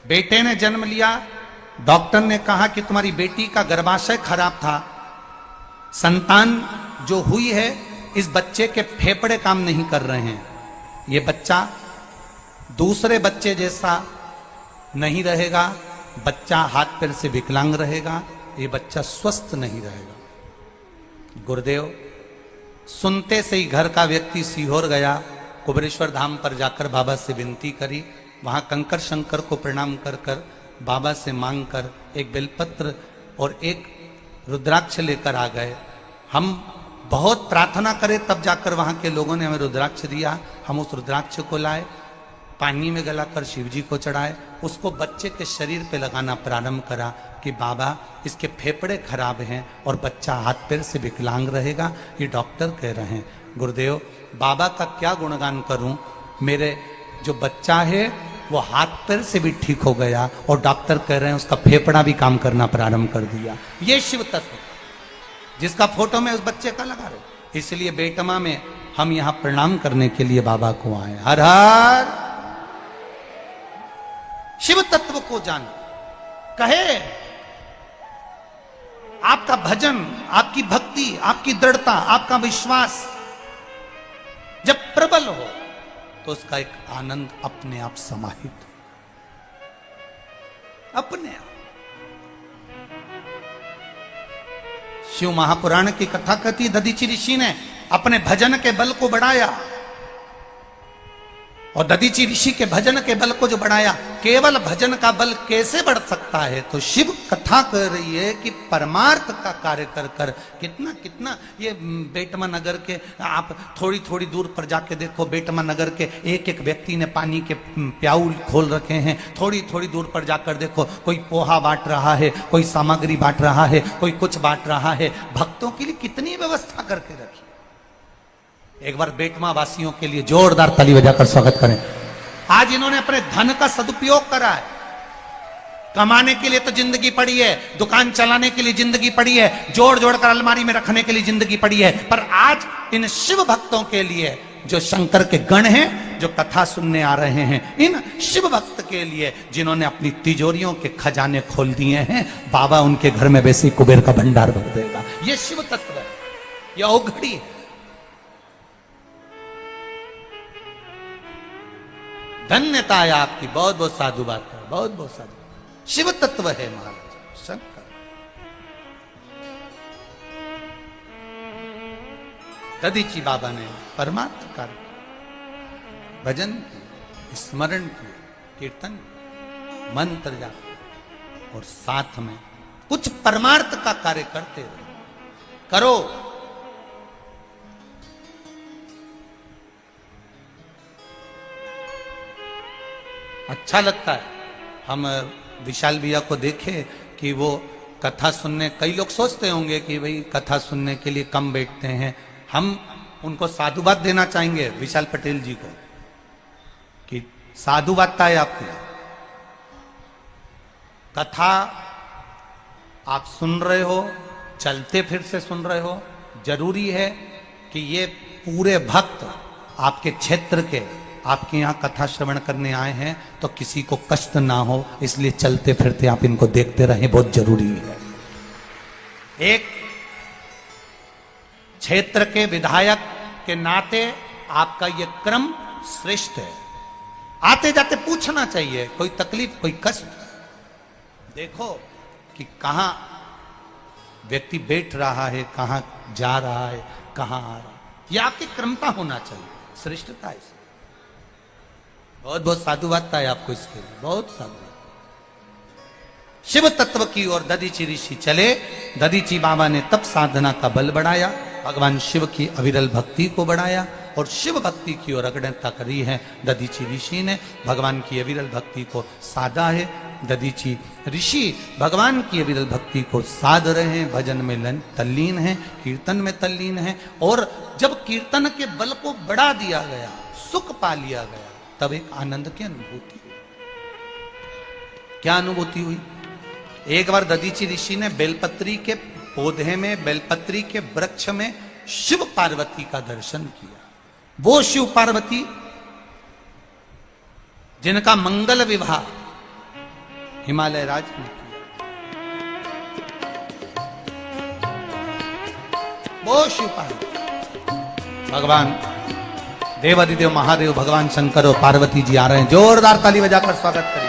Speaker 1: बेटे ने जन्म लिया, डॉक्टर ने कहा कि तुम्हारी बेटी का गर्भाशय खराब था, संतान जो हुई है इस बच्चे के फेफड़े काम नहीं कर रहे हैं, ये बच्चा दूसरे बच्चे जैसा नहीं रहेगा, बच्चा हाथ पैर से विकलांग रहेगा, ये बच्चा स्वस्थ नहीं रहेगा। गुरुदेव सुनते से ही घर का व्यक्ति सीहोर गया, कुबेरेश्वर धाम पर जाकर बाबा से विनती करी, वहां कंकर शंकर को प्रणाम कर कर बाबा से मांग कर एक बेलपत्र और एक रुद्राक्ष लेकर आ गए। हम बहुत प्रार्थना करे तब जाकर वहां के लोगों ने हमें रुद्राक्ष दिया। हम उस रुद्राक्ष को लाए, पानी में गलाकर शिव जी को चढ़ाए, उसको बच्चे के शरीर पे लगाना प्रारंभ करा कि बाबा इसके फेफड़े खराब हैं और बच्चा हाथ पैर से विकलांग रहेगा, ये डॉक्टर कह रहे हैं। गुरुदेव बाबा का क्या गुणगान करूं, मेरे जो बच्चा है वो हाथ पैर से भी ठीक हो गया और डॉक्टर कह रहे हैं उसका फेफड़ा भी काम करना प्रारंभ कर दिया। ये शिव तत्व जिसका फोटो में उस बच्चे का लगा रहे, इसलिए बेटमा में हम यहां प्रणाम करने के लिए बाबा को आए। हर हर शिव तत्व को जान कहे, आपका भजन, आपकी भक्ति, आपकी दृढ़ता, आपका विश्वास जब प्रबल हो तो उसका एक आनंद अपने आप समाहित, अपने आप। शिव महापुराण की कथा कहती, दधीचि ऋषि ने अपने भजन के बल को बढ़ाया और दधीचि ऋषि के भजन के बल को जो बढ़ाया, केवल भजन का बल कैसे बढ़ सकता है? तो शिव कथा कह रही है कि परमार्थ का कार्य कर कर कितना कितना ये बेटमा नगर के, आप थोड़ी थोड़ी दूर पर जाके देखो, बेटमा नगर के एक एक व्यक्ति ने पानी के प्याऊ खोल रखे हैं। थोड़ी थोड़ी दूर पर जाकर देखो, कोई पोहा बांट रहा है, कोई सामग्री बांट रहा है, कोई कुछ बांट रहा है। भक्तों के लिए कितनी व्यवस्था करके रखी। एक बार बेटमा वासियों के लिए जोरदार ताली बजाकर स्वागत करें। आज इन्होंने अपने धन का सदुपयोग करा है। कमाने के लिए तो जिंदगी पड़ी है, दुकान चलाने के लिए जिंदगी पड़ी है, जोड़ जोड़ कर अलमारी में रखने के लिए जिंदगी पड़ी है, पर आज इन शिव भक्तों के लिए, जो शंकर के गण हैं, जो कथा सुनने आ रहे हैं, इन शिव भक्त के लिए जिन्होंने अपनी तिजोरियों के खजाने खोल दिए हैं, बाबा उनके घर में वैसे कुबेर का भंडार भर देगा। ये शिव तत्व है, यह औघड़ी है। धन्यता है आपकी, बहुत बहुत साधु बात है, बहुत बहुत साधु। शिव तत्व है महाराज शंकर। दधीचि बाबा ने परमार्थ कार्य, भजन किया, स्मरण किया, कीर्तन, मंत्र जाप और साथ में कुछ परमार्थ का कार्य करते रहो, करो। अच्छा लगता है। हम विशाल भैया को देखे कि वो कथा सुनने, कई लोग सोचते होंगे कि भाई कथा सुनने के लिए कम बैठते हैं। हम उनको साधुवाद देना चाहेंगे विशाल पटेल जी को कि साधुवादता है आपकी। कथा आप सुन रहे हो, चलते फिर से सुन रहे हो। जरूरी है कि ये पूरे भक्त आपके क्षेत्र के आपके यहाँ कथा श्रवण करने आए हैं तो किसी को कष्ट ना हो, इसलिए चलते फिरते आप इनको देखते रहें, बहुत जरूरी है। एक क्षेत्र के विधायक के नाते आपका ये क्रम श्रेष्ठ है। आते जाते पूछना चाहिए, कोई तकलीफ, कोई कष्ट, देखो कि कहां व्यक्ति बैठ रहा है, कहां जा रहा है, कहां आ रहा है। यह आपकी क्रमता होना चाहिए, श्रेष्ठता है। बहुत बहुत साधुवादता है आपको इसके लिए, बहुत साधु। शिव तत्व की ओर दधीचि ऋषि चले। दधीचि बाबा ने तब साधना का बल बढ़ाया, भगवान शिव की अविरल भक्ति को बढ़ाया और शिव भक्ति की ओर अग्रता करी है। दधीचि ऋषि ने भगवान की अविरल भक्ति को साधा है। दधीची ऋषि भगवान की अविरल भक्ति को साध रहे हैं, भजन में तल्लीन हैं, कीर्तन में तल्लीन हैं। और जब कीर्तन के बल को बढ़ा दिया गया, सुख पा लिया गया, तब एक आनंद की अनुभूति हुई। क्या अनुभूति हुई? एक बार दधीची ऋषि ने बेलपत्री के पौधे में, बेलपत्री के वृक्ष में शिव पार्वती का दर्शन किया। वो शिव पार्वती जिनका मंगल विवाह हिमालय राज ने किया, वो शिव पार्वती। भगवान देवादिदेव महादेव भगवान शंकर और पार्वती जी आ रहे हैं। जोरदार ताली बजाकर स्वागत करें।